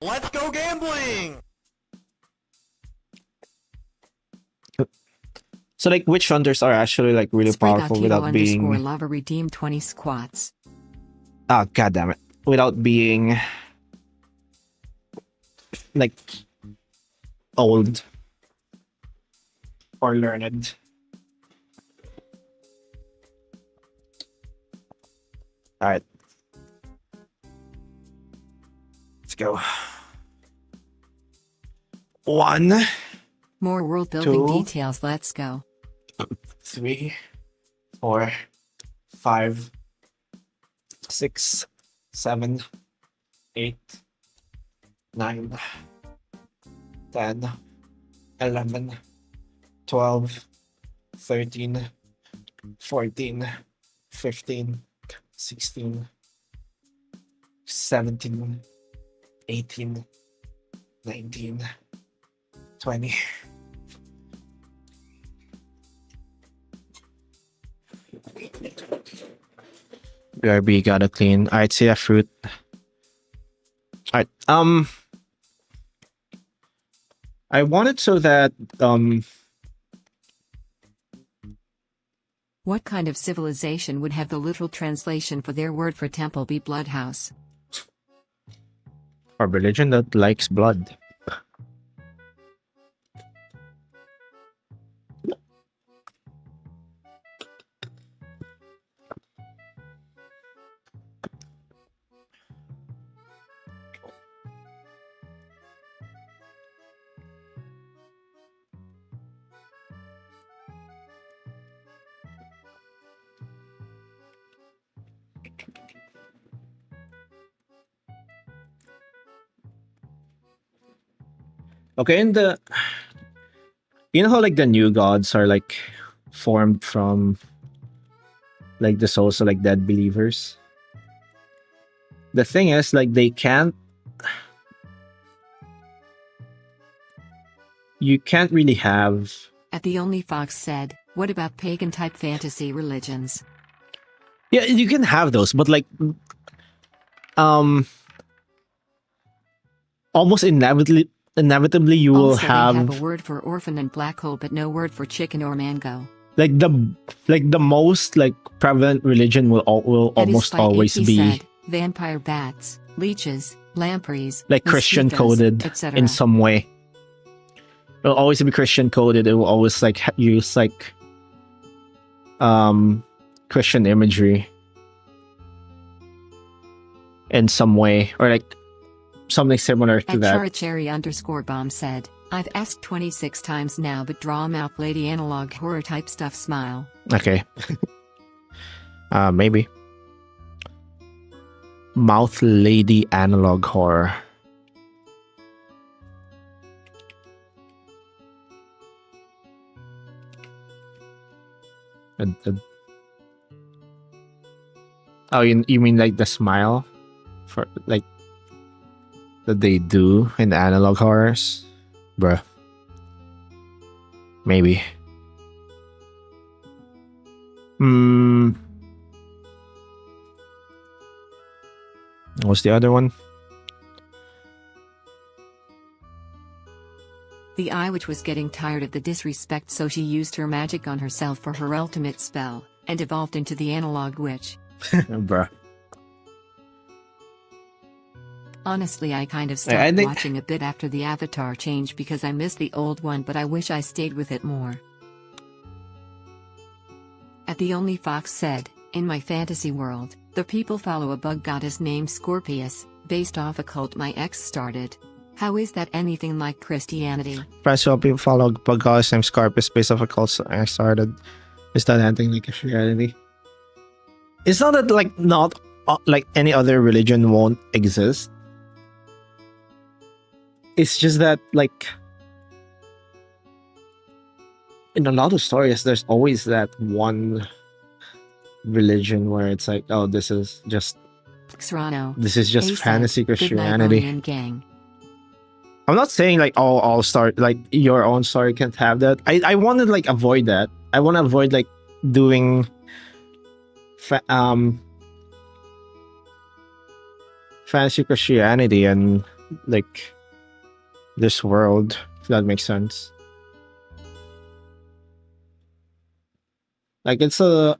S3: Let's go gambling!
S2: So like witch hunters are actually like really powerful without being.
S1: Lover redeem 20 squats.
S2: Oh god damn it! Without being like old or learned. All right, let's go. 1,
S1: More world building
S2: 2,
S1: details. Let's go.
S2: 3, 4, 5, 6, 7, 8, 9, 10, 11, 12, 13, 14, 15, 16, 17, 18, 19, 20. BRB gotta clean. Alright, see that fruit. Alright, I want it so that,
S1: What kind of civilization would have the literal translation for their word for temple be bloodhouse?
S2: a religion that likes blood. Okay, and you know how like the new gods are like formed from like the souls of like dead believers? The thing is, like you can't really have.
S1: At the Only Fox said, what about pagan type fantasy religions?
S2: Yeah, you can have those, but like almost inevitably you will
S1: also,
S2: have.
S1: they have a word for orphan and black hole but no word for chicken or mango.
S2: like the most like prevalent religion will
S1: At his
S2: almost
S1: fight,
S2: always
S1: he
S2: be
S1: said, vampire bats, leeches, lampreys,
S2: like Christian
S1: mosquitoes,
S2: coded
S1: etc.
S2: in some way. It will always be Christian coded. It will always like use like Christian imagery in some way, or like something similar to
S1: At
S2: that.
S1: Charicherry_bomb said, I've asked 26 times now, but draw mouth lady analog horror type stuff smile.
S2: Okay. Maybe. Mouth lady analog horror. Oh, you mean like the smile? For like that they do in the analog horrors? Bruh. Maybe. What's the other one?
S1: The eye witch was getting tired of the disrespect, so she used her magic on herself for her ultimate spell, and evolved into the analog witch.
S2: Bruh.
S1: Honestly, I kind of
S2: I
S1: stopped
S2: think-
S1: watching a bit after the avatar change because I miss the old one, but I wish I stayed with it more. At the Only Fox said, in my fantasy world, the people follow a bug goddess named Scorpius, based off a cult my ex started. How is that anything like Christianity?
S2: Friends will people follow Bugos and Scarpus based off a cult I started. Is that anything like Christianity? It's not that like not like any other religion won't exist. It's just that like in a lot of stories, there's always that one religion where it's like, oh, this is just
S1: Xrano.
S2: fantasy
S1: Good night,
S2: Christianity.
S1: Bonnie and gang.
S2: I'm not saying like all story like your own story can't have that. I want to like avoid that. I want to avoid like doing fantasy Christianity and like this world, if that makes sense. Like it's a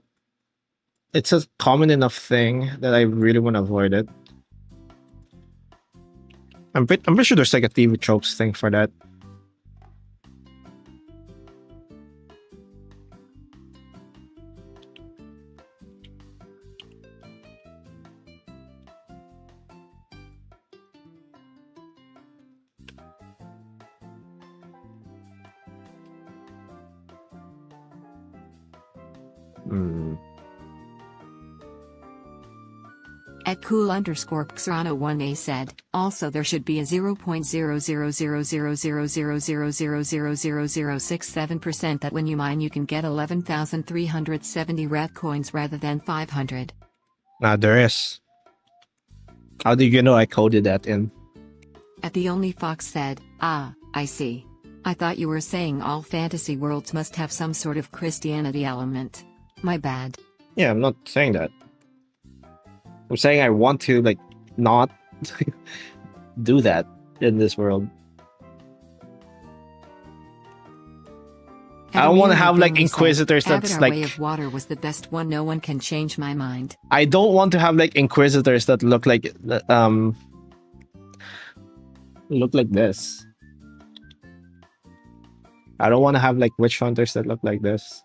S2: common enough thing that I really want to avoid it. I'm pretty sure there's like a TV tropes thing for that.
S1: At cool_Xrano1A said, also there should be a 0.000000000000067% that when you mine you can get 11,370 rat coins rather than 500.
S2: There is. How do you know I coded that in?
S1: At the Only Fox said, ah, I see. I thought you were saying all fantasy worlds must have some sort of Christianity element. My bad.
S2: Yeah, I'm not saying that. I'm saying I want to like not do that in this world. I don't want to have like inquisitors that's
S1: Avatar
S2: like
S1: Way of Water was the best one. No one can change my mind.
S2: I don't want to have like inquisitors that look like this. I don't want to have like witch hunters that look like this.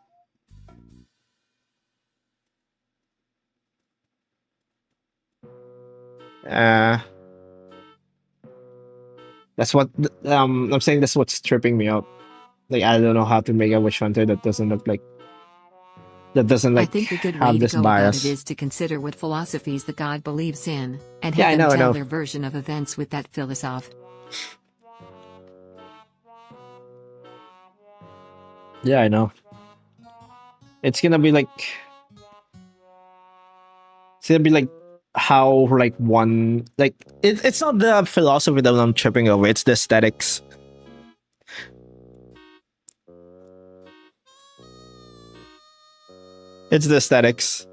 S2: That's what I'm saying. That's what's tripping me up. Like I don't know how to make a witch hunter that doesn't look like
S1: I think a good way
S2: have
S1: to
S2: this
S1: go
S2: bias.
S1: about it is to consider what philosophies the god believes in, and
S2: Yeah, I
S1: have
S2: know, I
S1: them tell
S2: know.
S1: their version of events with that philosoph.
S2: Yeah, I know. It's gonna be like how like one like it's not the philosophy that I'm tripping over, it's the aesthetics. It's the aesthetics.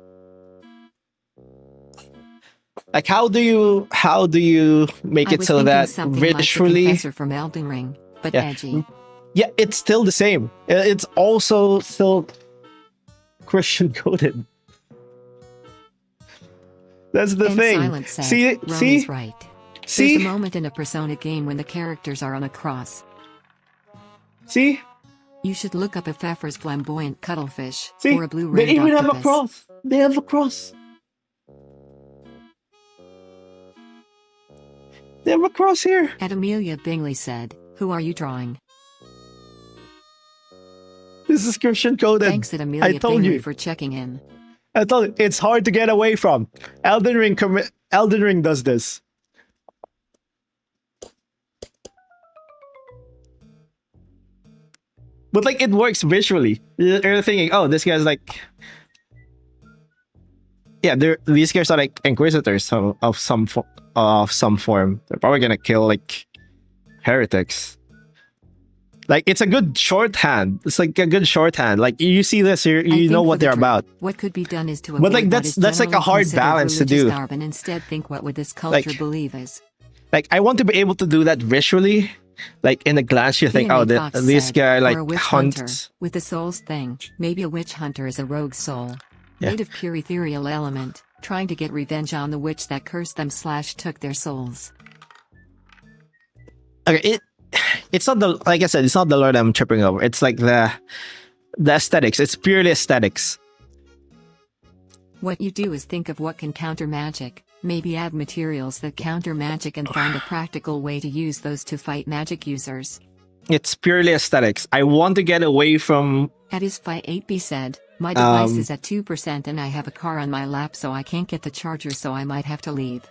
S2: Like how do you make
S1: I
S2: it
S1: was
S2: so
S1: thinking
S2: that
S1: something like the
S2: visually
S1: Confessor from Elden Ring, but
S2: Yeah.
S1: edgy.
S2: yeah, it's still the same. It's also still Christian coded. That's the
S1: And
S2: thing.
S1: Silent said,
S2: See,
S1: Ronnie's right.
S2: see,
S1: There's a moment in a Persona game when the characters are on a cross.
S2: see,
S1: You should look up a Pfeffer's flamboyant cuttlefish
S2: see.
S1: or a blue
S2: They
S1: ringed
S2: even have a
S1: octopus.
S2: cross. They have a cross. They have a cross here.
S1: And Amelia Bingley said, who are you drawing?
S2: This is Christian coded.
S1: Thanks at
S2: I
S1: Amelia
S2: told
S1: Bingley
S2: you.
S1: for checking in.
S2: I told you. It's hard to get away from. Elden Ring does this. But like it works visually. You're thinking, oh, this guy's like, yeah, these guys are like inquisitors of some form. They're probably gonna kill like heretics. Like it's a good shorthand. It's like a good shorthand. Like you see this, you know what they're about.
S1: What could be done is to
S2: But
S1: avoid
S2: like
S1: what is
S2: that's like a
S1: generally
S2: hard
S1: considered
S2: balance to
S1: religious
S2: do.
S1: garb and instead think what would this culture
S2: Like-
S1: believe is.
S2: Like I want to be able to do that visually. Like in a glance, you think,
S1: Leonie
S2: oh,
S1: Fox
S2: this
S1: said,
S2: guy
S1: or
S2: like
S1: a witch hunter,
S2: hunts.
S1: with the souls thing. Maybe a witch hunter is a rogue soul.
S2: Yeah.
S1: Made of pure ethereal element, trying to get revenge on the witch that cursed them / took their souls.
S2: Okay, it's not the, like I said, it's not the lore I'm tripping over. It's like the aesthetics. It's purely aesthetics.
S1: What you do is think of what can counter magic, maybe add materials that counter magic and find a practical way to use those to fight magic users.
S2: It's purely aesthetics. I want to get away from.
S1: At his Fi 8B said, my device is at 2% and I have a car on my lap so I can't get the charger so I might have to leave.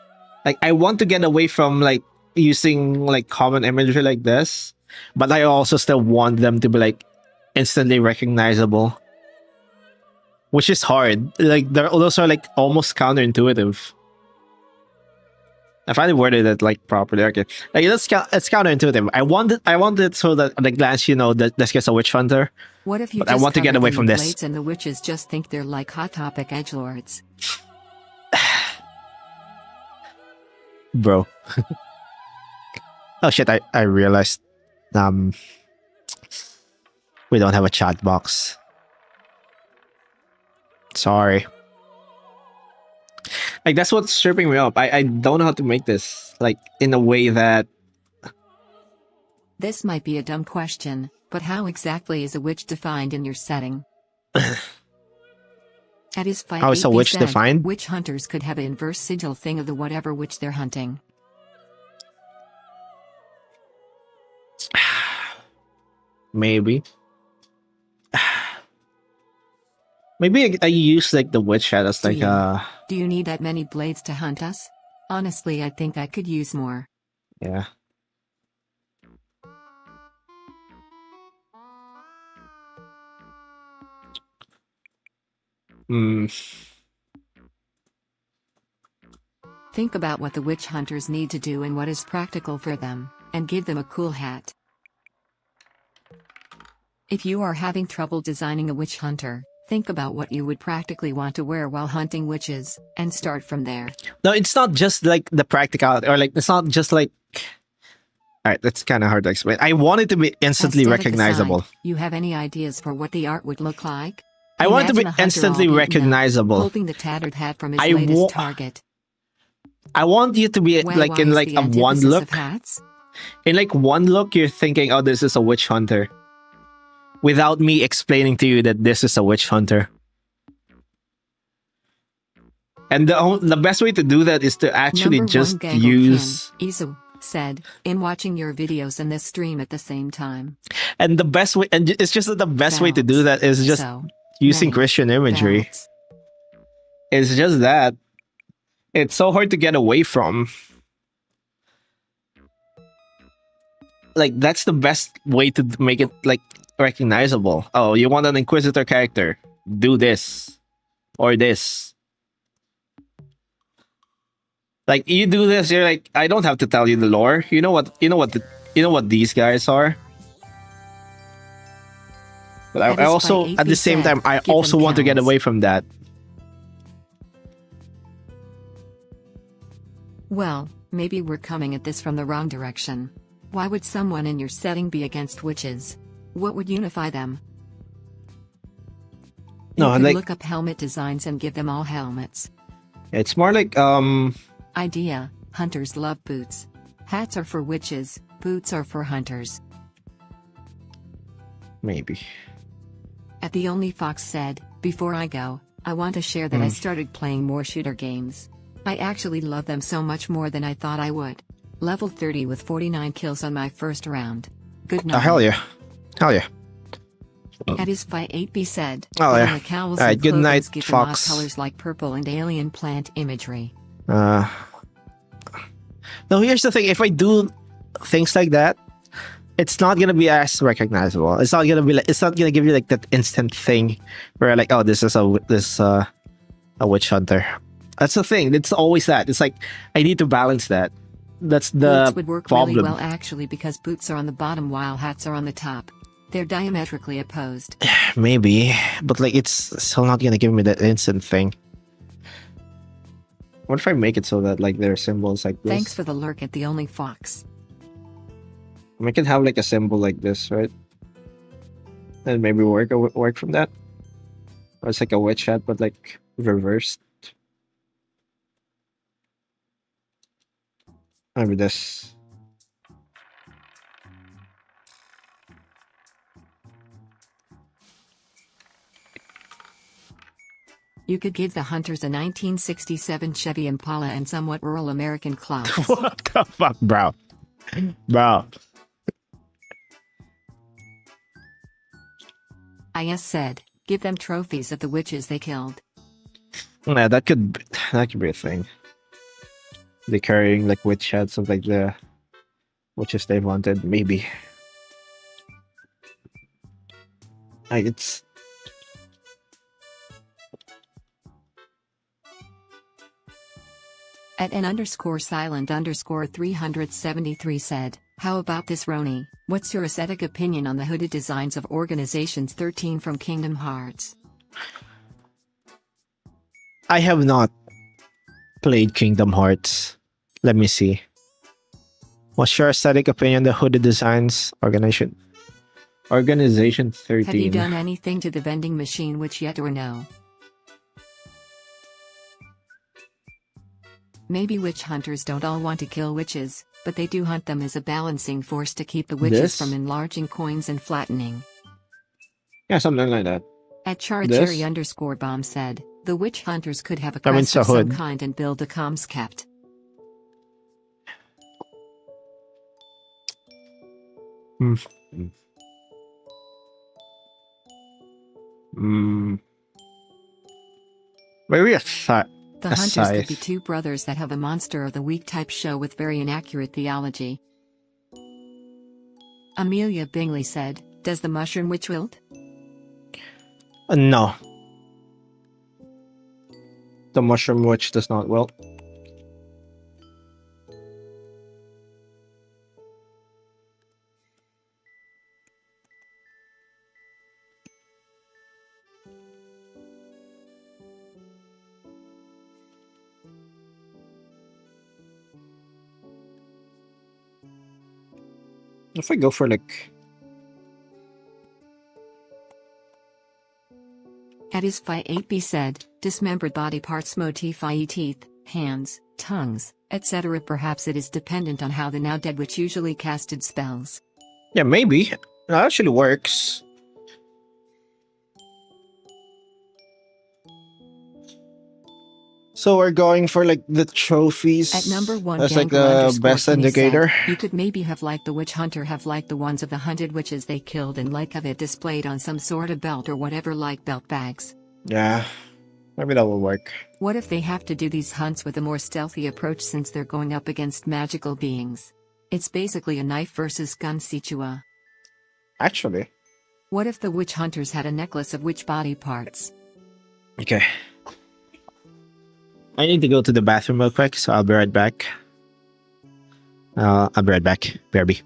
S2: Like I want to get away from like using like common imagery like this, but I also still want them to be like instantly recognizable, which is hard. Like those are like almost counterintuitive. I finally worded it like properly. Okay, like it's counterintuitive. I want it so that at a glance you know that this guy's a witch hunter.
S1: What if you
S2: But
S1: just
S2: I want to get
S1: cover
S2: away
S1: them
S2: from
S1: in
S2: this.
S1: blades and the witches just think they're like Hot Topic edgelords?
S2: Bro. Oh shit, I realized we don't have a chat box. Sorry. Like that's what's tripping me up. I don't know how to make this like in a way that
S1: This might be a dumb question, but how exactly is a witch defined in your setting? At his Fi
S2: How is a
S1: 8B
S2: witch
S1: said,
S2: defined?
S1: Witch hunters could have an inverse sigil thing of the whatever witch they're hunting.
S2: maybe. Maybe I use like the witch hat as like
S1: Do you need that many blades to hunt us? Honestly, I think I could use more.
S2: yeah. Hmm.
S1: Think about what the witch hunters need to do and what is practical for them, and give them a cool hat. If you are having trouble designing a witch hunter, think about what you would practically want to wear while hunting witches, and start from there.
S2: No, it's not just like the practicality, or like it's not just like. All right, that's kind of hard to explain. I want it to be instantly
S1: Aesthetic
S2: recognizable.
S1: aside, you have any ideas for what the art would look like?
S2: I want it to be
S1: Imagine a hunter
S2: instantly
S1: all beaten up,
S2: recognizable.
S1: holding the tattered hat from his
S2: I
S1: latest
S2: wa-
S1: target.
S2: I want you to be
S1: Well,
S2: like
S1: why
S2: in
S1: is
S2: like
S1: the
S2: a one
S1: antithesis
S2: look.
S1: of hats?
S2: In like one look, you're thinking, "Oh, this is a witch hunter," without me explaining to you that this is a witch hunter. And the best way to do that is to actually
S1: Number
S2: just
S1: one Gaggle
S2: use.
S1: Kin, Izu said, in watching your videos and this stream at the same time.
S2: And the best way, and it's just that the best way to do that is just
S1: So,
S2: using
S1: many
S2: Christian imagery.
S1: ballots.
S2: It's just that it's so hard to get away from. Like that's the best way to make it like recognizable. Oh, you want an Inquisitor character? Do this or this. Like you do this, you're like, I don't have to tell you the lore. You know what these guys are. But
S1: That
S2: I
S1: is
S2: also,
S1: why
S2: at the
S1: 8B
S2: same
S1: said,
S2: time, I
S1: give
S2: also
S1: them
S2: want to get
S1: cows.
S2: away from that.
S1: Well, maybe we're coming at this from the wrong direction. Why would someone in your setting be against witches? What would unify them? You
S2: No,
S1: could
S2: like
S1: look up helmet designs and give them all helmets.
S2: it's more like
S1: Idea: hunters love boots. Hats are for witches, boots are for hunters.
S2: maybe.
S1: At the Only Fox said, before I go, I want to share that I started playing more shooter games. I actually love them so much more than I thought I would. Level 30 with 49 kills on my first round. Good night.
S2: Oh, hell yeah. Hell yeah.
S1: At his Fight 8B said,
S2: Oh,
S1: "But
S2: yeah.
S1: on the cowls
S2: Alright,
S1: and
S2: good night,
S1: clothings give them odd
S2: Fox.
S1: colors like purple and alien plant imagery."
S2: No, here's the thing. If I do things like that, it's not gonna be as recognizable. It's not gonna be like, it's not gonna give you like that instant thing where like, oh, this is a witch hunter. That's the thing. It's always that. It's like I need to balance that. That's the
S1: Boots would work
S2: problem.
S1: really well actually because boots are on the bottom while hats are on the top. They're diametrically opposed.
S2: Maybe, but like it's still not gonna give me that instant thing. What if I make it so that like there are symbols like this?
S1: Thanks for the lurk at the Only Fox.
S2: We can have like a symbol like this, right? And maybe work from that. Or it's like a witch hat, but like reversed. Maybe this.
S1: You could give the hunters a 1967 Chevy Impala and somewhat rural American clothes.
S2: What the fuck, bro? Bro.
S1: IS said, "Give them trophies of the witches they killed."
S2: Yeah, that could be a thing. They carrying like witch hats of like the witches they wanted, maybe. Like it's
S1: At n_silent_373 said, "How about this, Roni? What's your aesthetic opinion on the hooded designs of Organizations 13 from Kingdom Hearts?"
S2: I have not played Kingdom Hearts. Let me see. What's your aesthetic opinion on the hooded designs Organization 13?
S1: Have you done anything to the vending machine witch yet or no? Maybe witch hunters don't all want to kill witches, but they do hunt them as a balancing force to keep the witches
S2: This?
S1: from enlarging coins and flattening.
S2: Yeah, something like that.
S1: At
S2: This?
S1: Characherry_bomb said, "The witch hunters could have a
S2: That means
S1: crest
S2: a
S1: of some
S2: hood.
S1: kind and build a comms kept."
S2: Maybe
S1: The
S2: a
S1: hunters could be
S2: scythe.
S1: two brothers that have a monster of the week type show with very inaccurate theology. Amelia Bingley said, "Does the mushroom witch wilt?"
S2: No. The mushroom witch does not wilt. If I go for like
S1: At his Fight 8B said, "Dismembered body parts motif, i.e. teeth, hands, tongues, etc. Perhaps it is dependent on how the now dead witch usually casted spells."
S2: yeah, maybe. That actually works. So we're going for like the trophies.
S1: At number 1
S2: That's like
S1: Gangle
S2: the best
S1: Kenny
S2: indicator.
S1: said, "You could maybe have like the witch hunter have like the ones of the hunted witches they killed and like have it displayed on some sort of belt or whatever like belt bags."
S2: Yeah, maybe that will work.
S1: What if they have to do these hunts with a more stealthy approach since they're going up against magical beings? It's basically a knife versus gun situa.
S2: Actually.
S1: What if the witch hunters had a necklace of witch body parts?
S2: Okay. I need to go to the bathroom real quick, so I'll be right back. I'll be right back. BRB.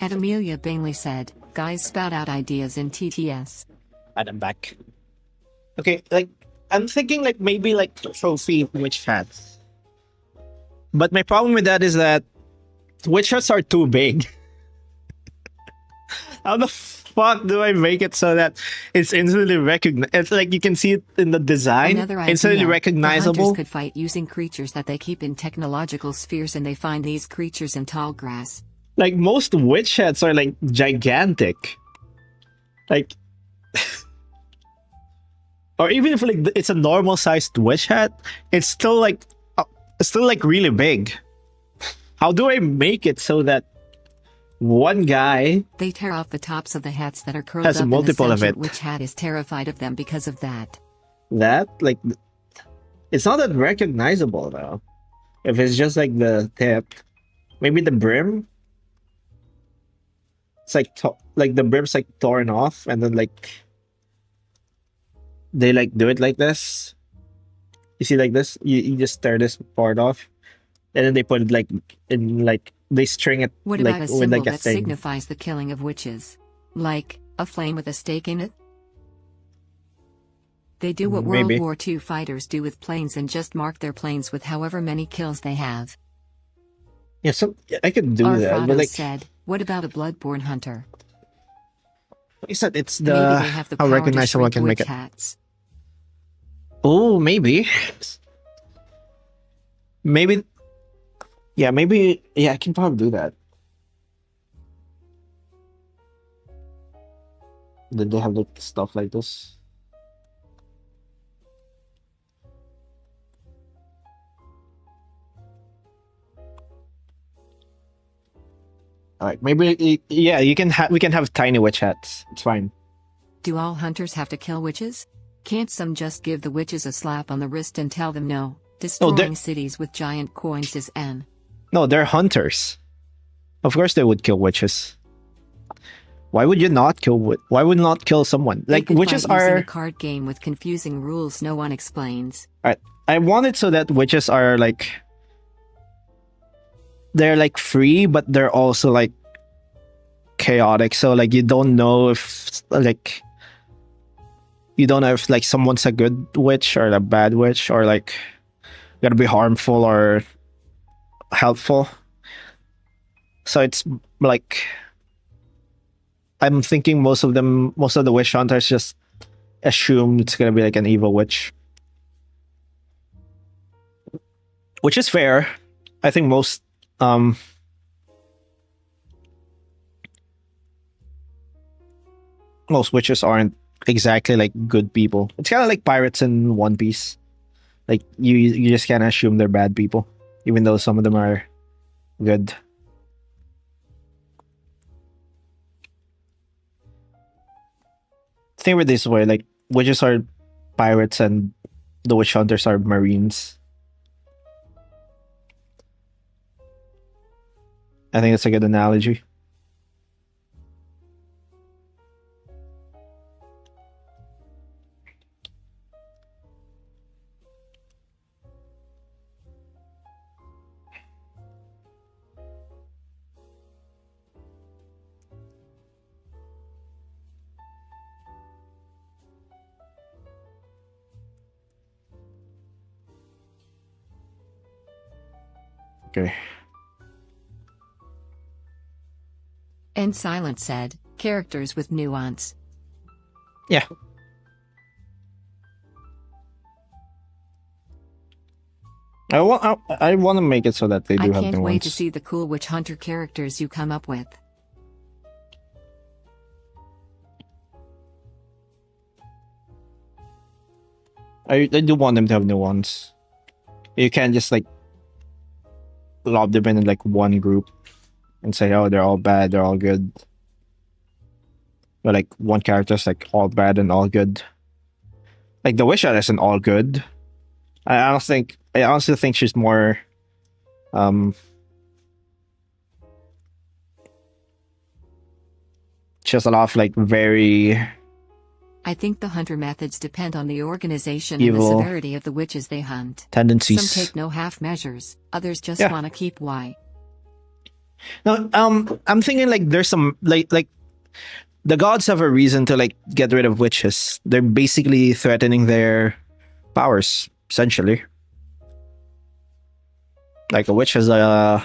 S1: And Amelia Bainley said, guys spout out ideas in TTS.
S2: And I'm back. Okay, like I'm thinking like maybe like trophy witch hats. But my problem with that is that witch hats are too big. How the fuck do I make it so that it's instantly recognized? It's like you can see it in the design.
S1: Another idea,
S2: Instantly
S1: the
S2: recognizable.
S1: hunters could fight using creatures that they keep in technological spheres, and they find these creatures in tall grass.
S2: Like most witch hats are like gigantic. Like or even if like it's a normal sized witch hat, it's still like really big. How do I make it so that one guy
S1: They tear off the tops of the hats that are curled
S2: has
S1: up,
S2: a multiple
S1: and the
S2: of
S1: sentient
S2: it?
S1: witch hat is terrified of them because of that.
S2: That like it's not that recognizable though. If it's just like the tip, maybe the brim. It's like like the brim's like torn off, and then like they like do it like this. You see like this? You just tear this part off, and then they put it like in like they string it
S1: What
S2: like
S1: about a
S2: with
S1: symbol
S2: like a
S1: that
S2: thing.
S1: signifies the killing of witches? Like, a flame with a stake in it? They do what
S2: Maybe.
S1: World War II fighters do with planes and just mark their planes with however many kills they have.
S2: Yeah, so I could do that,
S1: Arfrado
S2: but like
S1: said, what about a bloodborne hunter?
S2: you said, it's
S1: Maybe
S2: the
S1: they have the
S2: how
S1: power to
S2: recognizable I
S1: shrink
S2: can make
S1: witch
S2: it.
S1: hats.
S2: Oh, maybe. Maybe. Yeah, maybe. Yeah, I can probably do that. Did they have like stuff like this? All right, maybe. Yeah, you can have. We can have tiny witch hats. It's fine.
S1: Do all hunters have to kill witches? Can't some just give the witches a slap on the wrist and tell them no? Destroying cities with giant coins is N.
S2: No, they're hunters. Of course, they would kill witches. Why would you not kill? Why would not kill someone?
S1: They
S2: Like
S1: could
S2: witches
S1: fight using
S2: are.
S1: a card game with confusing rules no one explains.
S2: Alright, I want it so that witches are like they're like free, but they're also like chaotic. So like you don't know if like you don't know if like someone's a good witch or a bad witch or like gonna be harmful or helpful. So it's like I'm thinking most of the witch hunters just assume it's gonna be like an evil witch. Which is fair. I think most witches aren't exactly like good people. It's kind of like pirates in One Piece. Like you just can't assume they're bad people, even though some of them are good. Think of it this way: like witches are pirates and the witch hunters are marines. I think that's a good analogy. Okay.
S1: And Silent said, characters with nuance.
S2: Yeah. I want to make it so that they do
S1: I
S2: have
S1: can't
S2: nuance.
S1: wait to see the cool witch hunter characters you come up with.
S2: I do want them to have nuance. You can't just like lob them in like one group and say, oh, they're all bad, they're all good. But like one character's like all bad and all good. Like the Witch Hunter isn't all good. I honestly think she's more she has a lot of like very
S1: I think the hunter methods depend on the organization
S2: evil
S1: and the severity of the witches they hunt.
S2: tendencies.
S1: Some take no half measures, others just
S2: Yeah.
S1: want to keep Y.
S2: No, I'm thinking like there's some like the gods have a reason to like get rid of witches. They're basically threatening their powers, essentially. Like a witch has the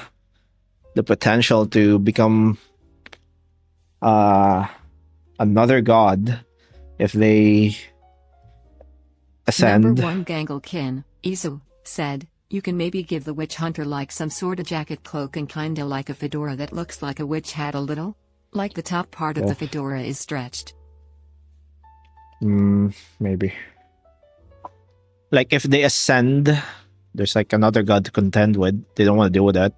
S2: potential to become uh another god if they
S1: Number
S2: ascend.
S1: 1 Gangelkin, Isu, said, you can maybe give the witch hunter like some sort of jacket cloak and kinda like a fedora that looks like a witch hat a little. Like the top part of
S2: Yeah.
S1: the fedora is stretched.
S2: Maybe. Like if they ascend, there's like another god to contend with. They don't want to deal with that.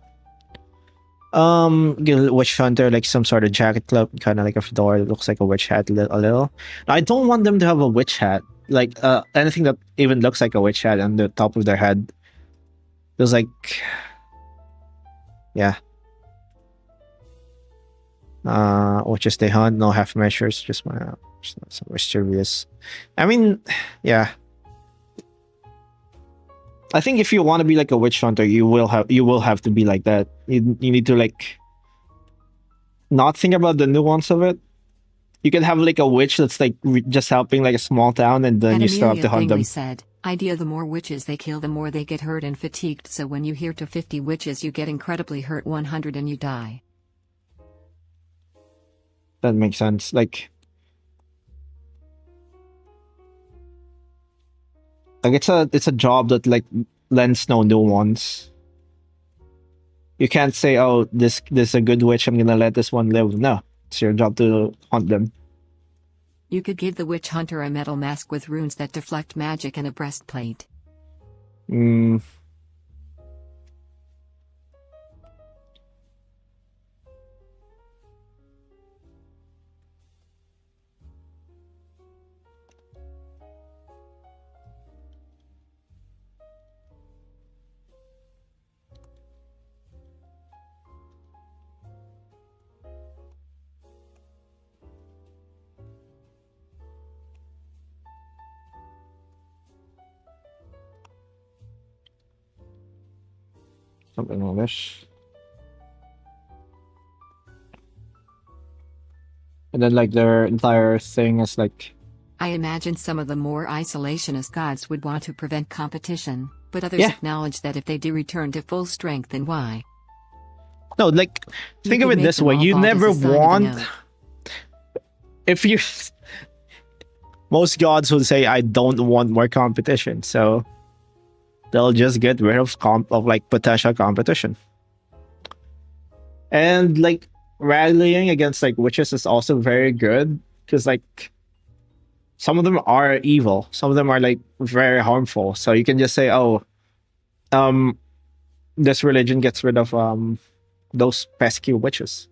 S2: Give witch hunter like some sort of jacket cloak, kind of like a fedora that looks like a witch hat a little. I don't want them to have a witch hat. Like anything that even looks like a witch hat on the top of their head. Feels like, yeah. Witches they hunt, no half measures, just some mischievous. I mean, yeah. I think if you want to be like a witch hunter, you will have to be like that. You need to like not think about the nuance of it. You can have like a witch that's like just helping like a small town, and then you still have to hunt them.
S1: Said, idea the more witches they kill, the more they get hurt and fatigued. So when you hear to 50 witches, you get incredibly hurt, 100 and you die.
S2: That makes sense. Like it's a job that like lends no nuance. You can't say, oh, this is a good witch, I'm gonna let this one live. No, it's your job to hunt them.
S1: You could give the witch hunter a metal mask with runes that deflect magic and a breastplate.
S2: Something like this. And then like their entire thing is like,
S1: I imagine some of the more isolationist gods would want to prevent competition, but others
S2: Yeah.
S1: acknowledge that if they do return to full strength, then why?
S2: no, like
S1: You
S2: think of
S1: could
S2: it
S1: make
S2: this
S1: them
S2: way.
S1: all
S2: You
S1: bald as
S2: never
S1: a sign of a
S2: want
S1: no.
S2: if you most gods would say I don't want more competition, so they'll just get rid of like potential competition. And like rallying against like witches is also very good because like some of them are evil, some of them are like very harmful. So you can just say, oh, this religion gets rid of those pesky witches,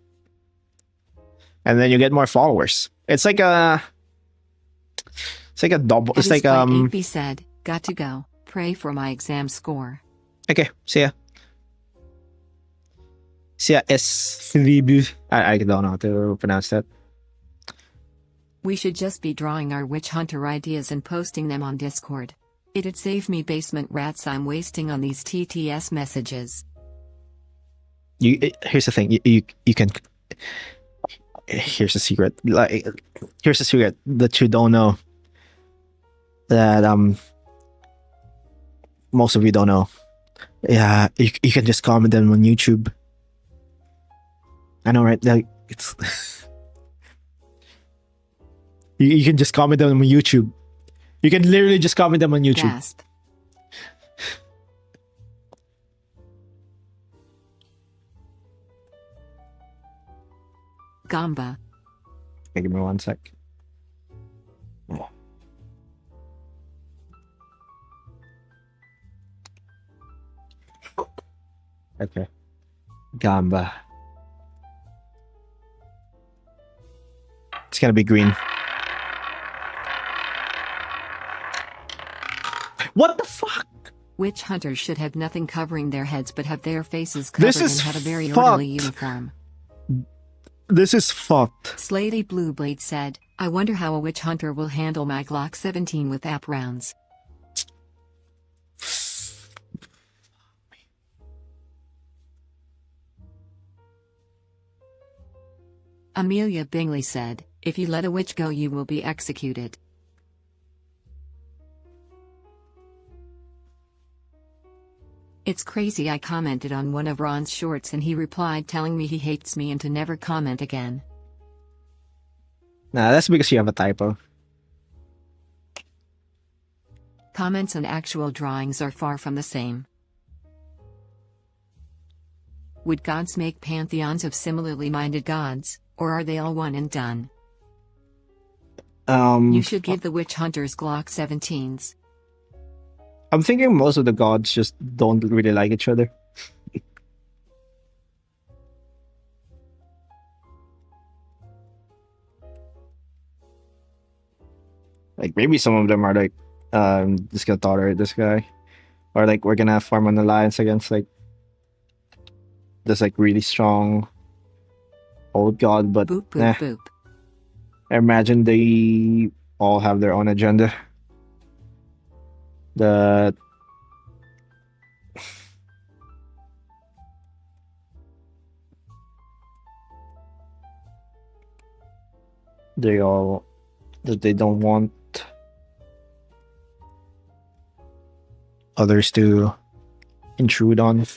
S2: and then you get more followers. It's like a double. It's like
S1: 8B said, got to go. Pray for my exam score.
S2: Okay, see ya. See ya. I don't know how to pronounce that.
S1: We should just be drawing our witch hunter ideas and posting them on Discord. It'd save me basement rats I'm wasting on these TTS messages.
S2: Here's the thing. You can. Here's a secret. Like, here's a secret that you don't know. That most of you don't know. Yeah, you can just comment them on YouTube. I know, right? Like it's you can just comment them on YouTube. You can literally just comment them on YouTube.
S1: Gasp. Gamba.
S2: Okay, give me 1 sec. Okay. Gamba. It's gonna be green. What the fuck?
S1: Witch hunters should have nothing covering their heads but have their faces covered
S2: This is
S1: and have a very
S2: fucked.
S1: orderly uniform.
S2: This is fucked.
S1: Slady Blueblade said, I wonder how a witch hunter will handle my Glock 17 with app rounds. Amelia Bingley said, "If you let a witch go, you will be executed." It's crazy, I commented on one of Ron's shorts and he replied telling me he hates me and to never comment again.
S2: Nah, that's because you have a typo.
S1: Comments and actual drawings are far from the same. Would gods make pantheons of similarly minded gods, or are they all one and done? You should give the witch hunters Glock 17s.
S2: I'm thinking most of the gods just don't really like each other. Like maybe some of them are like, just gonna tolerate this guy, or like we're gonna form an alliance against like this like really strong old god. But
S1: Boop boop boop.
S2: I imagine they all have their own agenda. That they don't want others to intrude on.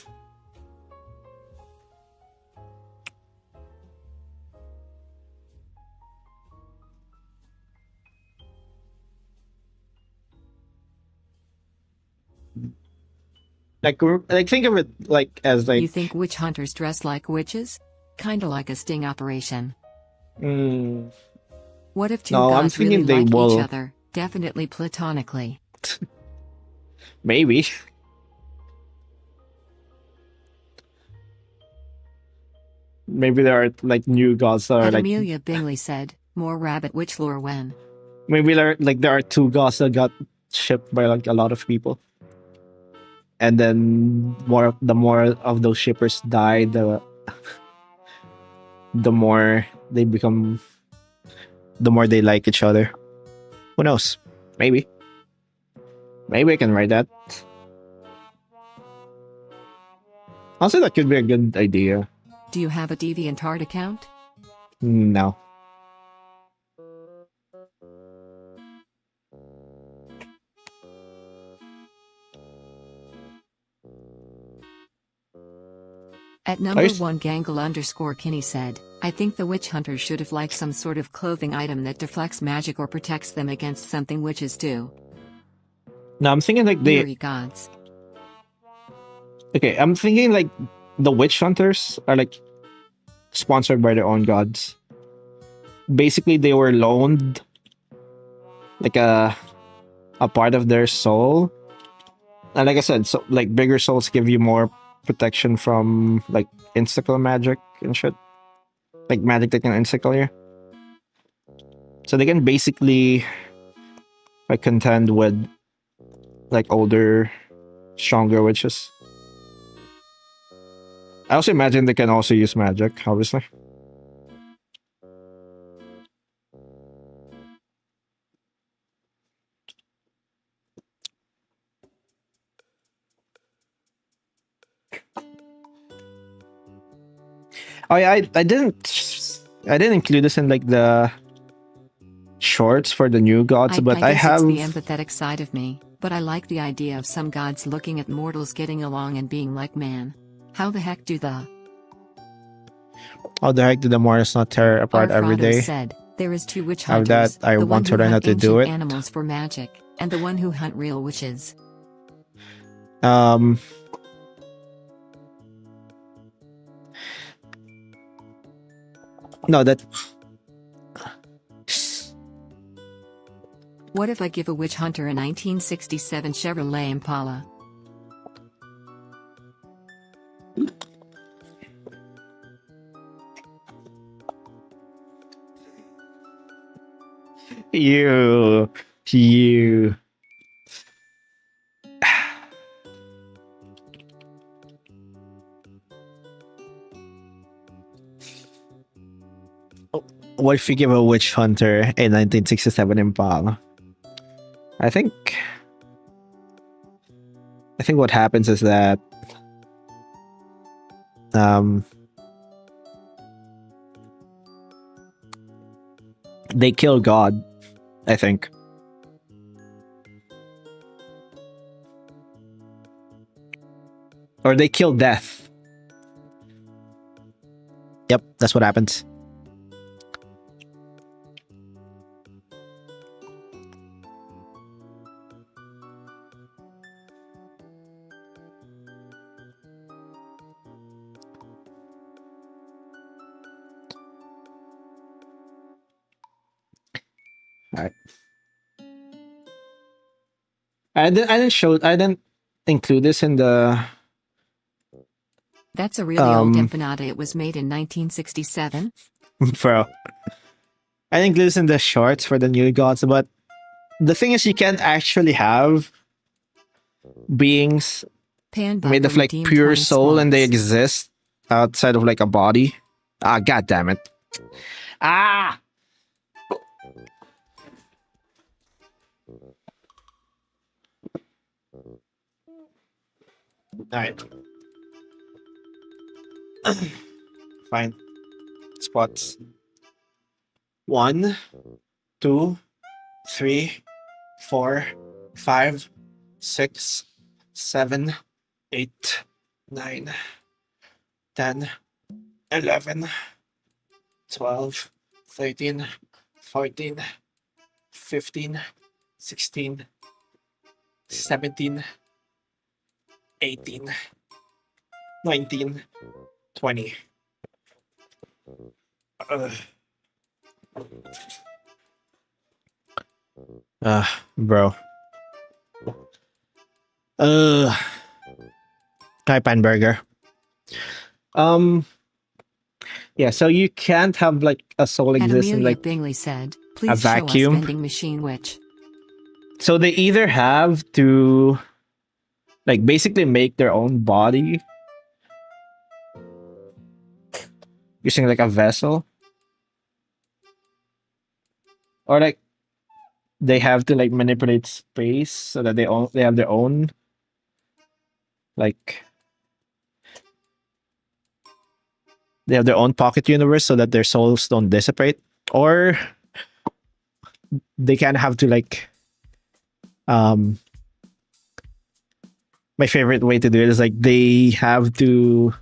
S2: Like think of it like as like
S1: You think witch hunters dress like witches? Kinda like a sting operation. What if two
S2: No, I'm
S1: gods really
S2: thinking they
S1: like
S2: will.
S1: each other, definitely platonically?
S2: Maybe. Maybe there are like new gods that are
S1: And
S2: like
S1: Amelia Bingley said, "More rabbit witch lore when."
S2: maybe there are two gods that got shipped by like a lot of people. And then the more of those shippers die, the more they become, the more they like each other. Who knows? Maybe I can write that. Also, that could be a good idea.
S1: Do you have a DeviantArt account?
S2: No.
S1: At number 1 Gangle_Kinney said, "I think the witch hunters should have liked some sort of clothing item that deflects magic or protects them against something witches do."
S2: No, I'm thinking like
S1: Weary gods.
S2: Okay, I'm thinking like the witch hunters are like sponsored by their own gods. Basically, they were loaned like a part of their soul. And like I said, so like bigger souls give you more protection from like insta-kill magic and shit. Like magic that can insta-kill you. So they can basically like contend with like older, stronger witches. I also imagine they can also use magic, obviously. Oh yeah, I didn't include this in like the shorts for the new gods, but I
S1: guess
S2: have
S1: it's the empathetic side of me, but I like the idea of some gods looking at mortals getting along and being like, man, how the heck do the
S2: how the heck did the mortals not tear apart every
S1: Arfrado
S2: day?
S1: said, "There is two witch
S2: Have
S1: hunters,
S2: that I
S1: the one
S2: want to
S1: who
S2: learn how
S1: hunt
S2: to do
S1: ancient
S2: it.
S1: animals for magic, and the one who hunt real witches."
S2: No, that
S1: What if I give a witch hunter a 1967 Chevrolet Impala?
S2: you. What if you give a witch hunter a 1967 Impala? I think what happens is that they kill God, I think. Or they kill death. Yep, that's what happens. All right. I didn't include this in the
S1: That's a really old empanada. It was made in 1967.
S2: bro. I didn't include this in the shorts for the new gods, but the thing is you can't actually have beings
S1: Pan
S2: made of like
S1: redeemed
S2: pure
S1: 20
S2: soul and they
S1: swans.
S2: exist outside of like a body. Ah, god damn it. Ah! Alright. Fine. Spots. 1, 2, 3, 4, 5, 6, 7, 8, 9, 10, 11, 12, 13, 14, 15, 16, 17, 18, 19, 20. Bro. Hi, Panburger. Yeah, so you can't have like a soul
S1: And
S2: exist in
S1: Amelia
S2: like
S1: Bingley said, please show us
S2: vacuum.
S1: vending machine witch.
S2: So they either have to like basically make their own body using like a vessel, or like they have to like manipulate space so that they have their own like they have their own pocket universe so that their souls don't dissipate, or they kind of have to like my favorite way to do it is like they have to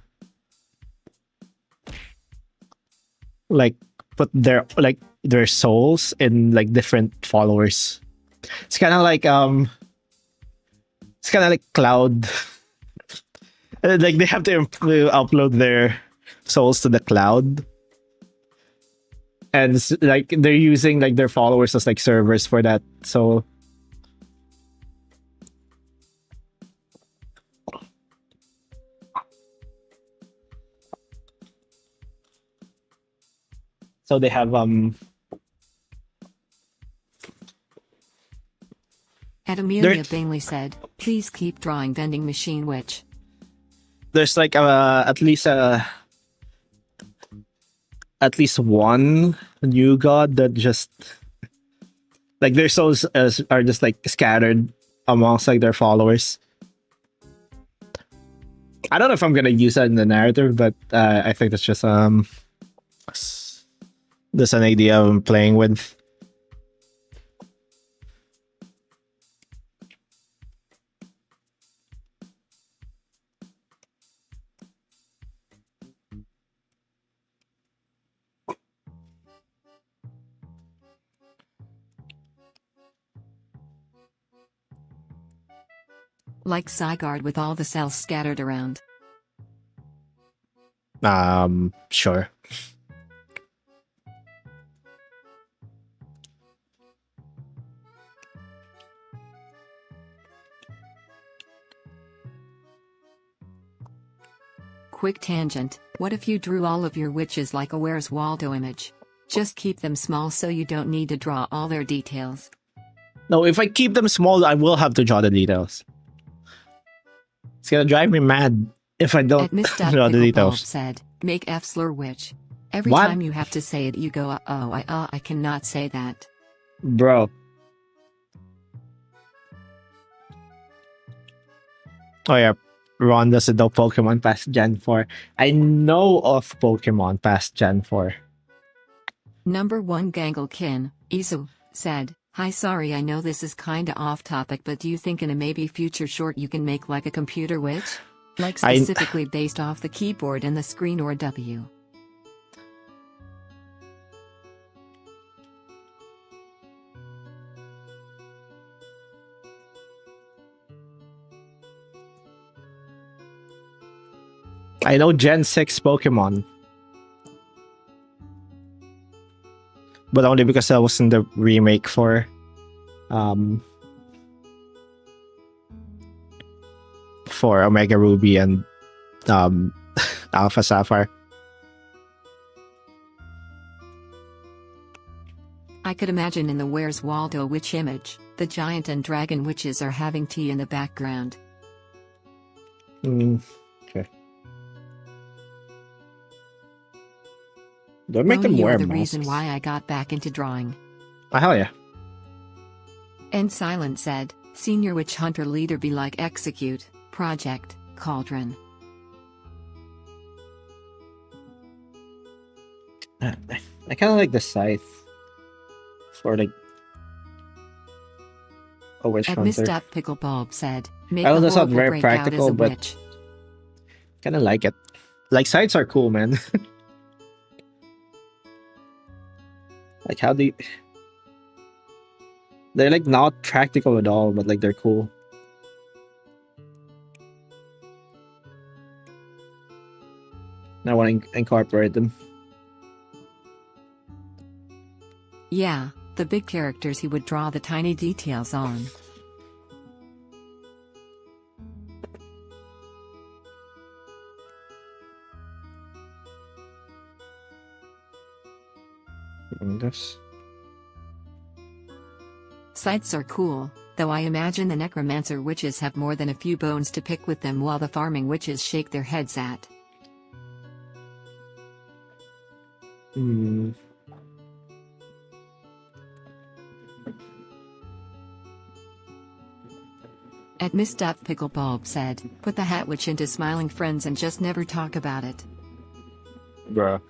S2: like put their souls in like different followers. It's kind of like cloud. Like they have to upload their souls to the cloud, and like they're using like their followers as like servers for that. So they have
S1: And Amelia Bingley said, please keep drawing vending machine witch.
S2: there's like at least one new god that just like their souls are just like scattered amongst like their followers. I don't know if I'm gonna use that in the narrative, but I think that's just that's an idea I'm playing with.
S1: Like Zygarde with all the cells scattered around.
S2: Sure.
S1: Quick tangent, what if you drew all of your witches like a Where's Waldo image? Just keep them small so you don't need to draw all their details.
S2: No, if I keep them small, I will have to draw the details. It's gonna drive me mad if I don't
S1: At Miss
S2: draw the details.
S1: said, make F slur witch. Every
S2: What?
S1: time you have to say it you go, oh I cannot say that.
S2: Bro. Oh yeah, Ron doesn't know Pokemon past Gen 4. I know of Pokemon past Gen 4.
S1: Number 1 Gangelkin, Isu, said, "Hi, sorry, I know this is kinda off topic, but do you think in a maybe future short you can make like a computer witch? Like specifically based off the keyboard and the screen or W?"
S2: I know Gen 6 Pokemon. But only because I was in the remake for Omega Ruby and Alpha Sapphire.
S1: I could imagine in the Where's Waldo witch image, the giant and dragon witches are having tea in the background.
S2: Okay. Don't make them
S1: Ronnie,
S2: wear
S1: you're the
S2: masks.
S1: reason why I got back into drawing.
S2: Oh, hell yeah.
S1: And Silent said, "Senior witch hunter leader be like execute, project, cauldron."
S2: I kind of like the scythe for like a witch
S1: At
S2: hunter.
S1: Misstep Picklebulb said, "Make
S2: I know
S1: a
S2: that's not
S1: horrible
S2: very
S1: breakout
S2: practical,
S1: as a
S2: but
S1: witch."
S2: kind of like it. Like scythes are cool, man. Like how do you... They're like not practical at all, but like they're cool. I want to incorporate them.
S1: Yeah, the big characters he would draw the tiny details on.
S2: This.
S1: Scythes are cool, though I imagine the necromancer witches have more than a few bones to pick with them while the farming witches shake their heads at. At Misstep Picklebulb said, "Put the hat witch into Smiling Friends and just never talk about it."
S2: Bruh.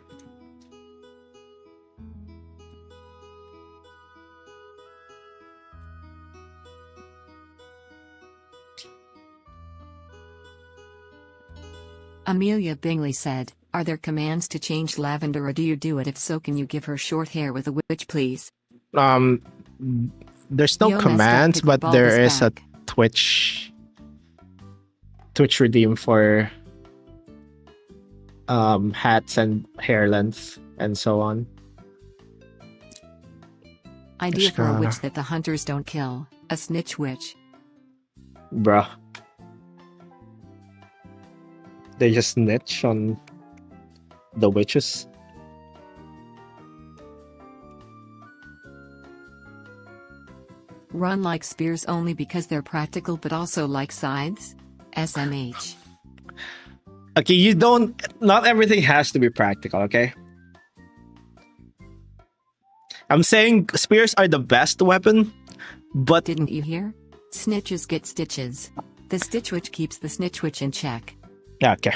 S1: Amelia Bingley said, "Are there commands to change Lavender or do you do it? If so, can you give her short hair with a witch please?"
S2: There's no
S1: Yo,
S2: commands,
S1: Misstep
S2: but
S1: Picklebulb
S2: there
S1: is
S2: is a
S1: back.
S2: Twitch redeem for hats and hair length and so on.
S1: Idea for a
S2: Ishkana.
S1: witch that the hunters don't kill, a snitch witch.
S2: Bruh. They just snitch on the witches.
S1: Run like spears only because they're practical but also like scythes? SMH.
S2: Okay, you don't... Not everything has to be practical, okay? I'm saying spears are the best weapon, but...
S1: Didn't you hear? Snitches get stitches. The stitch witch keeps the snitch witch in check.
S2: Yeah, okay.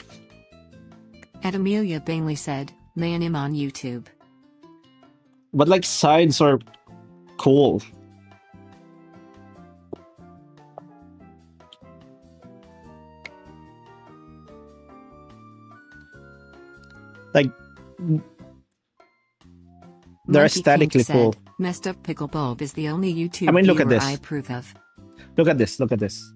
S1: At Amelia Bingley said, "Man him on YouTube."
S2: But like sides are cool. Like they're
S1: Mikey
S2: aesthetically
S1: King
S2: cool.
S1: said, "Messed Up Picklebulb is the only YouTube
S2: I mean, look at
S1: viewer
S2: this.
S1: I approve of."
S2: Look at this, look at this.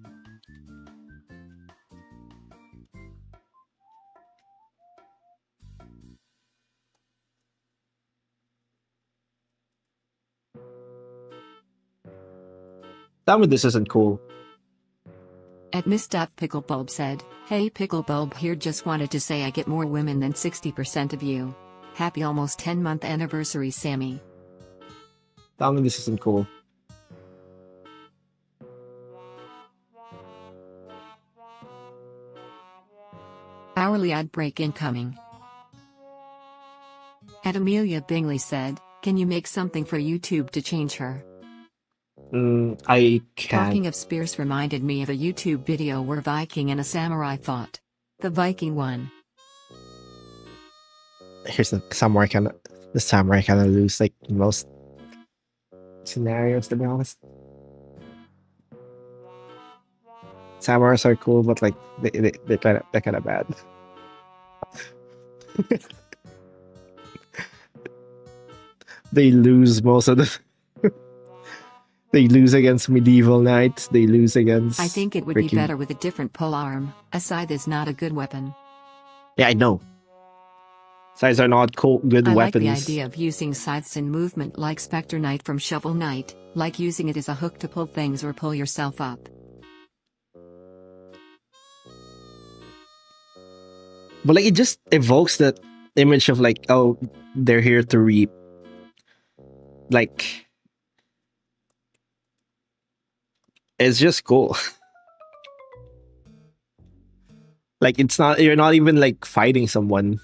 S2: Tell me this isn't cool.
S1: At Misstep Picklebulb said, "Hey Picklebulb here, just wanted to say I get more women than 60% of you. Happy almost 10-month anniversary, Sammy."
S2: Tell me this isn't cool.
S1: Hourly ad break incoming. At Amelia Bingley said, "Can you make something for YouTube to change her?"
S2: I can't.
S1: Talking of spears reminded me of a YouTube video where Viking and a samurai fought. The Viking won.
S2: Here's the samurai can The samurai kind of lose like most scenarios, to be honest. Samurais are cool, but like they're kind of bad. They lose most of the. They lose against medieval knights. They lose against.
S1: I think it would be
S2: freaking-
S1: better with a different polearm. A scythe is not a good weapon.
S2: Yeah, I know. Scythes are not cool, good
S1: I like
S2: weapons.
S1: the idea of using scythes in movement like Spectre Knight from Shovel Knight, like using it as a hook to pull things or pull yourself up.
S2: But like it just evokes that image of like, oh, they're here to reap. Like it's just cool. Like it's not you're not even like fighting someone.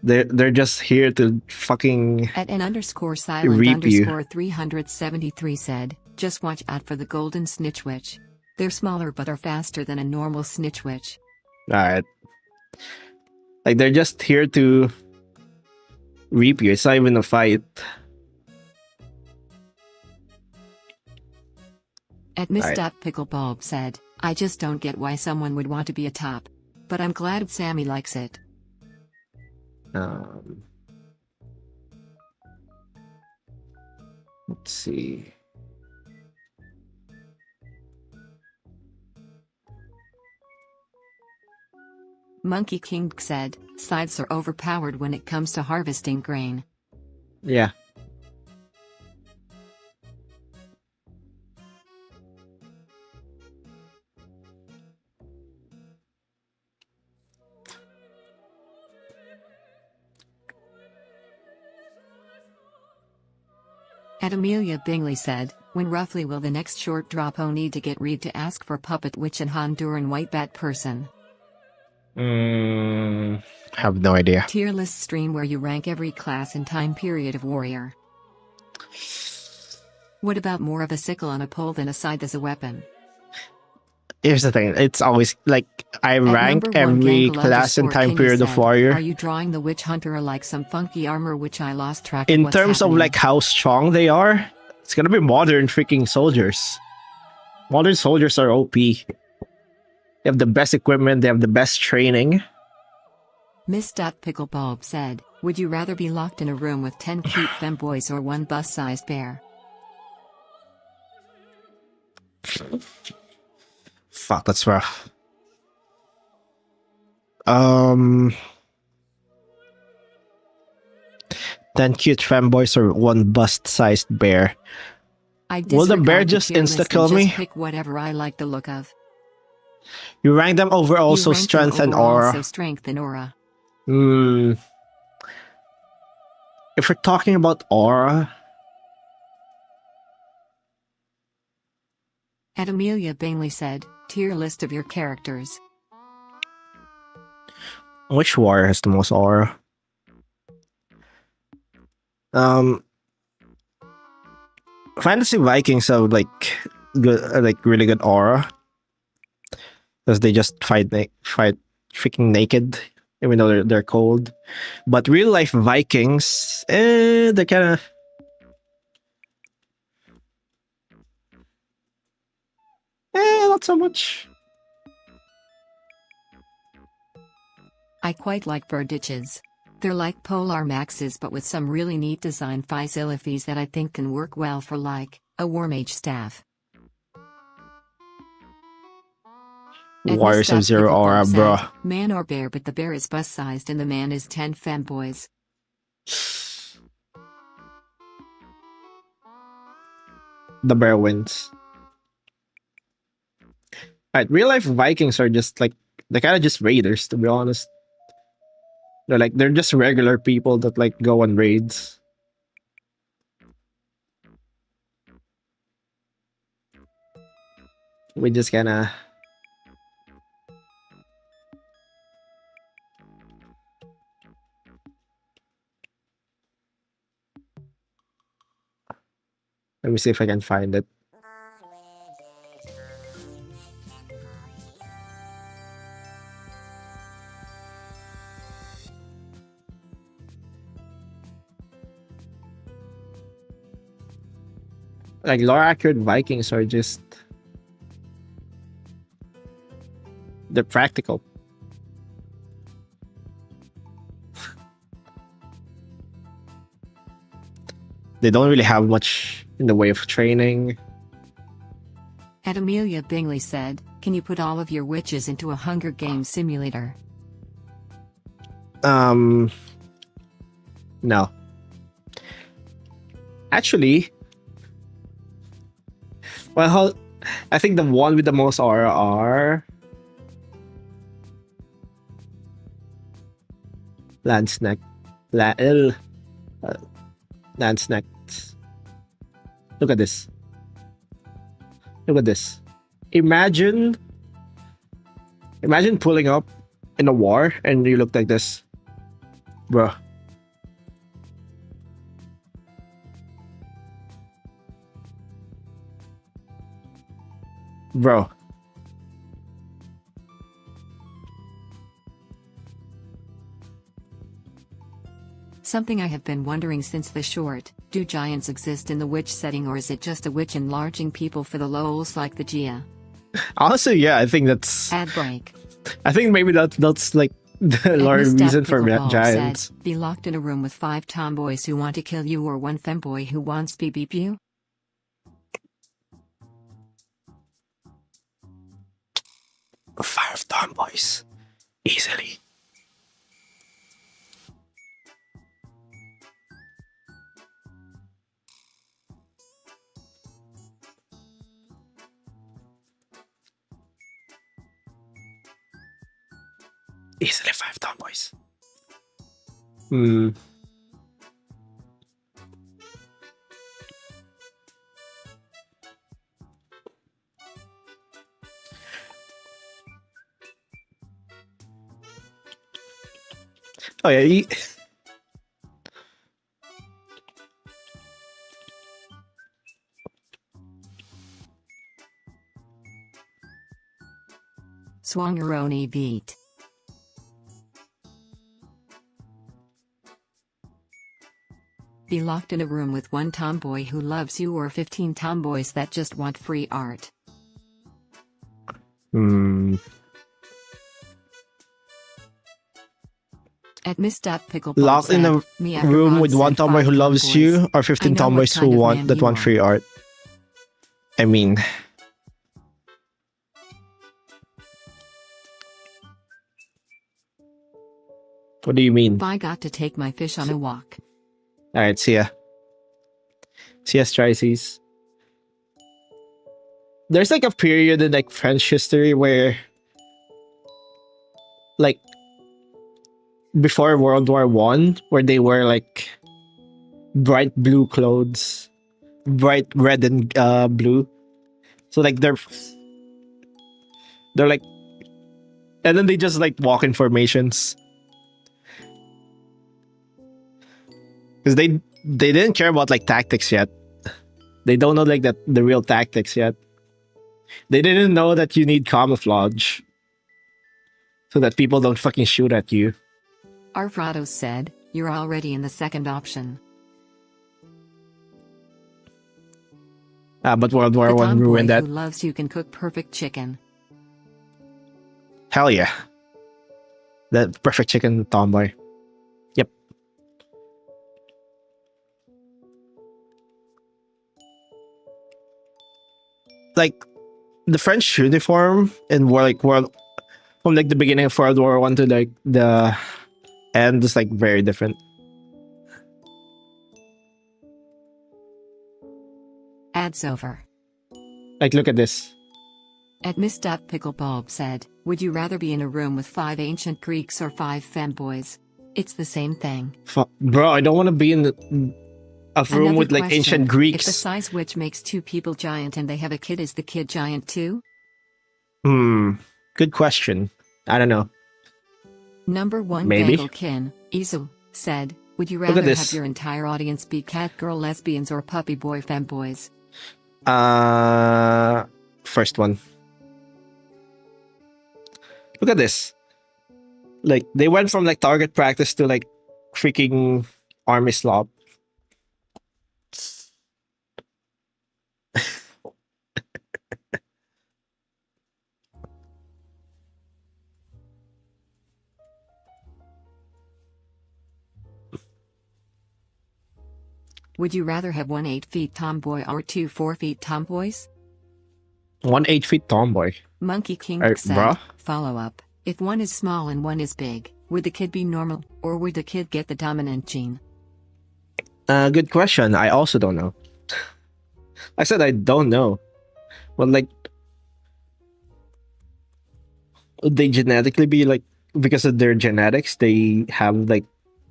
S2: They're just here to fucking
S1: At _silent
S2: reap you.
S1: _373 said, just watch out for the golden snitch witch. They're smaller but are faster than a normal snitch witch.
S2: Alright. Like they're just here to reap you. It's not even a fight.
S1: At Miss Picklebulb said, I just don't get why someone would want to be a top. But I'm glad Sammy likes it.
S2: Let's see.
S1: Monkey King said, scythes are overpowered when it comes to harvesting grain.
S2: Yeah.
S1: At Amelia Bingley said, when roughly will the next short drop need to get read to ask for Puppet Witch and Honduran White Bat Person?
S2: Have no idea.
S1: Tier list stream where you rank every class and time period of warrior. What about more of a sickle on a pole than a scythe as a weapon?
S2: Here's the thing. It's always like I
S1: At
S2: rank
S1: number one,
S2: every
S1: Gangle
S2: class and
S1: _
S2: time
S1: Kenny
S2: period of
S1: said,
S2: warrior.
S1: Are you drawing the witch hunter or like some funky armor which I lost track of
S2: In
S1: what's
S2: terms of
S1: happening?
S2: like how strong they are, it's gonna be modern freaking soldiers. Modern soldiers are OP. They have the best equipment, they have the best training.
S1: Miss Picklebulb said, would you rather be locked in a room with 10 cute femboys or one bus-sized bear?
S2: Fuck, that's rough. 10 cute femboys or one bust-sized bear.
S1: I
S2: Will the bear
S1: disregard
S2: just
S1: tier list and
S2: insta-kill me?
S1: Just pick whatever I like the look of.
S2: You rank them over also
S1: You rank them
S2: strength and
S1: overall,
S2: aura.
S1: So strength and aura.
S2: If we're talking about aura,
S1: At Amelia Bingley said, tier list of your characters.
S2: which warrior has the most aura? Fantasy Vikings have like good, like really good aura, because they just fight freaking naked, even though they're cold. But real life Vikings, they're kind of. Not so much.
S1: I quite like Burditches. They're like polar maxes but with some really neat design facilities that I think can work well for like, a Warmage staff. And
S2: Warriors
S1: Miss
S2: of Zero
S1: Picklebulb
S2: aura,
S1: said,
S2: bruh.
S1: Man or bear, but the bear is bus-sized and the man is 10 femboys.
S2: The bear wins. Alright, real life Vikings are just like they're kind of just raiders, to be honest. They're just regular people that like go on raids. We just kinda. Let me see if I can find it. Like lore accurate Vikings are just they're practical. They don't really have much in the way of training.
S1: And Amelia Bingley said, "Can you put all of your witches into a Hunger Games simulator?"
S2: No. Actually, well, I think the one with the most aura are Landsnack. Landsnacks. Look at this. Look at this. Imagine pulling up in a war and you look like this. Bruh. Bro.
S1: Something I have been wondering since the short, do giants exist in the witch setting, or is it just a witch enlarging people for the lols like the Gia?
S2: Honestly, yeah, I think that's
S1: Ad break.
S2: I think maybe that's like the
S1: At
S2: large
S1: Miss
S2: reason for
S1: Pickleball
S2: giants.
S1: said, "Be locked in a room with 5 tomboys who want to kill you, or 1 femboy who wants to beep you?"
S2: Five tomboys. Easily. Easily 5 tomboys. Hmm. Oh yeah,
S1: Swangaroni beat. Be locked in a room with 1 tomboy who loves you, or 15 tomboys that just want free art. At Miss Pickleball
S2: Locked in a
S1: said, "Me after
S2: room
S1: Rod
S2: with
S1: said
S2: 1 tomboy
S1: 5
S2: who loves
S1: tomboys.
S2: you, or
S1: I
S2: 15
S1: know what
S2: tomboys who
S1: kind of
S2: want
S1: man
S2: that
S1: you
S2: want
S1: are."
S2: free art. I mean, what do you mean?
S1: If I got to take my fish on a walk.
S2: Alright, see ya. See ya, Strices. There's like a period in like French history where like before World War One, where they wear like bright blue clothes, bright red and blue. So like they're like, and then they just like walk in formations because they didn't care about like tactics yet. They don't know like that the real tactics yet. They didn't know that you need camouflage so that people don't fucking shoot at you.
S1: Arfrado said, "You're already in the second option."
S2: But World War
S1: The
S2: One
S1: tomboy
S2: ruined that.
S1: who loves you can cook perfect chicken.
S2: Hell yeah. That perfect chicken tomboy. Yep. Like the French uniform in world from like the beginning of World War One to like the end is like very different.
S1: Ads over.
S2: Like look at this.
S1: At Miss Pickleball said, "Would you rather be in a room with 5 ancient Greeks or 5 femboys? It's the same thing."
S2: Bro, I don't want to be in a room
S1: Another
S2: with like
S1: question,
S2: ancient
S1: If the
S2: Greeks.
S1: size witch makes 2 people giant and they have a kid, is the kid giant too?
S2: Good question. I don't know.
S1: Number 1
S2: Maybe.
S1: Bangalkin, Izu, said, "Would you
S2: Look
S1: rather
S2: at this.
S1: have your entire audience be cat girl lesbians or puppy boy femboys?"
S2: First one. Look at this. Like they went from like target practice to like freaking army slop.
S1: Would you rather have one 8 feet tomboy or two 4 feet tomboys?
S2: 1 8 feet tomboy.
S1: Monkey King
S2: Alright,
S1: said,
S2: bruh.
S1: follow up. If one is small and one is big, would the kid be normal, or would the kid get the dominant gene?
S2: Good question. I also don't know. I said I don't know. Well, like, would they genetically be like, because of their genetics, they have like,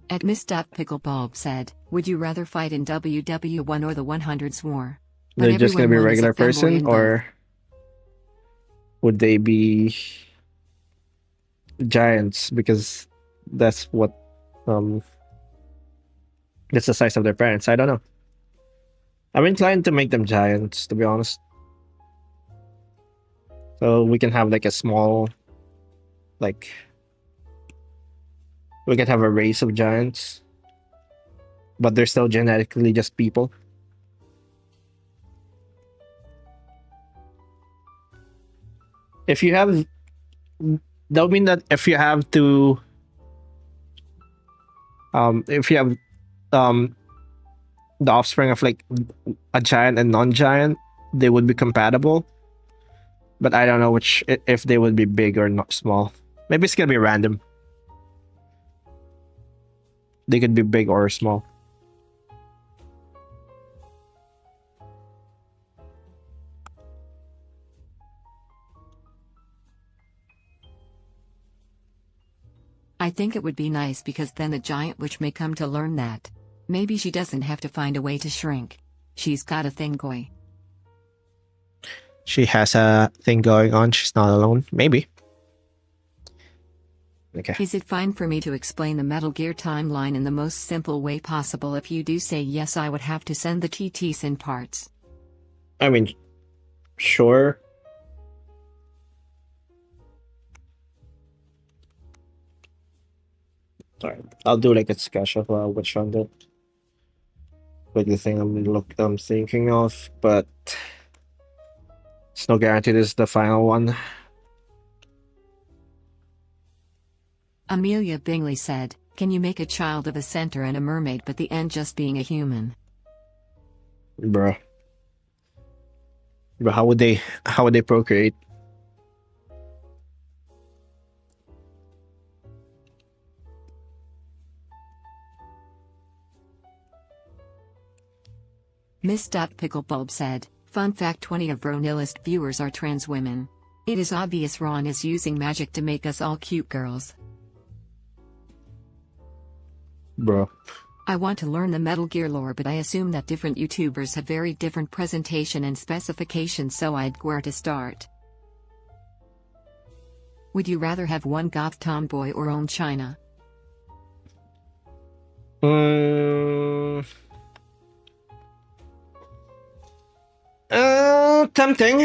S1: At Miss Picklebulb said, would you rather fight in WW1 or the 100s war? But
S2: they're just gonna be a
S1: everyone won as
S2: regular
S1: femboy
S2: person,
S1: in both.
S2: or would they be giants because that's what that's the size of their parents? I don't know. I'm inclined to make them giants, to be honest. So we can have like a small, like, we can have a race of giants, but they're still genetically just people. If you have, that would mean that if you have to, if you have, the offspring of like a giant and non-giant, they would be compatible. But I don't know which, if they would be big or not small. Maybe it's gonna be random. They could be big or small.
S1: I think it would be nice because then the giant witch may come to learn that. Maybe she doesn't have to find a way to shrink. She's got a thing going.
S2: She has a thing going on. She's not alone. Maybe. Okay.
S1: Is it fine for me to explain the Metal Gear timeline in the most simple way possible? If you do say yes, I would have to send the TTs in parts.
S2: I mean, sure. Alright, I'll do like a sketch of which one the thing I'm thinking of, but it's no guarantee this is the final one.
S1: Amelia Bingley said, can you make a child of a centaur and a mermaid but the end just being a human?
S2: Bruh. But how would they procreate?
S1: Miss Picklebulb said, fun fact, 20 of ronillust viewers are trans women. It is obvious Ron is using magic to make us all cute girls.
S2: Bro.
S1: I want to learn the Metal Gear lore, but I assume that different YouTubers have very different presentation and specifications, so I'd where to start. Would you rather have one goth tomboy or own China?
S2: Tempting.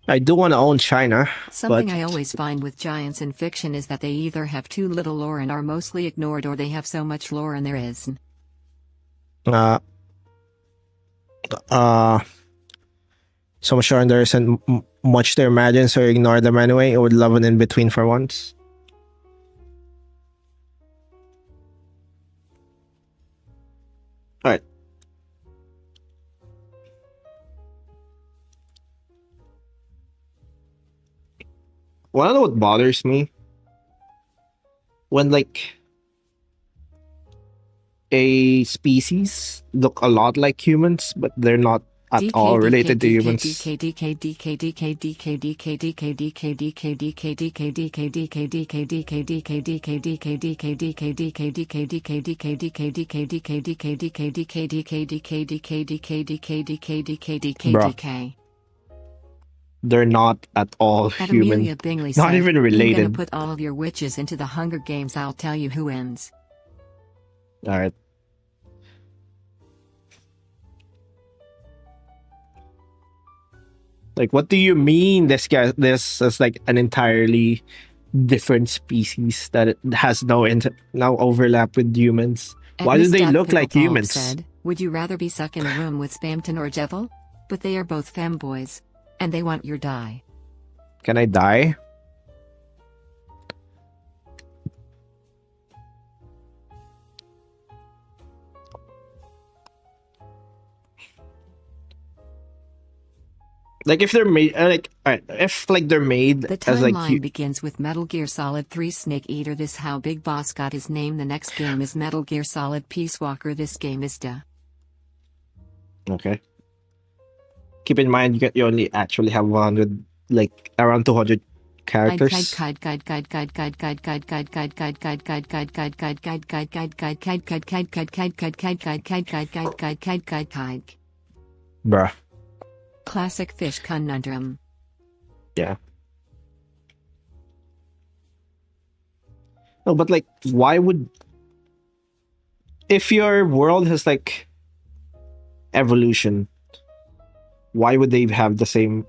S2: I do want to own China.
S1: Something
S2: but
S1: I always find with giants in fiction is that they either have too little lore and are mostly ignored, or they have so much lore and there is.
S2: So much sure there isn't much to imagine, so ignore them anyway. I would love an in between for once. Alright. One of what bothers me when like a species look a lot like humans, but they're not at all related to humans. They're not at all human. Not even related.
S1: I'm gonna put all of your witches into the Hunger Games. I'll tell you who wins.
S2: Alright. Like, what do you mean this is like an entirely different species that it has no overlap with humans? Why do they look like humans?
S1: Said, would you rather be stuck in a room with Spamton or Jevil? But they are both femboys. And they want your die.
S2: Can I die? Like if they're made, like alright, if like they're made
S1: The
S2: as like
S1: timeline begins with Metal Gear Solid 3 Snake Eater. This how Big Boss got his name. The next game is Metal Gear Solid Peace Walker. This game is
S2: Okay. Keep in mind you only actually have 100, like around 200 characters. Bruh.
S1: Classic fish conundrum.
S2: Yeah. No, but like, why would, if your world has like evolution, why would they have the same,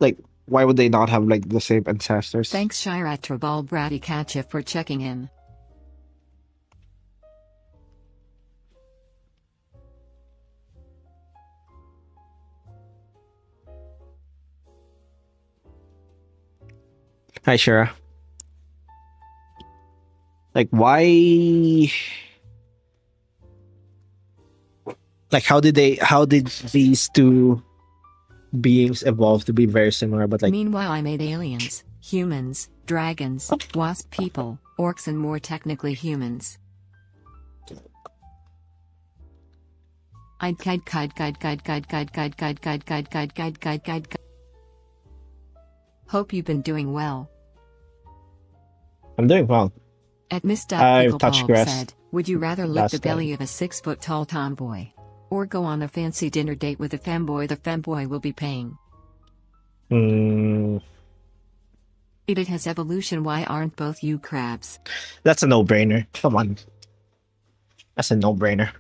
S2: like, why would they not have like the same ancestors?
S1: Thanks Shiratrabal Bradikacha for checking in.
S2: Hi, Shira. Like, why? Like, how did these two beings evolve to be very similar? But like,
S1: Meanwhile, I made aliens, humans, dragons, wasp people, orcs, and more technically humans. I'd guide. Hope you've been doing well.
S2: I'm doing well.
S1: At Miss
S2: I've touched
S1: Pickleball
S2: grass
S1: said, would you rather lick
S2: last
S1: the belly of a 6-foot-tall tomboy? Or go on a fancy dinner date with a femboy? The femboy will be paying.
S2: Hmm.
S1: It has evolution. Why aren't both you crabs?
S2: That's a no-brainer. Come on. That's a no-brainer.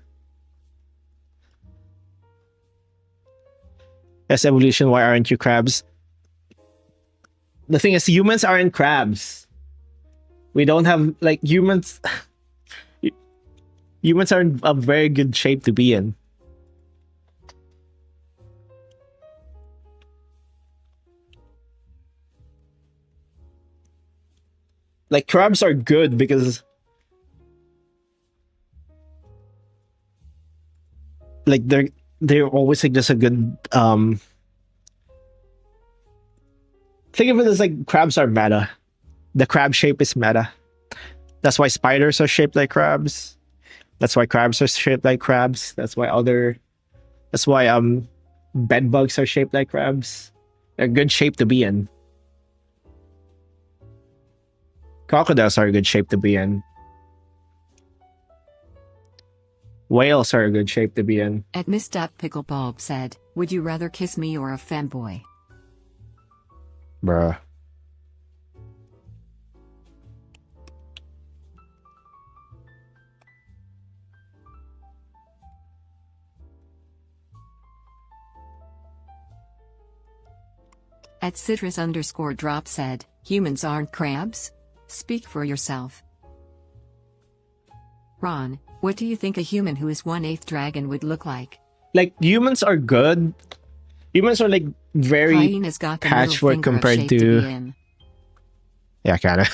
S2: That's evolution. Why aren't you crabs? The thing is, humans aren't crabs. We don't have, like, humans. Humans are in a very good shape to be in. Like, crabs are good because, like, they're always like just a good think of it as like crabs are meta. The crab shape is meta. That's why spiders are shaped like crabs. That's why crabs are shaped like crabs. That's why bed bugs are shaped like crabs. They're a good shape to be in. Crocodiles are a good shape to be in. Whales are a good shape to be in.
S1: At Miss Pickleball said, would you rather kiss me or a femboy?
S2: Bruh.
S1: At Citrus_drop said, humans aren't crabs? Speak for yourself. Ron, what do you think a human who is 1/8 dragon would look like?
S2: Like, humans are good. Humans are like very
S1: Hyena's got the middle
S2: patchwork
S1: finger of
S2: compared
S1: shape
S2: to.
S1: be in.
S2: Yeah, kinda.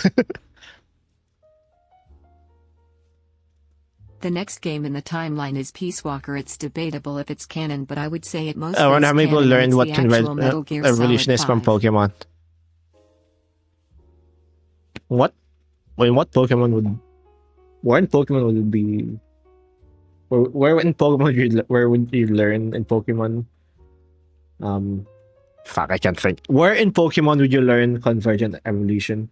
S1: The next game in the timeline is Peace Walker. It's debatable if it's canon, but I would say it most
S2: I wonder how many people learned what evolution is from
S1: Solid 5.
S2: Pokemon. What? Wait, what Pokemon would? Where in Pokemon would it be? Where in Pokemon where would you learn in Pokemon? Fuck, I can't think. Where in Pokemon would you learn convergent evolution?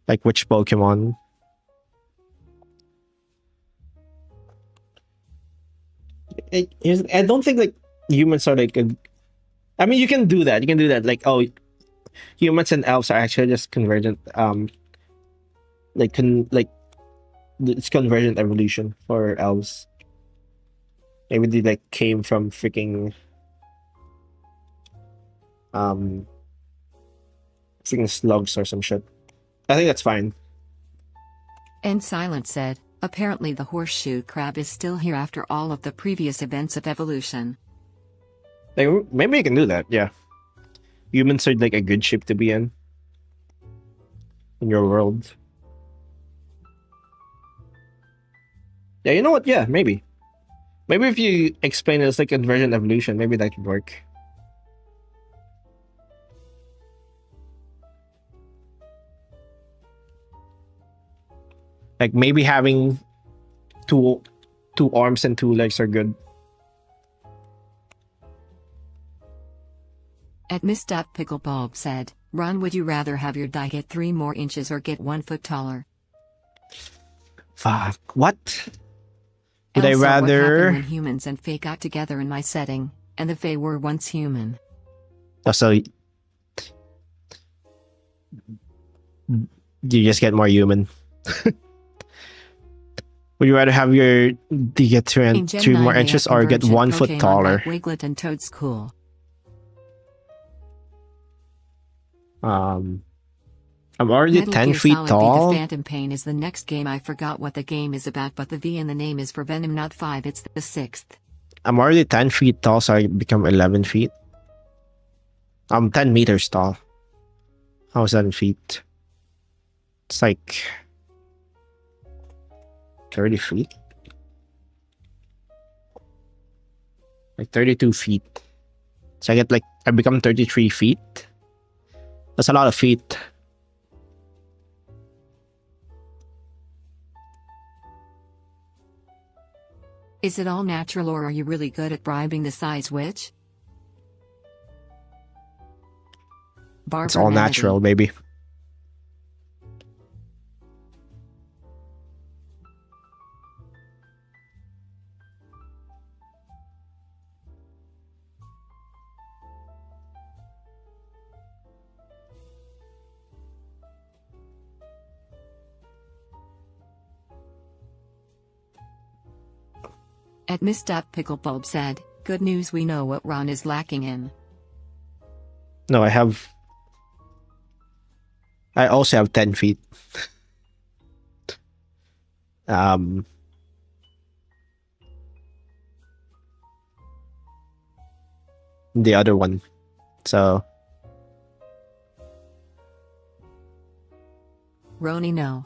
S2: Like which Pokemon? I don't think like humans are like a. I mean, you can do that. You can do that. Like, oh, humans and elves are actually just convergent. It's convergent evolution for elves. Maybe they like came from freaking slugs or some shit. I think that's fine.
S1: And Silent said, apparently the horseshoe crab is still here after all of the previous events of evolution.
S2: Like, maybe you can do that. Yeah, humans are like a good shape to be in your world. Yeah, you know what? Yeah, maybe. Maybe if you explain it as like inversion evolution, maybe that could work. Like maybe having two arms and two legs are good.
S1: At Miss.Picklebulb said, Ron, would you rather have your die get 3 more inches or get 1 foot taller?
S2: Fuck. What? Would I
S1: Also, what happened
S2: rather?
S1: when humans and Fae got together in my setting, and the Fae were once human?
S2: Oh, so you just get more human. Would you rather have your D get
S1: In Gen
S2: 3 more
S1: 9 they
S2: inches
S1: have
S2: or get
S1: convergent
S2: 1 foot
S1: Pokemon
S2: taller?
S1: like Wiglet and Toadstool.
S2: I'm already
S1: Metal
S2: 10
S1: Gear
S2: feet
S1: Solid V:
S2: tall.
S1: The Phantom Pain is the next game. I forgot what the game is about, but the V in the name is for Venom, not 5. It's the 6th.
S2: I'm already 10 feet tall, so I become 11 feet. I'm 10 meters tall. How is that in feet? It's like 30 feet. Like 32 feet. So I become 33 feet. That's a lot of feet.
S1: Is it all natural, or are you really good at bribing the size witch? Barbara
S2: It's all
S1: Manity.
S2: natural, baby.
S1: At Miss.Picklebulb said, good news, we know what Ron is lacking in.
S2: No, I also have 10 feet. The other one. So
S1: Roni, no.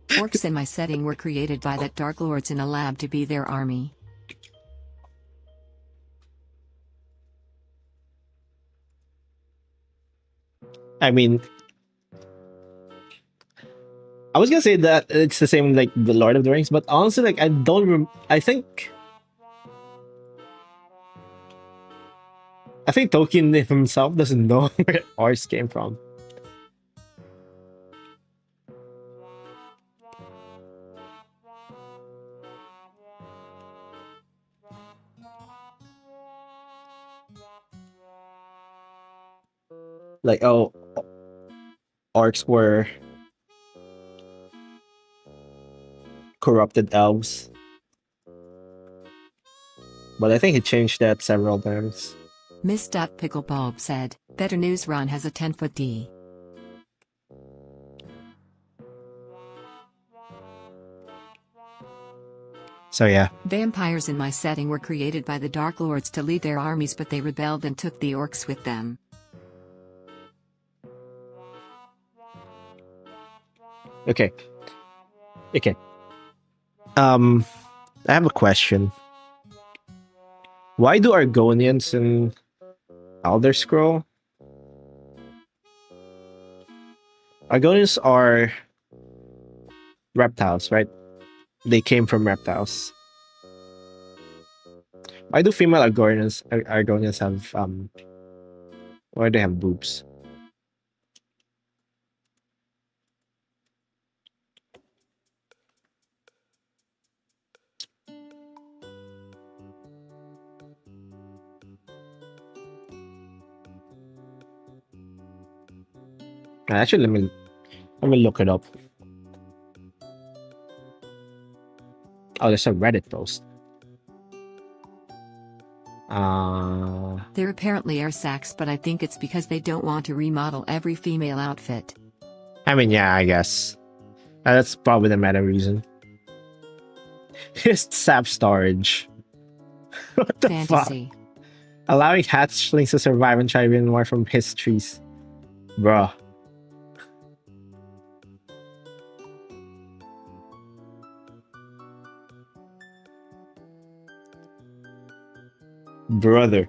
S1: Orcs in my setting were created by that Dark Lords in a lab to be their army.
S2: I mean, I was gonna say that it's the same like the Lord of the Rings, but honestly, like I don't. I think Tolkien himself doesn't know where ours came from. Like, oh, orcs were corrupted elves. But I think he changed that several times.
S1: Miss.Picklebulb said, better news, Ron has a 10-foot D.
S2: So yeah.
S1: Vampires in my setting were created by the Dark Lords to lead their armies, but they rebelled and took the orcs with them.
S2: Okay. I have a question. Why do Argonians in Elder Scroll? Argonians are reptiles, right? They came from reptiles. Why do female Argonians have why do they have boobs? Actually, let me look it up. Oh, there's a Reddit post.
S1: They're apparently air sacs, but I think it's because they don't want to remodel every female outfit.
S2: I mean, yeah, I guess. That's probably the meta reason. His sap storage. What the
S1: Fantasy.
S2: fuck? Allowing hatchlings to survive and thrive even more from histories. Bruh. brother.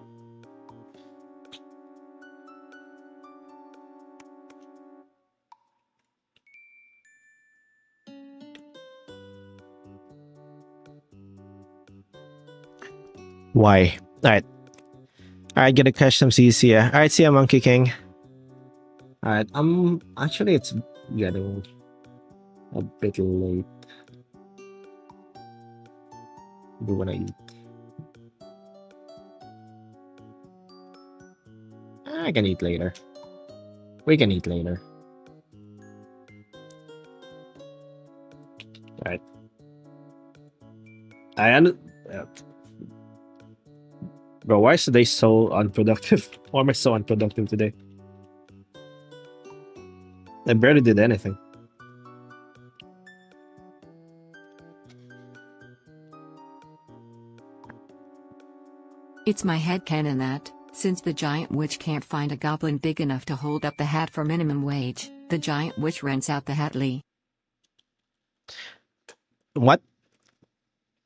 S2: Why? Alright. Alright, gonna catch some Cia. Alright, see ya, Monkey King. Alright, actually it's getting a bit late. Do what I eat. I can eat later. We can eat later. Alright. Bro, why is today so unproductive? Why am I so unproductive today? I barely did anything.
S1: It's my headcanon that, since the giant witch can't find a goblin big enough to hold up the hat for minimum wage, the giant witch rents out the hat Lee.
S2: What?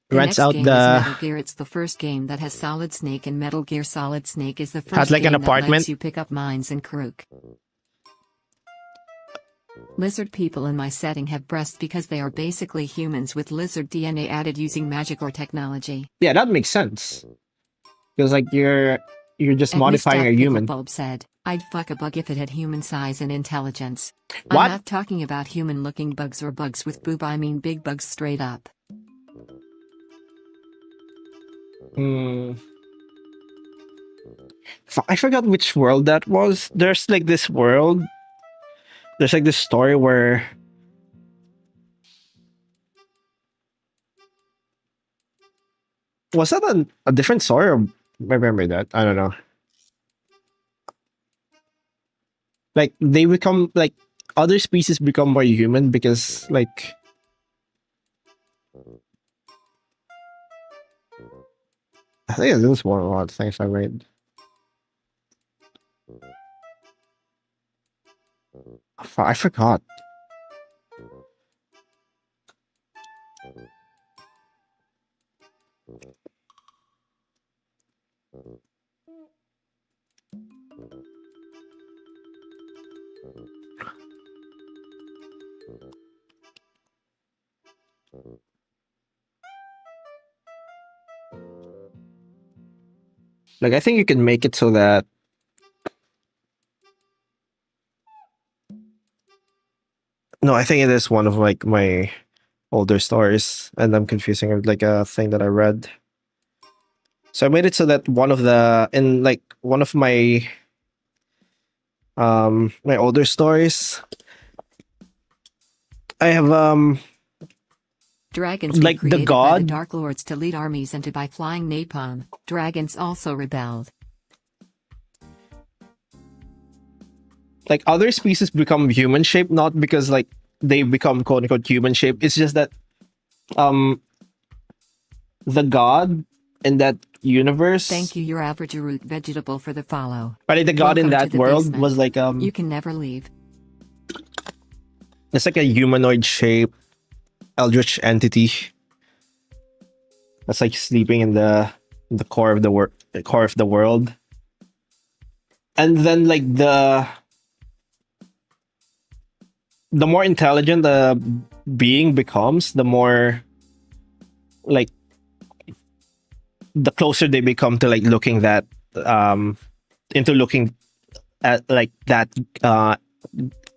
S1: The
S2: Rents
S1: next
S2: out
S1: game is Metal Gear. It's the first game that has Solid Snake, and Metal Gear Solid Snake is the first
S2: like an
S1: game that
S2: apartment?
S1: lets you pick up mines and Krook. Lizard people in my setting have breasts because they are basically humans with lizard DNA added using magic or technology.
S2: Yeah, that makes sense. Because like you're just
S1: And
S2: modifying a
S1: Mr.
S2: human.
S1: Bulb said, "I'd fuck a bug if it had human size and intelligence."
S2: What?
S1: I'm not talking about human-looking bugs or bugs with boob. I mean big bugs straight up.
S2: I forgot which world that was. There's like this world. There's like this story where was that a different story or I remember that? I don't know. Like they become like other species become more human because like I think this is one of the things I read. I forgot. Like I think you can make it so that no, I think it is one of like my older stories, and I'm confusing it with like a thing that I read. So I made it so that one of the in like one of my my older stories, I have
S1: Dragons were
S2: like the
S1: created by the
S2: god,
S1: Dark Lords to lead armies and to buy flying napalm. Dragons also rebelled.
S2: like other species become human shaped, not because like they become quote unquote human shaped. It's just that um the god in that universe,
S1: Thank you, your average root vegetable, for the follow.
S2: but like, the god in
S1: Welcome to
S2: that
S1: the
S2: world
S1: basement.
S2: was like
S1: You can never leave.
S2: it's like a humanoid shape eldritch entity that's like sleeping in the core of the world. And then like the more intelligent the being becomes, the more like the closer they become to like looking that into looking at like that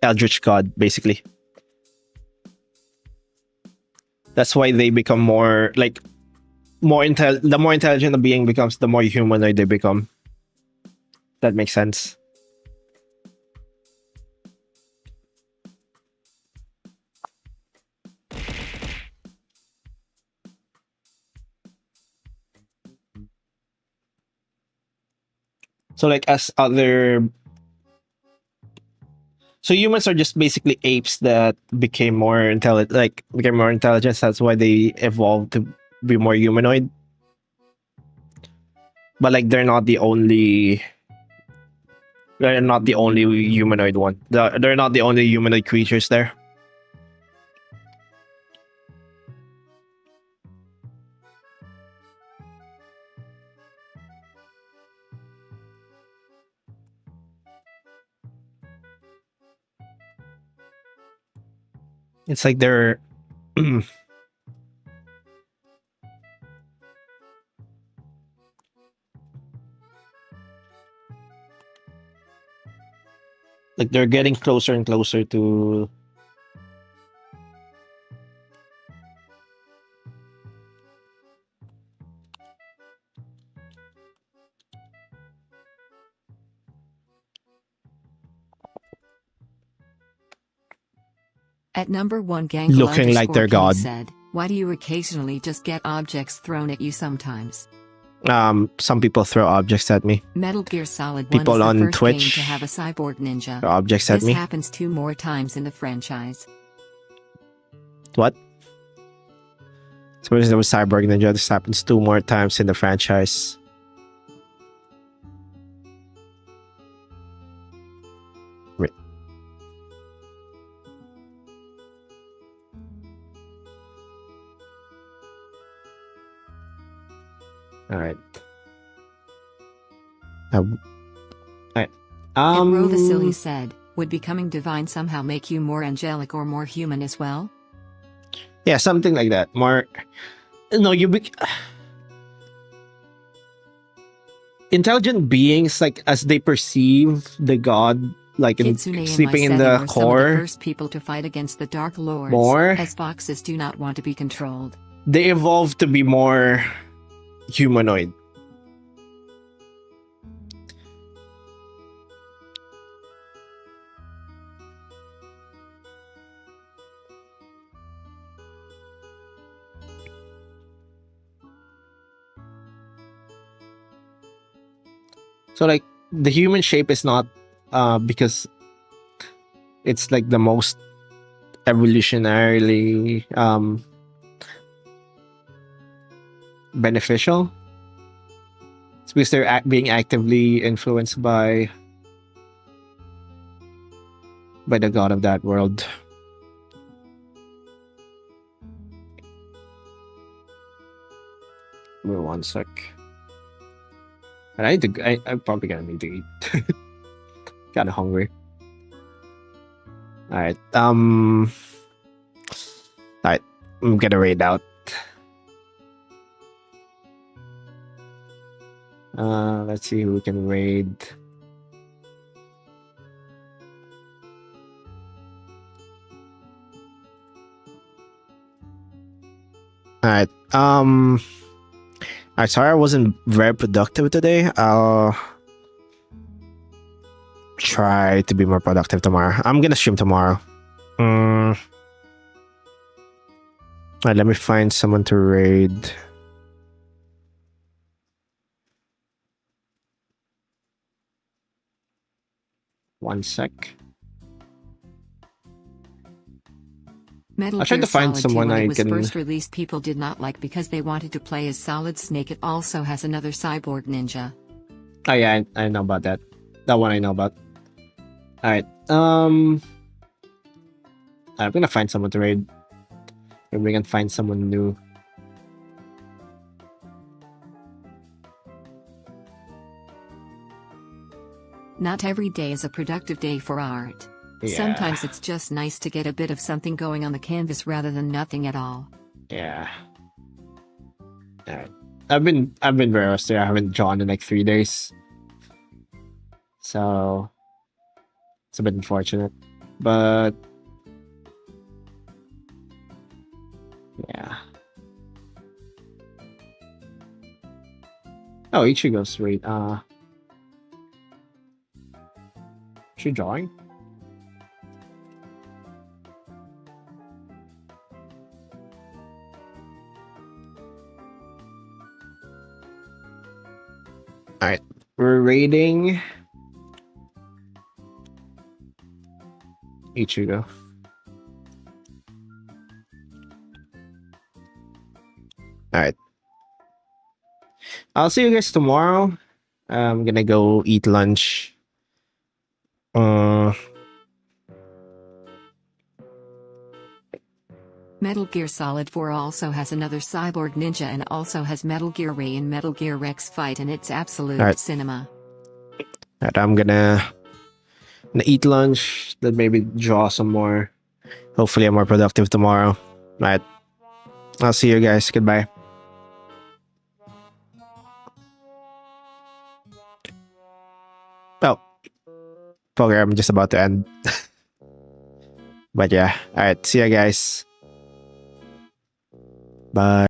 S2: eldritch god basically. That's why they become more like the more intelligent the being becomes, the more humanoid they become. That makes sense. So like as other so humans are just basically apes that became more intelligent, like became more intelligent. That's why they evolved to be more humanoid. But like they're not the only humanoid one. They're not the only humanoid creatures there. It's like they're like they're getting closer and closer to.
S1: At number 1,
S2: Looking like their
S1: King
S2: god.
S1: said, "Why do you occasionally just get objects thrown at you sometimes?"
S2: Some people throw objects at me.
S1: Metal Gear Solid 1
S2: People
S1: is the
S2: on
S1: first game
S2: Twitch
S1: to have a cyborg ninja.
S2: throw objects at
S1: This
S2: me.
S1: happens 2 more times in the franchise.
S2: What? So there was Cyborg Ninja. This happens 2 more times in the franchise. Wait. All right. Alright.
S1: And Ro the Silly said, "Would becoming divine somehow make you more angelic or more human as well?"
S2: Yeah, something like that. More. No, intelligent beings, like as they perceive the god, like
S1: Kitsune
S2: sleeping in
S1: and
S2: the
S1: Mycelium were some of the
S2: core.
S1: first people to fight against the Dark Lords,
S2: More.
S1: as foxes do not want to be controlled.
S2: They evolve to be more humanoid. So like the human shape is not because it's like the most evolutionarily beneficial. It's because they're being actively influenced by the god of that world. Give me 1 sec. And I'm probably gonna need to eat. Kinda hungry. Alright. Alright. I'm gonna raid out. Let's see who we can raid. Alright. Alright, sorry I wasn't very productive today. I'll try to be more productive tomorrow. I'm gonna stream tomorrow. Alright, let me find someone to raid. One sec.
S1: Metal
S2: I tried
S1: Gear
S2: to find
S1: Solid
S2: someone
S1: 2 when
S2: I
S1: it was
S2: can-
S1: first released, people did not like because they wanted to play as Solid Snake. It also has another cyborg ninja.
S2: Oh yeah, I know about that. That one I know about. Alright. I'm gonna find someone to raid. Maybe we can find someone new.
S1: Not every day is a productive day for art.
S2: Yeah.
S1: Sometimes it's just nice to get a bit of something going on the canvas rather than nothing at all.
S2: Yeah. Alright. I've been very rusty. I haven't drawn in like 3 days. So it's a bit unfortunate. But yeah. Oh, Ichigo's raid. Is she drawing? Alright. We're raiding Ichigo. Alright. I'll see you guys tomorrow. I'm gonna go eat lunch.
S1: Metal Gear Solid 4 also has another cyborg ninja and also has Metal Gear Ray and Metal Gear Rex fight, and it's absolute
S2: Alright.
S1: cinema.
S2: Alright, I'm gonna eat lunch, then maybe draw some more. Hopefully, I'm more productive tomorrow. Right. I'll see you guys. Goodbye. Oh, program just about to end. But yeah, all right. See you guys. Bye.